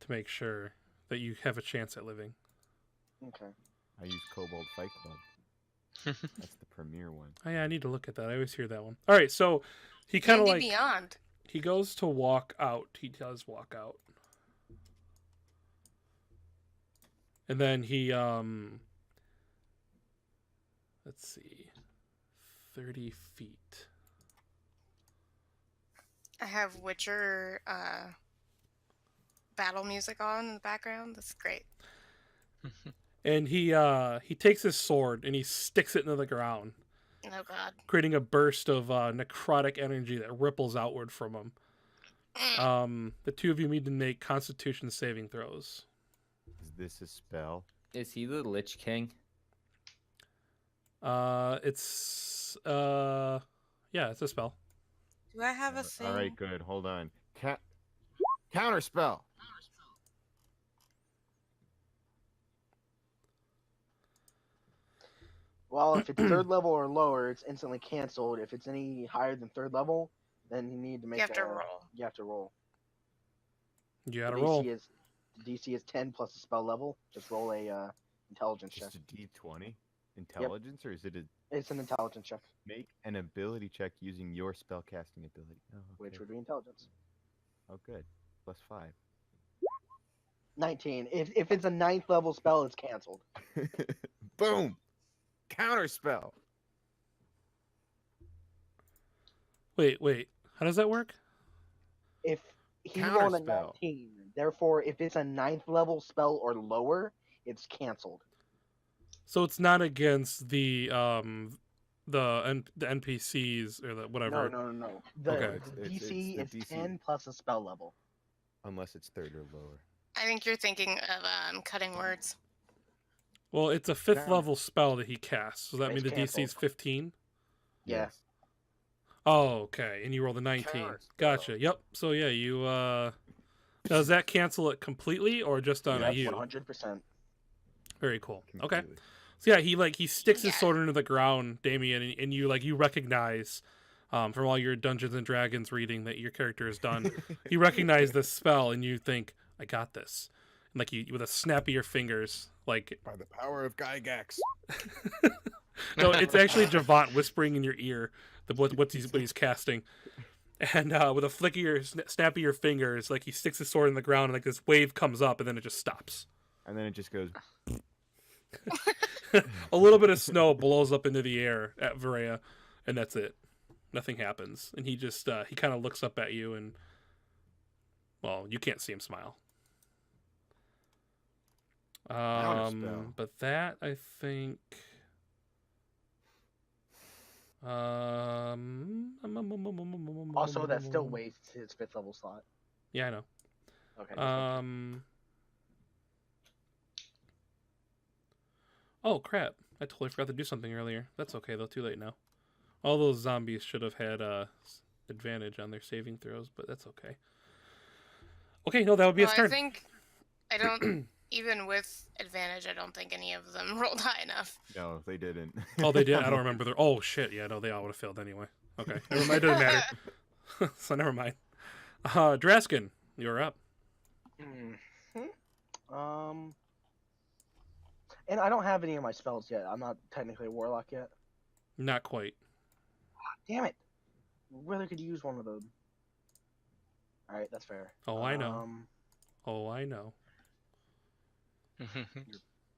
to make sure that you have a chance at living. Okay. I use Kobold Fight Club. That's the premier one. Oh yeah, I need to look at that. I always hear that one. All right, so he kind of D&D like Beyond. he goes to walk out. He does walk out, and then he let's see, 30 feet. I have Witcher battle music on in the background. That's great. And he takes his sword and he sticks it into the ground, Oh god. creating a burst of necrotic energy that ripples outward from him. The two of you need to make Constitution saving throws. Is this a spell? Is he the Lich King? It's yeah, it's a spell. Do I have a thing? All right, good. Hold on. Counter spell. Well, if it's third level or lower, it's instantly canceled. If it's any higher than third level, then you need to make. You have to roll. You have to roll. You gotta The roll. DC is 10 plus the spell level. Just roll a intelligence check. Just a D20. Intelligence, or is it a It's an intelligence check, make an ability check using your spellcasting ability? Oh, which okay. would be intelligence. Oh, good. +5. 19. If it's a 9th level spell, it's canceled. Boom. Counter spell. Wait. How does that work? If he Counter rolled a spell. 19, therefore, if it's a 9th level spell or lower, it's canceled. So it's not against the NPCs or the whatever. No. The Okay. It's DC the is DC. 10 plus a spell level. Unless it's third or lower. I think you're thinking of cutting words. Well, it's a 5th Yeah. level spell that he casts. So that means It's the DC is canceled. 15. Yeah. Yes. Oh, okay. And you roll the 19. Counter spell. Gotcha. Yep. So yeah, you does that cancel it completely or just on Yep, you? 100%. Very cool. Okay. Completely. So yeah, he sticks his Yeah. sword into the ground, Damien, and you recognize from all your Dungeons and Dragons reading that your character has done, you recognize this spell and you think, I got this. And like you with a snap of your fingers, like By the power of Gygax. no, it's actually Javant whispering in your ear what he's casting. And with a flick of your snap of your fingers, like he sticks his sword in the ground and like this wave comes up and then it just stops. And then it just goes. A little bit of snow blows up into the air at Varea, and that's it. Nothing happens, and he just he kind of looks up at you, and well, you can't see him smile. Counterspell. But that I think. Also, that still wastes his 5th level slot. Yeah, I know. Okay. Oh crap! I totally forgot to do something earlier. That's okay though. Too late now. All those zombies should have had advantage on their saving throws, but that's okay. Okay, no, that would be Well, his turn. I think I don't even with advantage. I don't think any of them rolled high enough. No, they didn't. Oh, they did. I don't remember their. Oh shit! Yeah, no, they all would have failed anyway. Okay, never mind. It doesn't matter. So never mind. Draskin, you're up. And I don't have any of my spells yet. I'm not technically a warlock yet. Not quite. Damn it! Really could use one of them. All right, that's fair. Oh, I know. Oh, I know.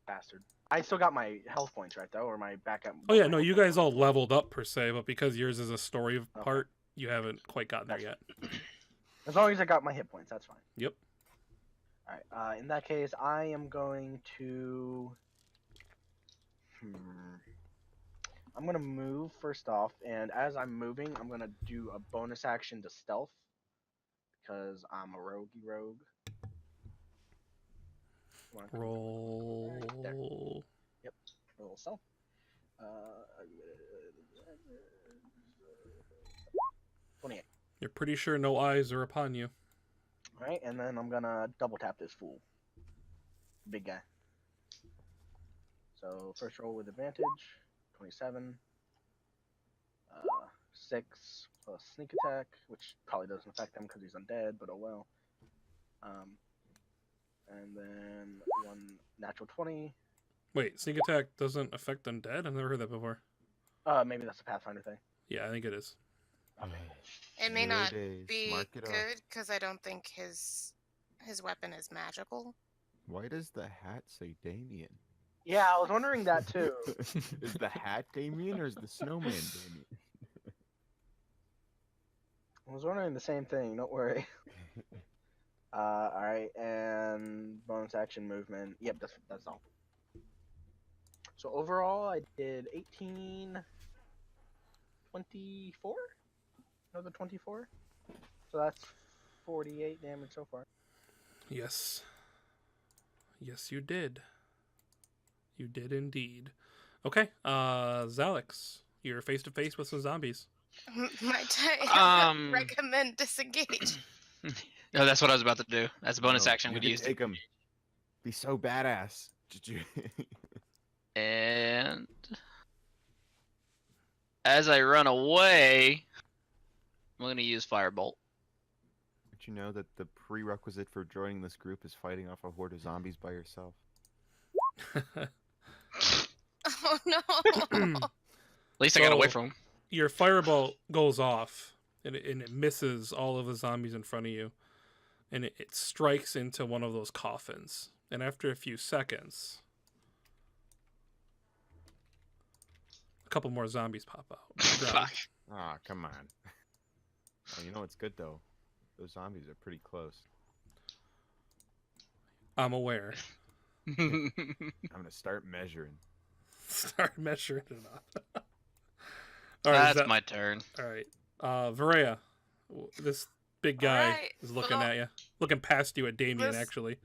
Bastard. I still got my health points, right, though, or my backup. Oh yeah, no, you guys all leveled up per se, but because yours is a story part, you haven't quite gotten there yet. As long as I got my hit points, that's fine. Yep. All right. In that case, I am going to. I'm gonna move first off, and as I'm moving, I'm gonna do a bonus action to stealth because I'm a roguey rogue. Come on, come on, come on, come on. There. Roll. Yep. Roll stealth. 28. You're pretty sure no eyes are upon you. All right, and then I'm gonna double tap this fool. Big guy. So first roll with advantage, 27. 6 plus sneak attack, which probably doesn't affect him because he's undead, but oh well. And then 1 natural 20. Wait, sneak attack doesn't affect undead? I've never heard that before. Maybe that's a Pathfinder thing. Yeah, I think it is. It may Zero not days. be Mark it off. good because I don't think his weapon is magical. Why does the hat say Damien? Yeah, I was wondering that too. Is the hat Damien or is the snowman Damien? I was wondering the same thing. Don't worry. All right, and bonus action movement. Yep, that's all. So overall, I did 18, 24, another 24. So that's 48 damage so far. Yes. Yes, you did. You did indeed. Okay, Zalix, you're face to face with some zombies. Might I Um, recommend disengage? No, that's what I was about to do. That's a bonus No, action. you Would could use it. take him. Be so badass. Did you? And as I run away, I'm gonna use Firebolt. Did you know that the prerequisite for joining this group is fighting off a horde of zombies by yourself? Oh no! At least I got away So- from him. Your firebolt goes off, and it misses all of the zombies in front of you, and it strikes into one of those coffins. And after a few seconds, a couple more zombies pop out. Fuck. Ah, come on. Oh, you know what's good though? Those zombies are pretty close. I'm aware. I'm gonna start measuring. Start measuring it up. All right, That's my turn. all right. Varea, this big guy Alright, is looking well, at you, looking past you at Damien. this- Actually,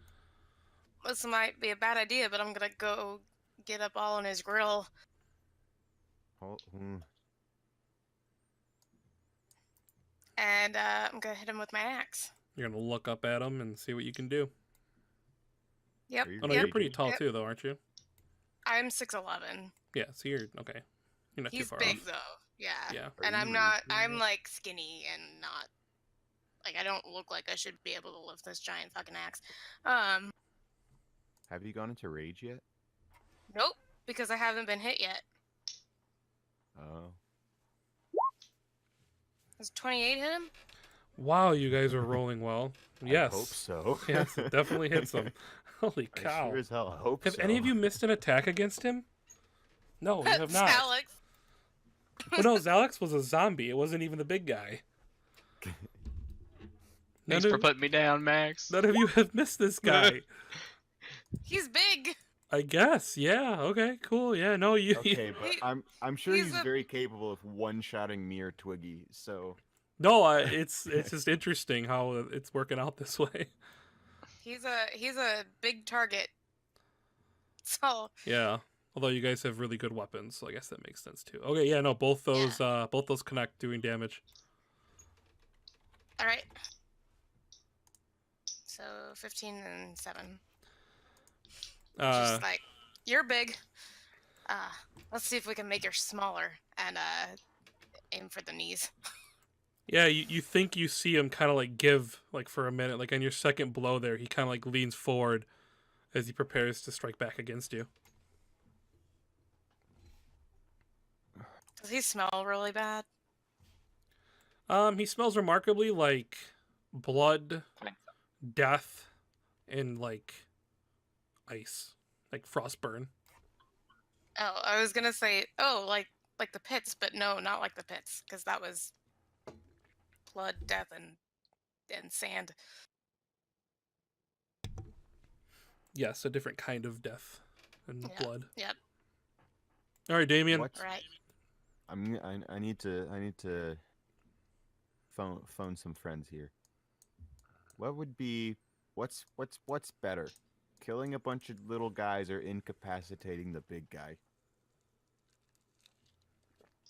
This might be a bad idea, but I'm gonna go get up all on his grill. Oh, And I'm gonna hit him with my axe. you're gonna look up at him and see what you can do. Yep. Are you Oh no, yep. you're pretty tall Yep. too, though, aren't you? I'm 6'11". Yeah, so you're okay. You're not He's too far big off. though. Yeah. Yeah. Are And you I'm not. raging I'm yet? like skinny and not. Like I don't look like I should be able to lift this giant fucking axe. Have you gone into rage yet? Nope, because I haven't been hit yet. Oh. Does 28 hit him? Wow, you guys are rolling well. Yes. I hope so. Yes, it definitely hits him. Holy I cow. sure as hell hope Have so. any of you missed an attack against him? No, you have not. Alex. Well, no, Zalix was a zombie. It wasn't even the big guy. Thanks None for of, putting me down, Max. none of you have missed this guy. He's big. I guess. Yeah. Okay. Cool. Yeah. No. You. Okay, but He- I'm sure he's he's a- very capable of one-shotting me or Twiggy. So No. It's just interesting how it's working out this way. He's a big target. So Yeah. Although you guys have really good weapons, so I guess that makes sense too. Okay. Yeah. No. Both those connect, doing damage. all right. So 15 and 7. Just like you're big. Let's see if we can make her smaller and aim for the knees. Yeah, you think you see him kind of like give like for a minute, like on your second blow there, he kind of like leans forward as he prepares to strike back against you. Does he smell really bad? He smells remarkably like blood, death, and like ice, like frostburn. Oh, I was gonna say, like the pits, but no, not like the pits, because that was blood, death, and sand. Yes, a different kind of death and Yeah. blood. Yep. All right, Damien. what? Right. I need to phone some friends here. What would be what's better? Killing a bunch of little guys or incapacitating the big guy?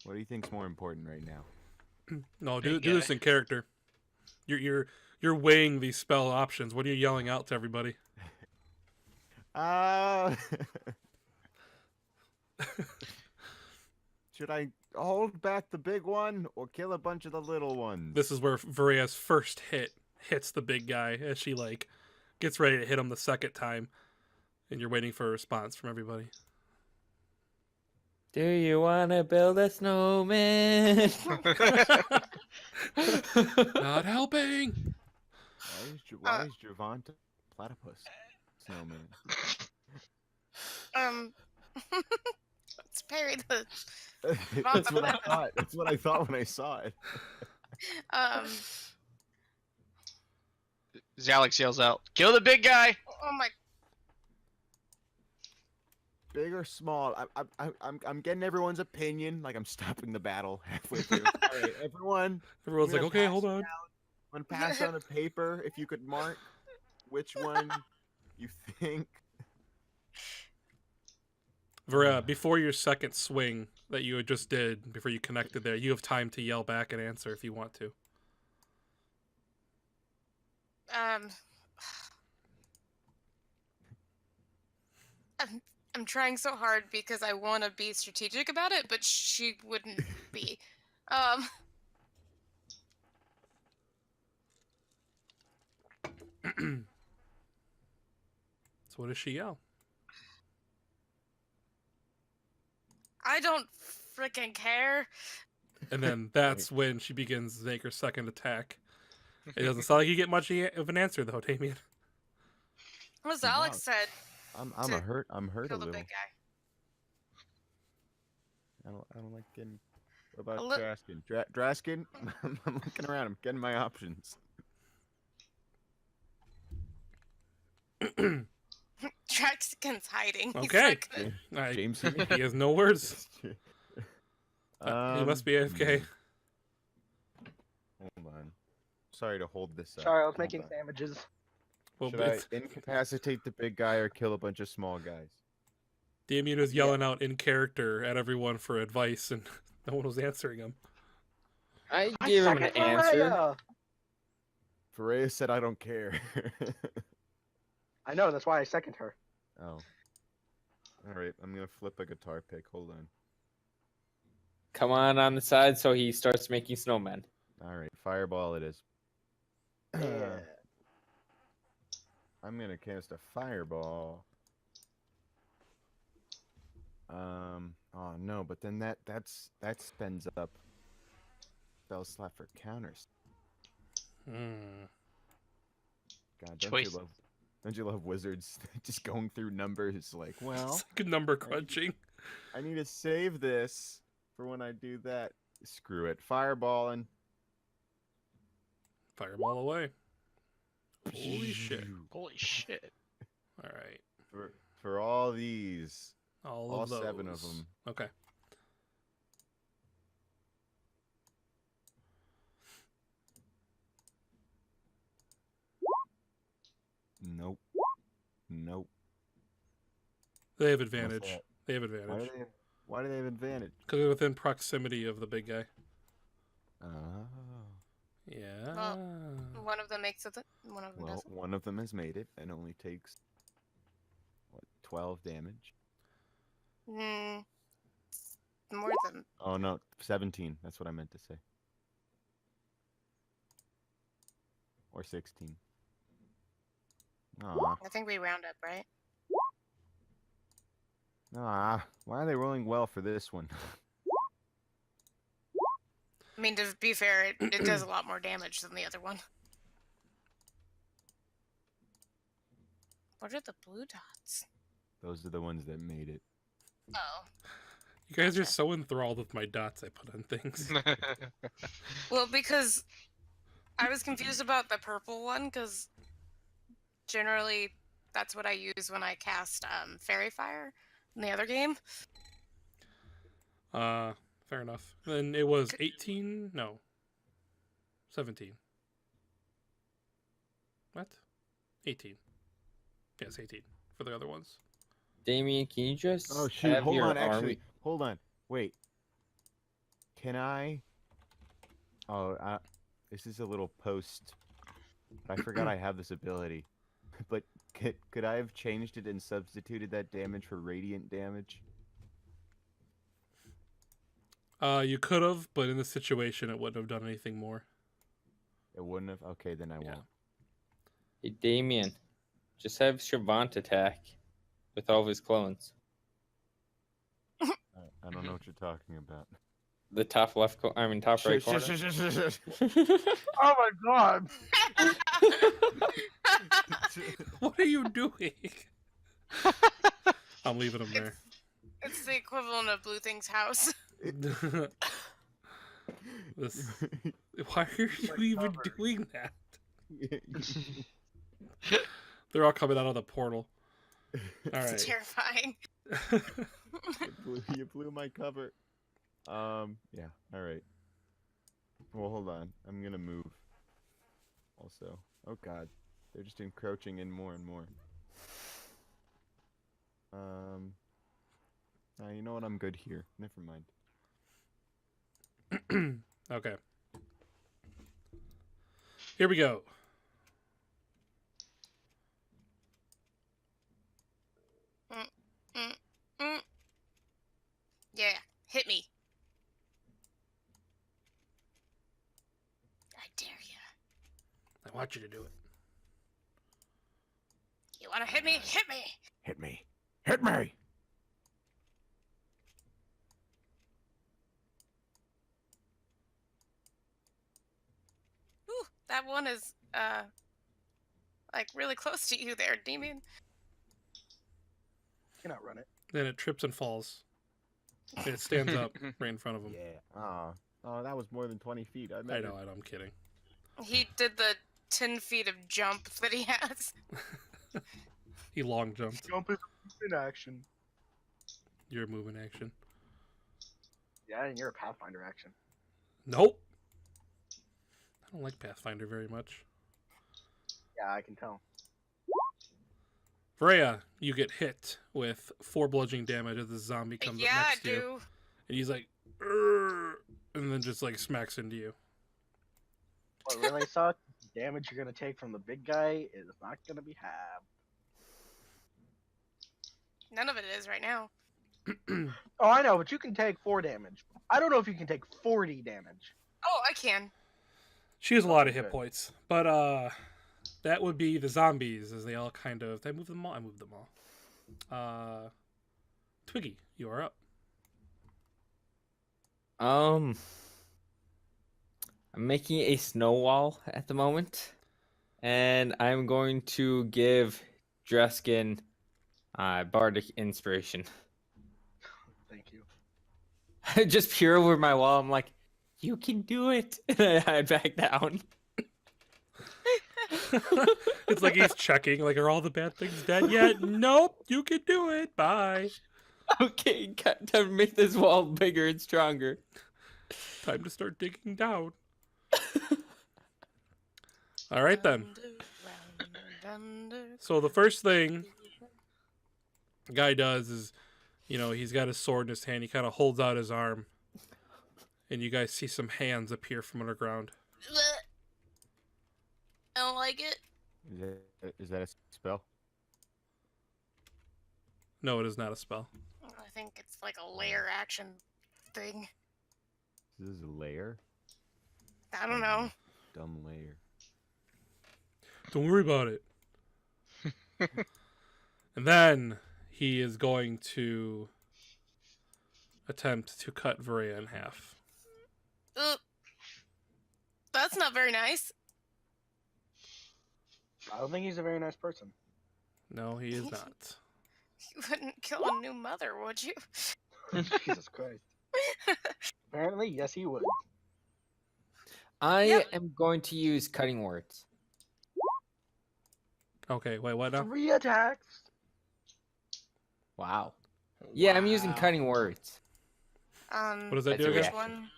What do you think's more important right now? No, Big do this guy. in character. You're weighing these spell options. What are you yelling out to everybody? Should I hold back the big one or kill a bunch of the little ones? This is where Varea's first hit hits the big guy as she like gets ready to hit him the second time, and you're waiting for a response from everybody. Do you want to build a snowman? Not helping. Why is Javante platypus snowman? Let's parry the. That's what I thought. That's what I thought when I saw it. Um. Alex yells out, "Kill the big guy!" Oh my. Big or small? I'm getting everyone's opinion. Like I'm stopping the battle halfway through. All right, everyone. Everyone's I'm like, gonna okay, pass hold it on. down. I'm gonna pass on a paper. If you could mark which one you think. Before your second swing that you just did, before you connected there, you have time to yell back and answer if you want to. I'm trying so hard because I want to be strategic about it, but she wouldn't be. Um. So what does she yell? I don't freaking care. And then that's when she begins to make her second attack. It doesn't sound like you get much of an answer though, Damien. As Alex said, I'm to hurt a kill the little. big guy. I don't like getting. What about Look- Draskin? Draskin? I'm looking around. I'm getting my options. Draxkin's hiding. He's Okay. not gonna- James. He has no words. He must be AFK. Hold on. Sorry to hold this up. Sorry, I was Hold making on. sandwiches. Well, Should I incapacitate the big guy or kill a bunch of small guys? Damien was yelling out in character at everyone for advice, and no one was answering him. I gave him an second answer. Maria. Ferreira said I don't care. I know, that's why I second her. Oh. Alright, I'm gonna flip a guitar pick. Hold on. Come on the side so he starts making snowmen. Alright, fireball it is. Yeah. I'm gonna cast a fireball. Oh no, but then that spends up spell slot for counters. Hmm. God, Choice. don't you love wizards just going through numbers like, well, It's like number crunching. I need to save this for when I do that. Screw it. Fireballing. Fireball away. Holy shit. Holy shit! All right. For all these. All of those. 7 of them. Okay. Nope. Nope. They have What's advantage. that? They have Why do advantage. why do they have advantage? Because they're within proximity of the big guy. Oh. Yeah. One of them makes it. One of them Well, doesn't. one of them has made it and only takes what, 12 damage. Hmm. More than. Oh no, 17. That's what I meant to say. Or 16. Aw. I think we round up, right? Why are they rolling well for this one? I mean, to be fair, it does a lot more damage than the other one. What are the blue dots? Those are the ones that made it. Oh. You guys are Gotcha. so enthralled with my dots I put on things. Well, because I was confused about the purple one, because generally that's what I use when I cast Fairy Fire in the other game. Fair enough. Then it was 18? No. 17. What? 18. Yes, 18 for the other ones. Damien, can you just Oh shoot, have hold your on, army? actually. Hold on. Wait. Can I this is a little post. I forgot I have this ability. But could I have changed it and substituted that damage for radiant damage? You could have, but in this situation it wouldn't have done anything more. It wouldn't have. Okay, then I Yeah. won't. Hey, Damien, just have Shavant attack with all of his clones. I don't know what you're talking about. The top left, top right corner. Oh my god! What are you doing? I'm leaving him there. It's the equivalent of Blue Thing's house. This. Why are you even doing that? They're all coming out of the portal. All It's right. terrifying. You blew my cover. Yeah. All right. Well, hold on. I'm gonna move. Also. Oh God, they're just encroaching in more and more. You know what? I'm good here. Never mind. Okay. Here we go. Mm. Yeah, hit me. I dare you. I want you to do it. You want to hit me? Hit me. Hit me. Hit me. Ooh, that one is like really close to you there, demon. Cannot run it. Then it trips and falls. And it stands up right in front of him. Yeah. Oh, that was more than 20 feet. I know, I'm kidding. He did the 10 feet of jump that he has. He long jumped. Jump is in action. Your movement action. Yeah, and you're a Pathfinder action. Nope. I don't like Pathfinder very much. Yeah, I can tell. Freya, you get hit with 4 bludgeoning damage as the zombie comes up Yeah, I next to you. do. And he's like, "Urgh," and then just like smacks into you. What really sucks? The damage you're gonna take from the big guy is not gonna be half. None of it is right now. Oh, I know, but you can take 4 damage. I don't know if you can take 40 damage. Oh, I can. She has a lot of Okay, hit good. points. But that would be the zombies as they all kind of... Did I move them all? I moved them all. Twiggy, you are up. I'm making a snow wall at the moment, and I'm going to give Dreskin bardic inspiration. Thank you. Just peer over my wall. I'm like, you can do it. And I back down. It's like he's checking, like, are all the bad things dead yet? Nope, you can do it. Bye. Okay, time to make this wall bigger and stronger. Time to start digging down. All right, then. So the first thing the guy does is, you know, he's got his sword in his hand. He kind of holds out his arm. And you guys see some hands appear from underground. I don't like it. Is that a spell? No, it is not a spell. I think it's like a layer action thing. This is a layer? I don't know. Dumb layer. Don't worry about it. And then he is going to attempt to cut Varia in half. That's not very nice. I don't think he's a very nice person. No, he is not. You wouldn't kill a new mother, would you? Jesus Christ. Apparently, yes, he would. I Yep. am going to use cutting words. Okay, wait, what now? 3 attacks. Wow. Yeah, I'm using Wow. cutting words. What does that That's do a again? Which reaction. one?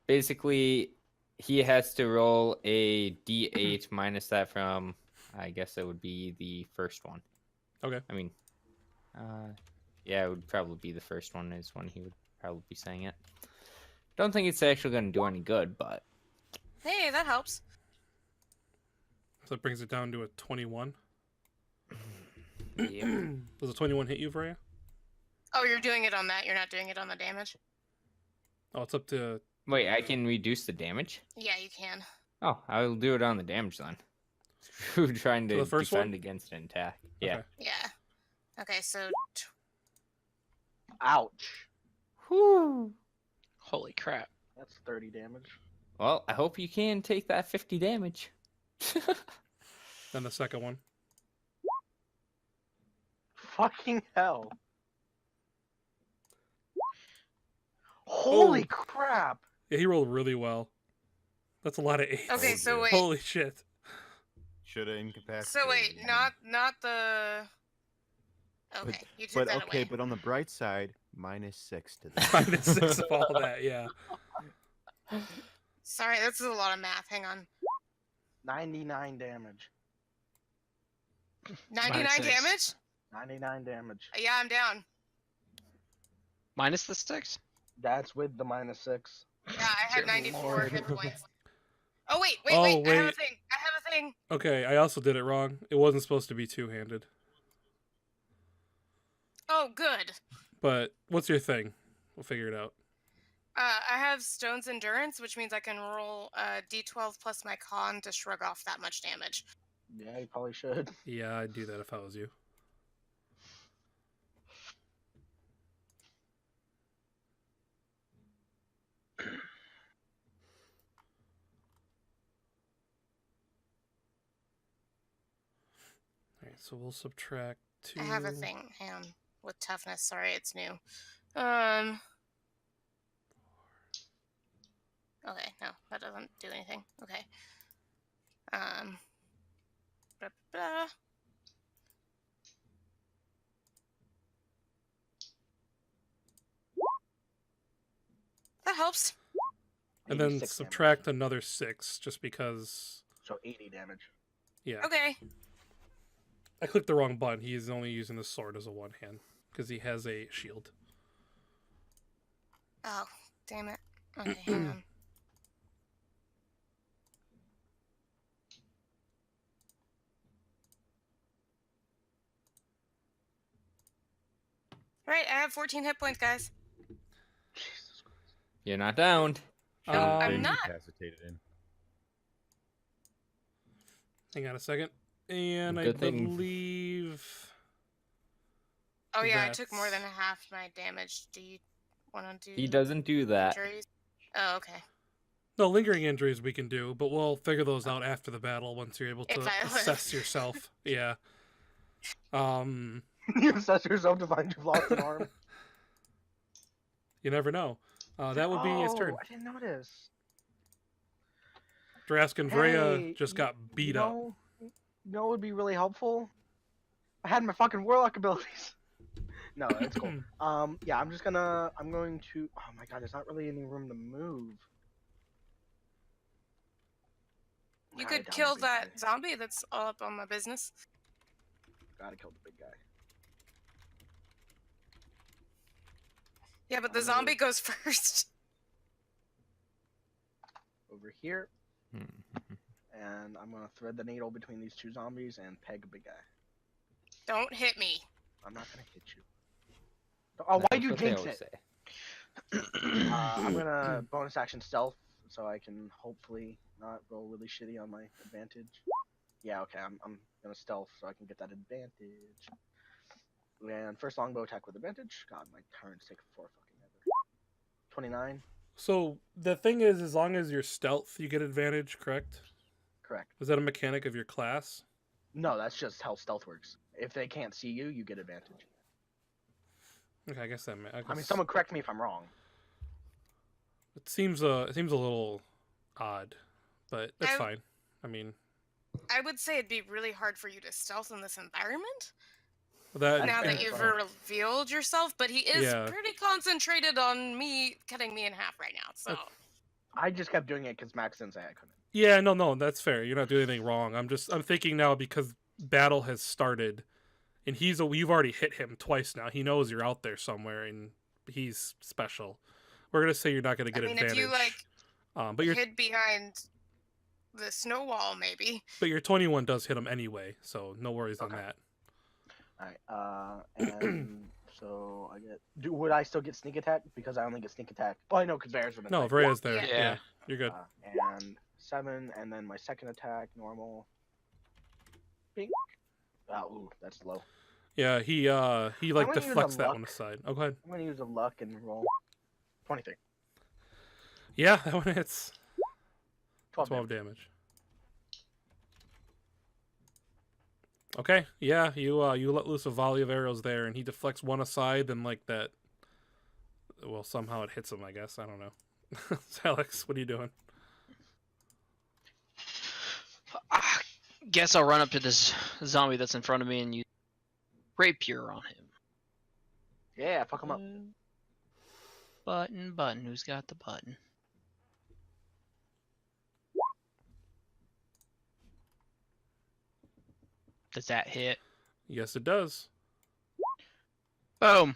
Basically, he has to roll a d8 minus that from, I guess it would be the first one. Okay. I mean, yeah, it would probably be the first one is when he would probably be saying it. Don't think it's actually going to do any good, but Hey, that helps. So it brings it down to a 21. yeah. Does a 21 hit you, Varia? Oh, you're doing it on that. You're not doing it on the damage. Oh, it's up to... Wait, I can reduce the damage? Yeah, you can. Oh, I'll do it on the damage then. Screw trying So to the first defend one? against an attack. Yeah. Okay. Yeah. Okay, so Ouch. Whew. Holy crap. That's 30 damage. Well, I hope you can take that 50 damage. Then the second one. Fucking hell. Holy Oh. crap. Yeah, he rolled really well. That's a lot of 8s. Okay, so wait. Holy shit. Should have incapacitated. So wait, him. not the. Okay, you took But that okay, away. but on the bright side, -6 to that. -6 of all that, yeah. Sorry, this is a lot of math. Hang on. 99 damage. 99 -6. damage? 99 damage. Yeah, I'm down. Minus the 6? That's with the -6. Yeah, I had Good 94 lord. hit points. Oh wait, wait, Oh, wait! I have a wait. thing. I have a thing. Okay, I also did it wrong. It wasn't supposed to be two-handed. Oh, good. But what's your thing? We'll figure it out. I have Stone's Endurance, which means I can roll D12 plus my con to shrug off that much damage. Yeah, you probably should. Yeah, I'd do that if I was you. Alright, so we'll subtract 2. I have a thing. Hang on. With toughness. Sorry, it's new. Okay, no, that doesn't do anything. Okay. Blah, blah. That helps. And then 86 subtract another 6, just because... damage. So 80 damage. Yeah. Okay. I clicked the wrong button. He's only using the sword as a one-hand, because he has a shield. Oh, damn it. Okay, hang on. Right, I have 14 hit points, guys. Jesus Christ. You're not downed. No, I'm Um, not. Incapacitated in. Hang on a second. And I Good thing. believe... Oh yeah, I took more than That's- half my damage. Do you want to do He doesn't do that. injuries? Oh, okay. No, lingering injuries we can do, but we'll figure those out after the battle once you're able to If I live. assess yourself. Yeah. You assess yourself to find you've lost an arm. You never know. That would be his turn. I didn't notice. Drask and Vreya Hey, just got beat you up. know, You know what would be really helpful? I had my fucking warlock abilities. No, it's cool. Yeah, I'm going to. Oh my god, there's not really any room to move. You Gotta could down kill the big guy. that zombie that's all up on my business. Gotta kill the big guy. Yeah, but the I'm zombie goes first. Over here, Hmm. and I'm gonna thread the needle between these two zombies and peg a big guy. Don't hit me. I'm not gonna hit you. Oh, why'd That's you what they jinx always it? say. I'm gonna bonus action stealth so I can hopefully not roll really shitty on my advantage. Yeah, okay, I'm gonna stealth so I can get that advantage. And first longbow attack with advantage. God, my turns take 4 fucking ever. 29, So the thing is, as long as you're stealth, you get advantage, correct? correct. Is that a mechanic of your class? No, that's just how stealth works. If they can't see you, you get advantage. Okay, I guess that. I mean, someone correct me if I'm wrong. It seems a little odd, but that's I- fine. I mean, I would say it'd be really hard for you to stealth in this environment. that. Now that fair. you've Fine. revealed yourself, but he is Yeah. pretty concentrated on me cutting me in half right now. So I just kept doing it because Max didn't say I couldn't. Yeah, no, that's fair. You're not doing anything wrong. I'm thinking now because battle has started, and you've already hit him twice now. He knows you're out there somewhere, and he's special. We're gonna say you're not gonna I get mean, advantage. if you like but your hid behind the snow wall, maybe. 21 does hit him anyway, so no worries on Okay. that. Alright, and so I get. Would I still get sneak attack because I only get sneak attack? Oh, I know because Vera's been. No, Vreya's there. Yeah. Yeah, you're good. And 7, and then my second attack normal. Bink. Ooh, that's low. Yeah, he like gonna use a deflects that one luck. aside. Oh, go ahead. I'm gonna use a luck and roll 23. Yeah, that one hits. 12. 12 damage. Okay, yeah, you let loose a volley of arrows there, and he deflects one aside, then like that. Well, somehow it hits him. I guess I don't know. Alex, what are you doing? Guess I'll run up to this zombie that's in front of me and use rapier on him. Yeah, fuck him up. Button. Who's got the button? Does that hit? Yes, it does. Boom.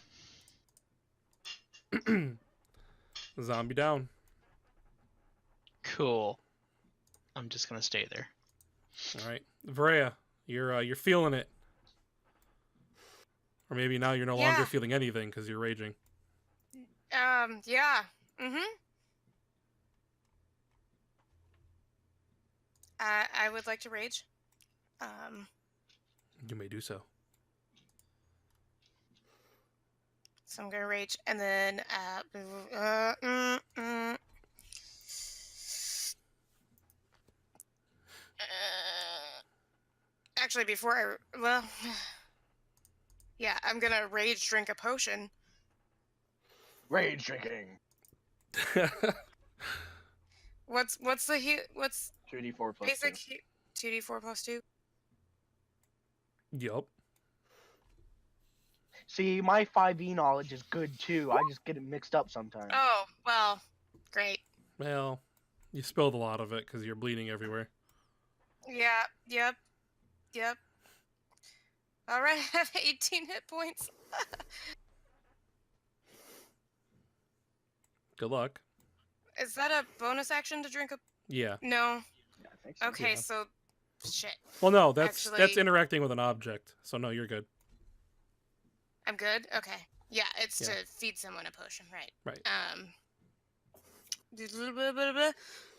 Zombie down. Cool. I'm just gonna stay there. All right, Vrea, you're feeling it, or maybe now you're no longer Yeah. feeling anything because you're raging. Yeah. I would like to rage. You may do so. So I'm gonna rage, and then actually, before yeah, I'm gonna rage drink a potion. Rage drinking. What's the what's 2d4 plus basic 2. 2d4 plus 2? Yup. See, my 5e knowledge is good too. I just get it mixed up sometimes. Oh well, great. Well, you spilled a lot of it because you're bleeding everywhere. Yeah. Yep. All right, I have 18 hit points. Good luck. Is that a bonus action to drink a? Yeah. No. Yeah, I think so. Okay, Yeah. so shit. Well, no, that's Actually- interacting with an object. So no, you're good. I'm good. Okay. Yeah, it's Yeah. to feed someone a potion, right? Right.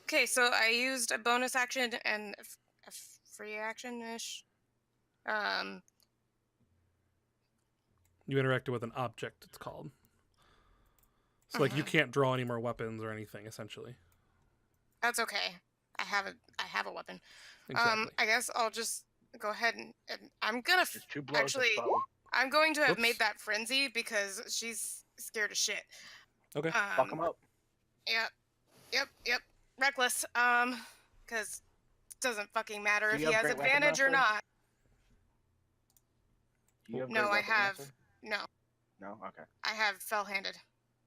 Okay, so I used a bonus action and a free action ish. You interacted with an object. It's called. So like you can't draw any more weapons or anything essentially. That's okay. I have a weapon. Exactly. I guess I'll just go ahead and I'm gonna Just 2 blows. actually- That's fine. I'm going to have Whoops. made that frenzy because she's scared of shit. Okay. Fuck him up. Yep. Reckless. Because it doesn't fucking matter Do if you he have has Great Weapon advantage or Master? not. Do you have No, Great I Weapon have Master? no. No? Okay. I have fell-handed.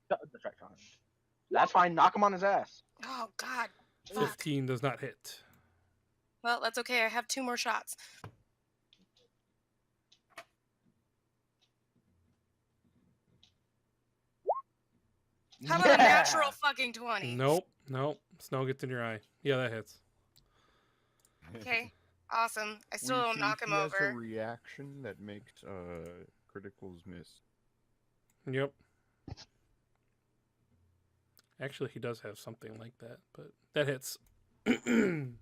That's right, fine. That's fine. Knock him on his ass. Oh God. Fuck. 15 does not hit. Well, that's okay. I have 2 more shots. How about a natural fucking 20? Nope. Snow gets in your eye. Yeah, that hits. Okay. Awesome. I still We don't see knock him he has a over. reaction that makes criticals miss. Yep. Actually, he does have something like that, but that hits. 27.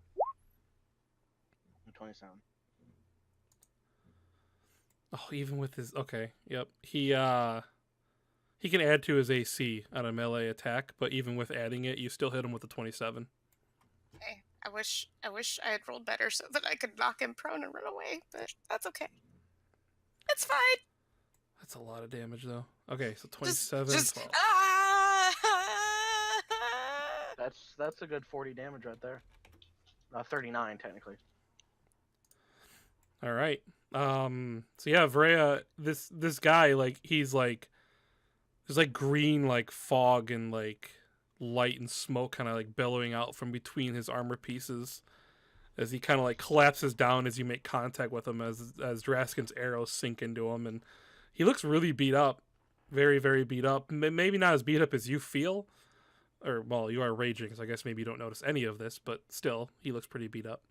Oh, even with his yep. He can add to his AC on a melee attack, but even with adding it, you still hit him with a 27. Okay. I wish I had rolled better so that I could knock him prone and run away, but that's okay. It's fine. That's a lot of damage though. Okay, so 27. Just 12. That's a good 40 damage right there. 39 technically. All right. So yeah, Vrea, this guy, like, he's like, there's like green like fog and like light and smoke kind of like billowing out from between his armor pieces as he kind of like collapses down as you make contact with him as Draskin's arrows sink into him, and he looks really beat up, very very beat up. Maybe not as beat up as you feel, or well, you are raging, so I guess maybe you don't notice any of this, but still, he looks pretty beat up.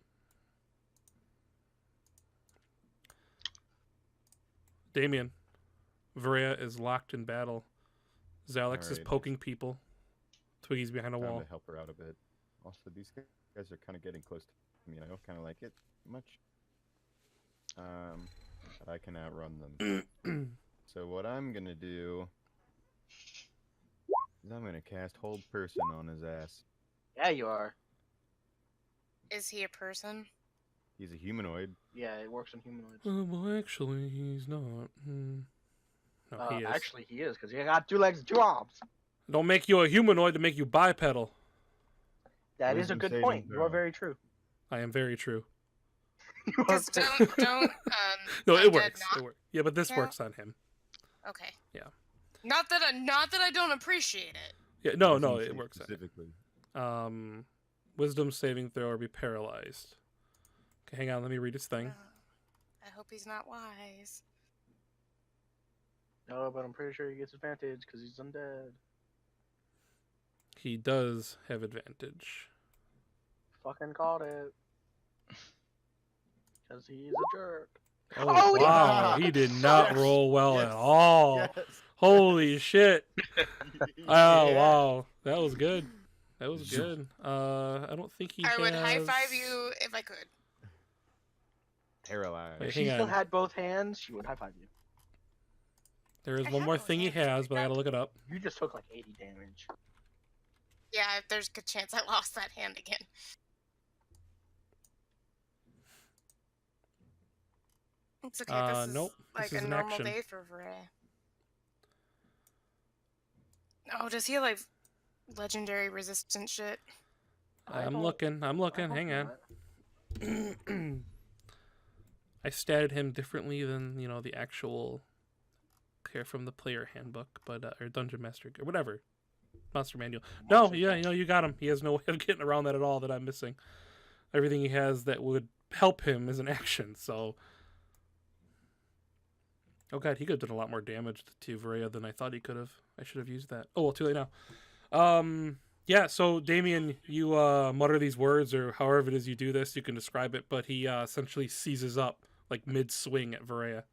Damien, Vrea is locked in battle. Zalex is Alright. poking people. Twiggy's behind a Time wall. to help her out a bit. Also, these guys are kind of getting close to me, and I don't kind of like it much. But I can outrun them. So what I'm gonna do is I'm gonna cast Hold Person on his ass. Yeah, you are. Is he a person? He's a humanoid. Yeah, it works on humanoids. Well, actually, he's not. No, he is. Actually, he is because he got 2 legs and 2 arms. Don't make you a humanoid to make you bipedal. That is a Wisdom good saving point. You are throw. very true. I am very true. You are Just very- don't. No, it undead works. not- It works. Yeah, but this count? works on him. Okay. Yeah. Not that I don't appreciate it. Yeah, no, Wisdom it save works on him. specifically. Wisdom saving throw or be paralyzed. Okay, hang on. Let me read his thing. I hope he's not wise. No, but I'm pretty sure he gets advantage because he's undead. He does have advantage. Fucking called it. Because he's a jerk. Oh, Oh, wow. yeah. He did not Yes, roll well yes, at all. Yes. Holy shit. Oh, Yeah. wow. That was good. That was good. I don't think he I would high has- five you if I could. Paralyzed. Wait, If she hang still on. had both hands, she would high five you. There is I one have more those thing he hands. has, but I gotta look it up. You just took like 80 damage. Yeah, there's a good chance I lost that hand again. It's okay. This is Nope. like This is a an normal action. day for Vray. Oh, does he have, like legendary resistant shit? I'm don't- looking. I Hang hope on. not. I statted him differently than, the actual care from the player handbook, but or dungeon master or whatever. Monster manual. No, Monster yeah, manual. you got him. He has no way of getting around that at all that I'm missing. Everything he has that would help him is an action, so oh god, he could have done a lot more damage to Varia than I thought he could have. I should have used that. Oh well, too late now. Yeah, so Damien, you mutter these words or however it is you do this, you can describe it, but he essentially seizes up like mid swing at Varia.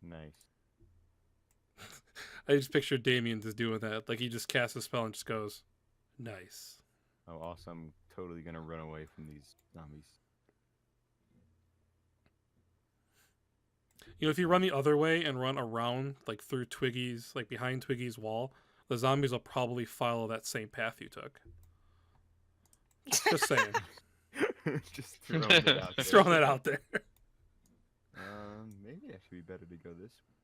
Nice. I just pictured Damien just doing that. Like he just casts a spell and just goes, nice. Oh, also, I'm totally gonna run away from these zombies. If you run the other way and run around, like through Twiggy's, like behind Twiggy's wall, the zombies will probably follow that same path you took. Just saying. Just throwing it out there. Just throwing that out there. Maybe it should be better to go this way.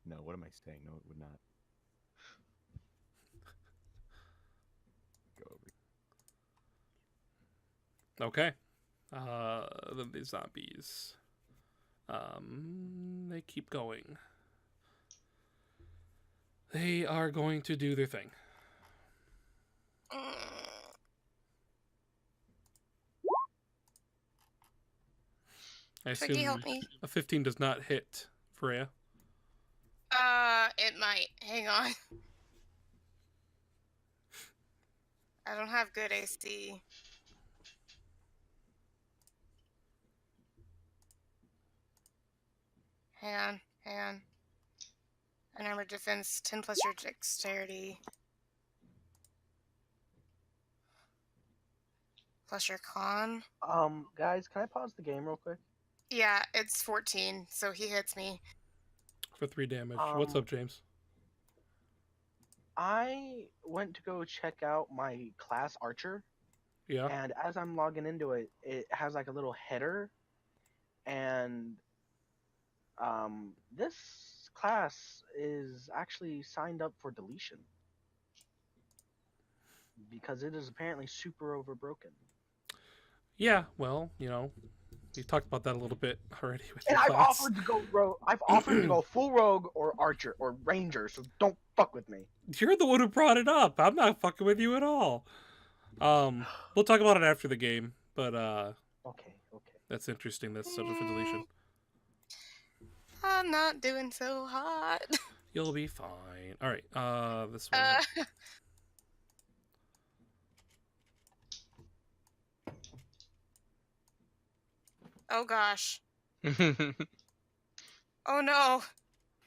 No, what am I saying? No, it would not. Go over. Okay. Then the zombies. They keep going. They are going to do their thing. I Twiggy, assume help me. a 15 does not hit Freya. It might. Hang on. I don't have good AC. Hang on. An armor defense, 10 plus your dexterity. Plus your con. Guys, can I pause the game real quick? Yeah, it's 14, so he hits me. For 3 damage. What's up, James? I went to go check out my class Archer, Yeah. and as I'm logging into it, it has like a little header, and this class is actually signed up for deletion because it is apparently super overbroken. Yeah, well, we talked about that a little bit already with And your I've class. offered to go rogue. I've offered to go full rogue or archer or ranger, so don't fuck with me. You're the one who brought it up. I'm not fucking with you at all. We'll talk about it after the game, but Okay. that's interesting. That's subject for deletion. I'm not doing so hot. You'll be fine. All right. This one. Oh gosh. Oh no.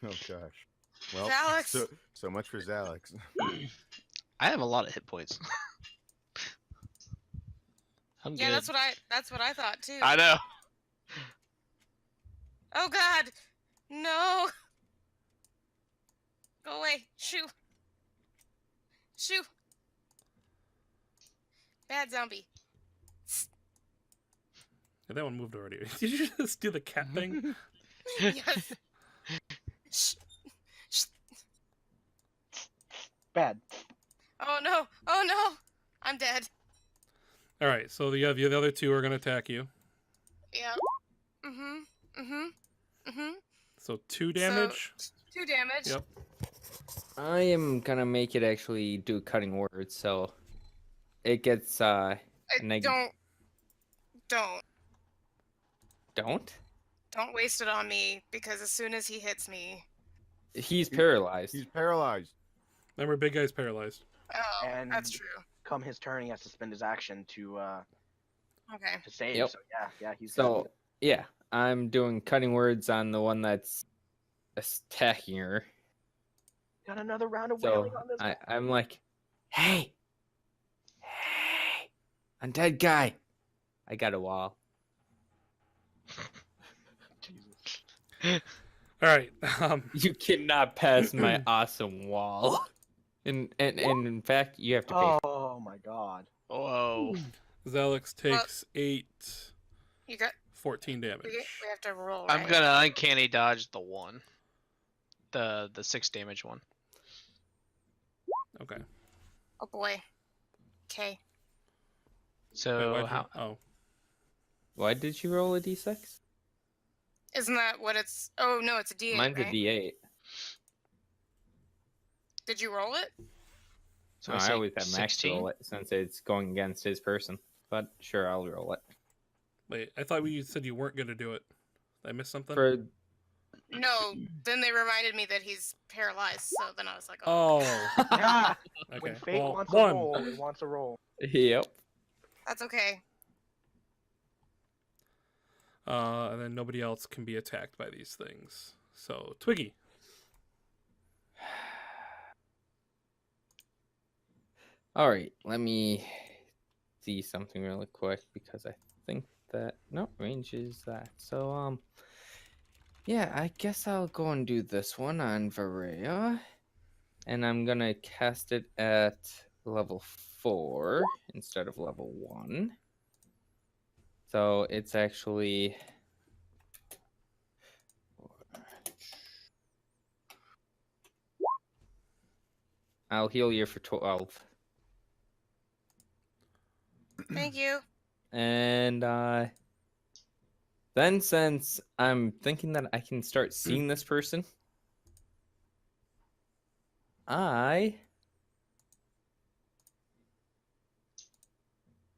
Oh gosh. Well, Zalex. so much for Zalex. I have a lot of hit points. I'm Yeah, good. that's what I thought too. I know. Oh god. No. Go away. Shoo. Shoo. Bad zombie. Yeah, that one moved already. Did you just do the cat thing? Yes. Shh. Shh. Bad. Oh no! Oh no! I'm dead. All right, so the other two are gonna attack you. Yeah. So 2 damage. So, 2 damage. Yep. I am gonna make it actually do cutting words, so it gets neg- Don't don't. waste it on me because as soon as he hits me, He's paralyzed. He's paralyzed. Remember, big guy's paralyzed. oh, And that's true. come his turn, he has to spend his action to Okay. save. Yep. So yeah, he's So yeah, I'm doing cutting words on the one that's attacking her. got another round of So wailing on this. I'm like, hey, undead guy, I got a wall. All right. You cannot pass my awesome wall. And in fact, you have to pay. Oh my god. Whoa. Zelix takes 8, You got. 14 damage. We have to roll. I'm right? gonna uncanny dodge the one. The 6 damage one. Okay. Oh boy. Okay. So Wait, how? Oh, Why did you roll a d6? Isn't that what it's? Oh no, it's a D8. Mine's a right? d8. Did you roll it? So No, I say always have Max 16? roll it since it's going against his person. But sure, I'll roll it. wait. I thought you said you weren't gonna do it. Did I miss something? For No. Then they reminded me that he's paralyzed. So then I was like, Oh. Yeah. Okay. When fate Well, wants 1. a roll, it wants a roll. yep. that's okay. And then nobody else can be attacked by these things. So Twiggy. All right, let me see something really quick because I think that no range is that. So yeah, I guess I'll go and do this one on Varea, and I'm gonna cast it at level 4 instead of level 1. So it's actually I'll heal you for 12. Thank you. And then since I'm thinking that I can start seeing this person, I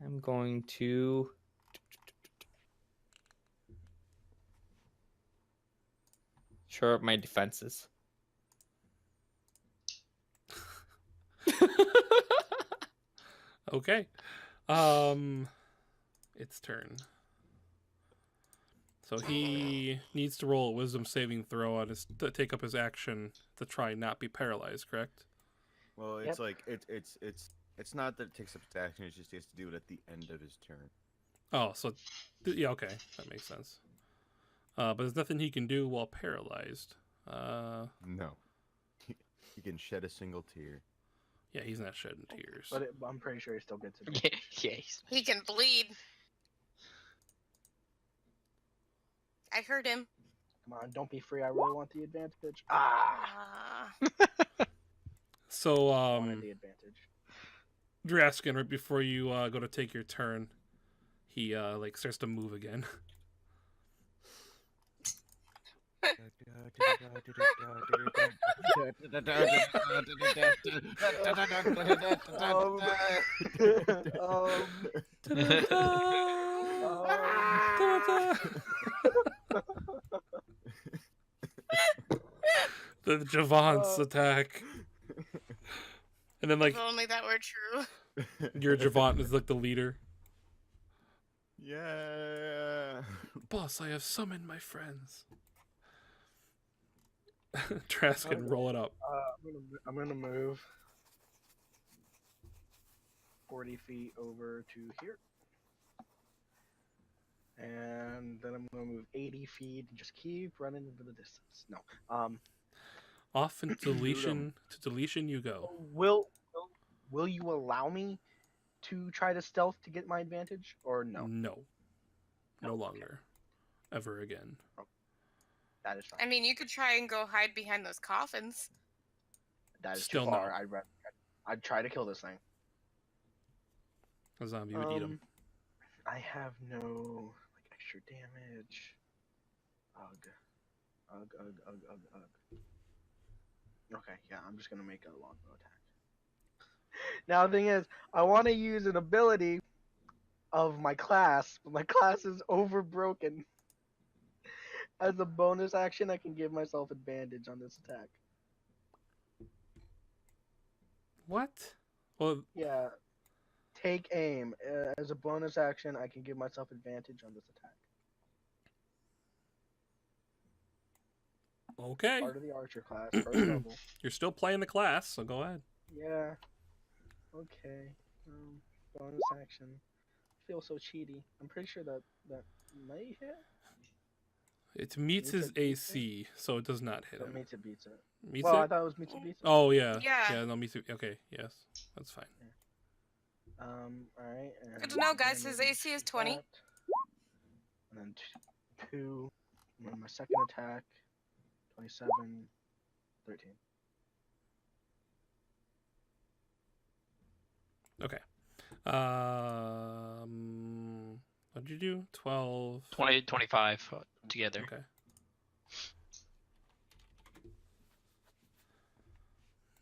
am going to shore up my defenses. Okay. Its turn. So he needs to roll a wisdom saving throw on his to take up his action to try and not be paralyzed, correct? Well, Yep. it's like it's not that it takes up its action. It's just he has to do it at the end of his turn. Oh, so yeah, okay, that makes sense. But there's nothing he can do while paralyzed. No, he can shed a single tear. Yeah, he's not shedding tears. But I'm pretty sure he still gets it. Yeah, yeah. He can bleed. I heard him. Come on, don't be free. I really want the advantage. Ah, So wanted the advantage. Draskin, right before you go to take your turn, he like starts to move again. The Javant's attack. And then like If only that were true. your Javant is like the leader. Yeah. Boss, I have summoned my friends. Draskin, roll it up. I'm gonna move 40 feet over to here, and then I'm gonna move 80 feet and just keep running into the distance. No. Off into deletion. To deletion you go. Will you allow me to try to stealth to get my advantage, or no? No. no longer, ever again. That is fine. I mean, you could try and go hide behind those coffins. That is Still too far. no. I'd try to kill this thing. A zombie would eat him. I have no like extra damage. Ugh. Okay, yeah, I'm just gonna make a longbow attack. Now the thing is, I want to use an ability of my class, but my class is overbroken. As a bonus action, I can give myself advantage on this attack. What? Well, Yeah. Take aim. As a bonus action, I can give myself advantage on this attack. okay. Part of the archer class, first level. You're still playing the class, so go ahead. Yeah. Okay. Bonus action. I feel so cheaty. I'm pretty sure that may hit. It meets Meets his it, beats AC, so it does not hit That him. meets it beats it. Meets Well, I it? thought it was meets it beats it. Oh, yeah. Yeah. Yeah, no, meets it. Okay, yes. That's fine. Alright. Good to know, guys. His AC is 20. And then 2. And then my second attack. 27. 13. Okay. What did you do? 12. 20, 25 together. Okay.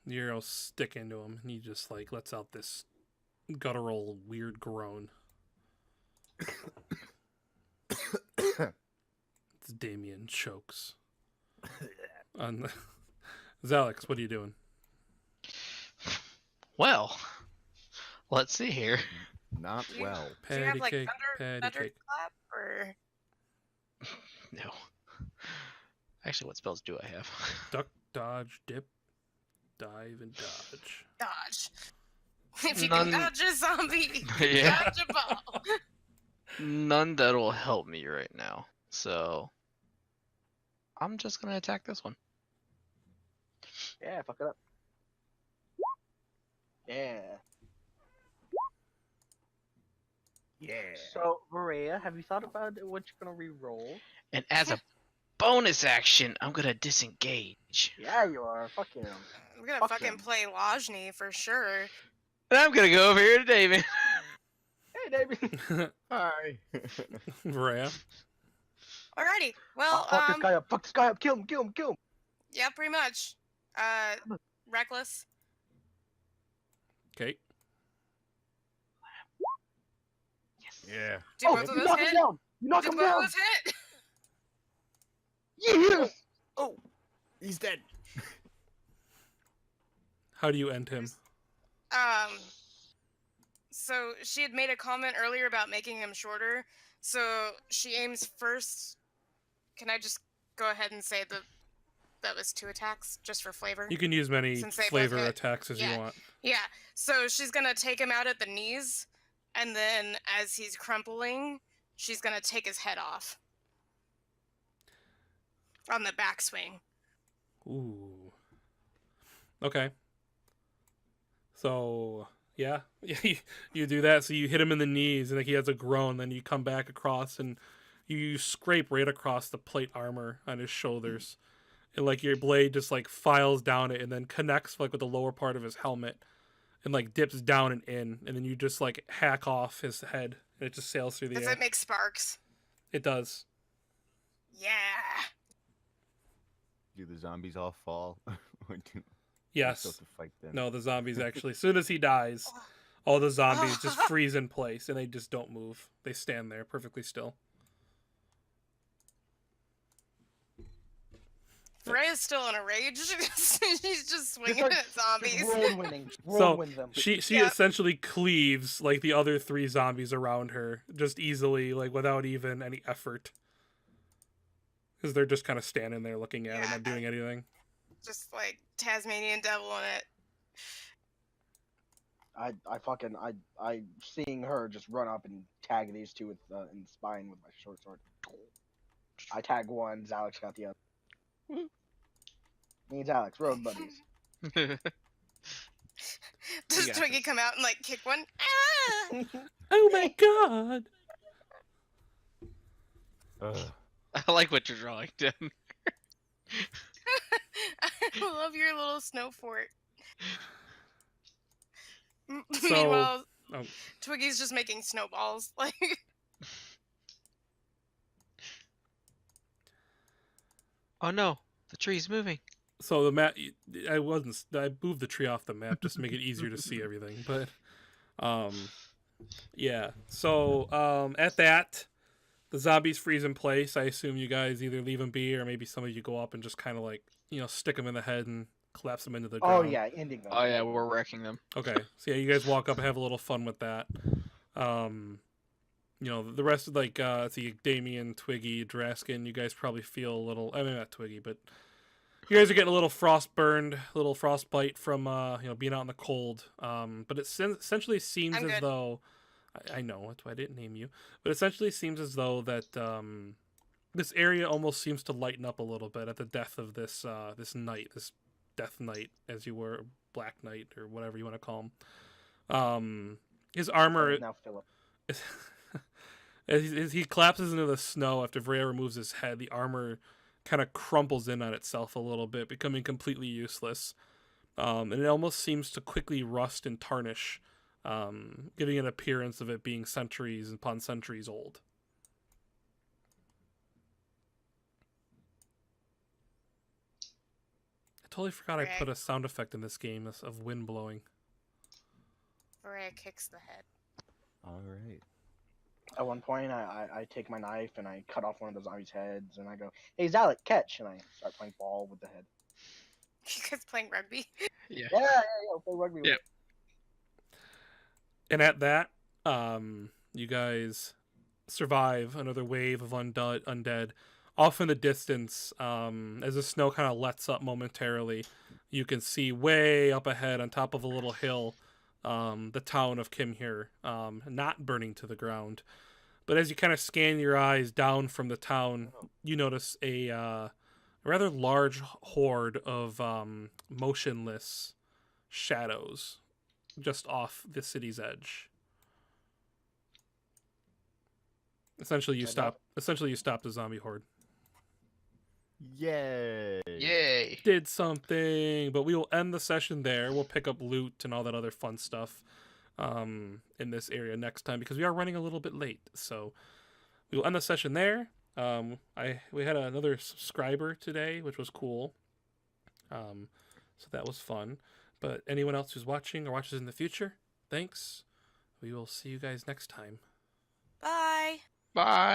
The arrow stick into him, and he just like lets out this guttural weird groan. It's Damien chokes. Zalex, what are you doing? Well, let's see here. Not well. Do you have like Patty thunder cake. clap or No. Actually, what spells do I have? Duck, dodge, dip, dive, and dodge. dodge? If you None- can dodge a zombie, Yeah. dodge a ball. None that will help me right now. So I'm just gonna attack this one. Yeah, fuck it up. Yeah. Yeah. So, Maria, have you thought about what you're gonna re-roll? And as a bonus action, I'm gonna disengage. Yeah, you are. Fuck you. I'm gonna Fuck fucking him. play Lajni for sure. And I'm gonna go over here to David. Hey, David. Hi. Rhea. Alrighty. Well, Fuck this guy up. Fuck this guy up. Kill him. Kill him. Kill him. yeah, pretty much. Reckless. Okay. Yeah. Do both of you those knock him hit? down. You knock Do him both of down. those hit? Yes. Oh, he's dead. How do you end him? So she had made a comment earlier about making him shorter. So she aims first. Can I just go ahead and say that was 2 attacks just for flavor? You can use many Since they both flavor hit. attacks as you Yeah. want. Yeah. So she's gonna take him out at the knees, and then as he's crumpling, she's gonna take his head off on the backswing. Ooh. Okay. So yeah, you do that. So you hit him in the knees, and like he has a groan. Then you come back across, and you scrape right across the plate armor on his shoulders, and like your blade just like files down it, and then connects like with the lower part of his helmet, and like dips down and in, and then you just like hack off his head, and it just sails through the Does air. it make sparks? It does. Yeah. Do the zombies all fall? Or do Yes. still have to fight them? No, the zombies actually. As soon as he dies, all the zombies just freeze in place, and they just don't move. They stand there perfectly still. Freya's still in a rage. She's just swinging like- at zombies. Whirlwinding. So Whirlwind them. she Yeah. essentially cleaves like the other 3 zombies around her just easily, like without even any effort, because they're just kind of standing there looking at her, Yeah. not doing anything. Just like Tasmanian devil in it. I seeing her just run up and tag these two with in the spine with my short sword. I tag one, Alex got the other. Me and Alex, road buddies. Does got Twiggy this. come out and like kick one? Ah! Oh my god! I like what you're drawing, Tim. I love your little snow fort. So- Meanwhile, oh. Twiggy's just making snowballs. Like, Oh no, the tree's moving. So the map, I moved the tree off the map just to make it easier to see everything. But, yeah. So at that, the zombies freeze in place. I assume you guys either leave them be, or maybe some of you go up and just kind of like, stick them in the head and collapse them into the ground. Oh yeah, ending them. Oh yeah, we're wrecking them. Okay. So yeah, you guys walk up and have a little fun with that. The rest of see Damien, Twiggy, Draskin, you guys probably feel a little. I mean, not Twiggy, but you guys are getting a little frostburned, a little frostbite from being out in the cold. But it essentially seems I'm as good. though I know that's why I didn't name you. But essentially seems as though that this area almost seems to lighten up a little bit at the death of this death knight, as you were, Black Knight or whatever you want to call him. His armor Now Philip. as he collapses into the snow after Freya removes his head, the armor kind of crumples in on itself a little bit, becoming completely useless. And it almost seems to quickly rust and tarnish, giving an appearance of it being centuries upon centuries old. I totally forgot I put a sound effect in this game of wind blowing. Freya kicks the head. All right. At one point, I take my knife and I cut off one of the zombies' heads, and I go, "Hey, Zalek, catch!" And I start playing ball with the head. You guys playing rugby? Yeah. Yeah, we'll play rugby. with Yeah. it. And at that, you guys survive another wave of undead. Off in the distance, as the snow kind of lets up momentarily, you can see way up ahead on top of a little hill, the town of Kimhir, not burning to the ground. But as you kind of scan your eyes down from the town, you notice a rather large horde of motionless shadows just off the city's edge. Essentially, you stop the zombie horde. Yay! Yay! Did something, but we will end the session there. We'll pick up loot and all that other fun stuff in this area next time, because we are running a little bit late. So we will end the session there. We had another subscriber today, which was cool. So that was fun. But anyone else who's watching or watches in the future, thanks. We will see you guys next time. Bye. Bye.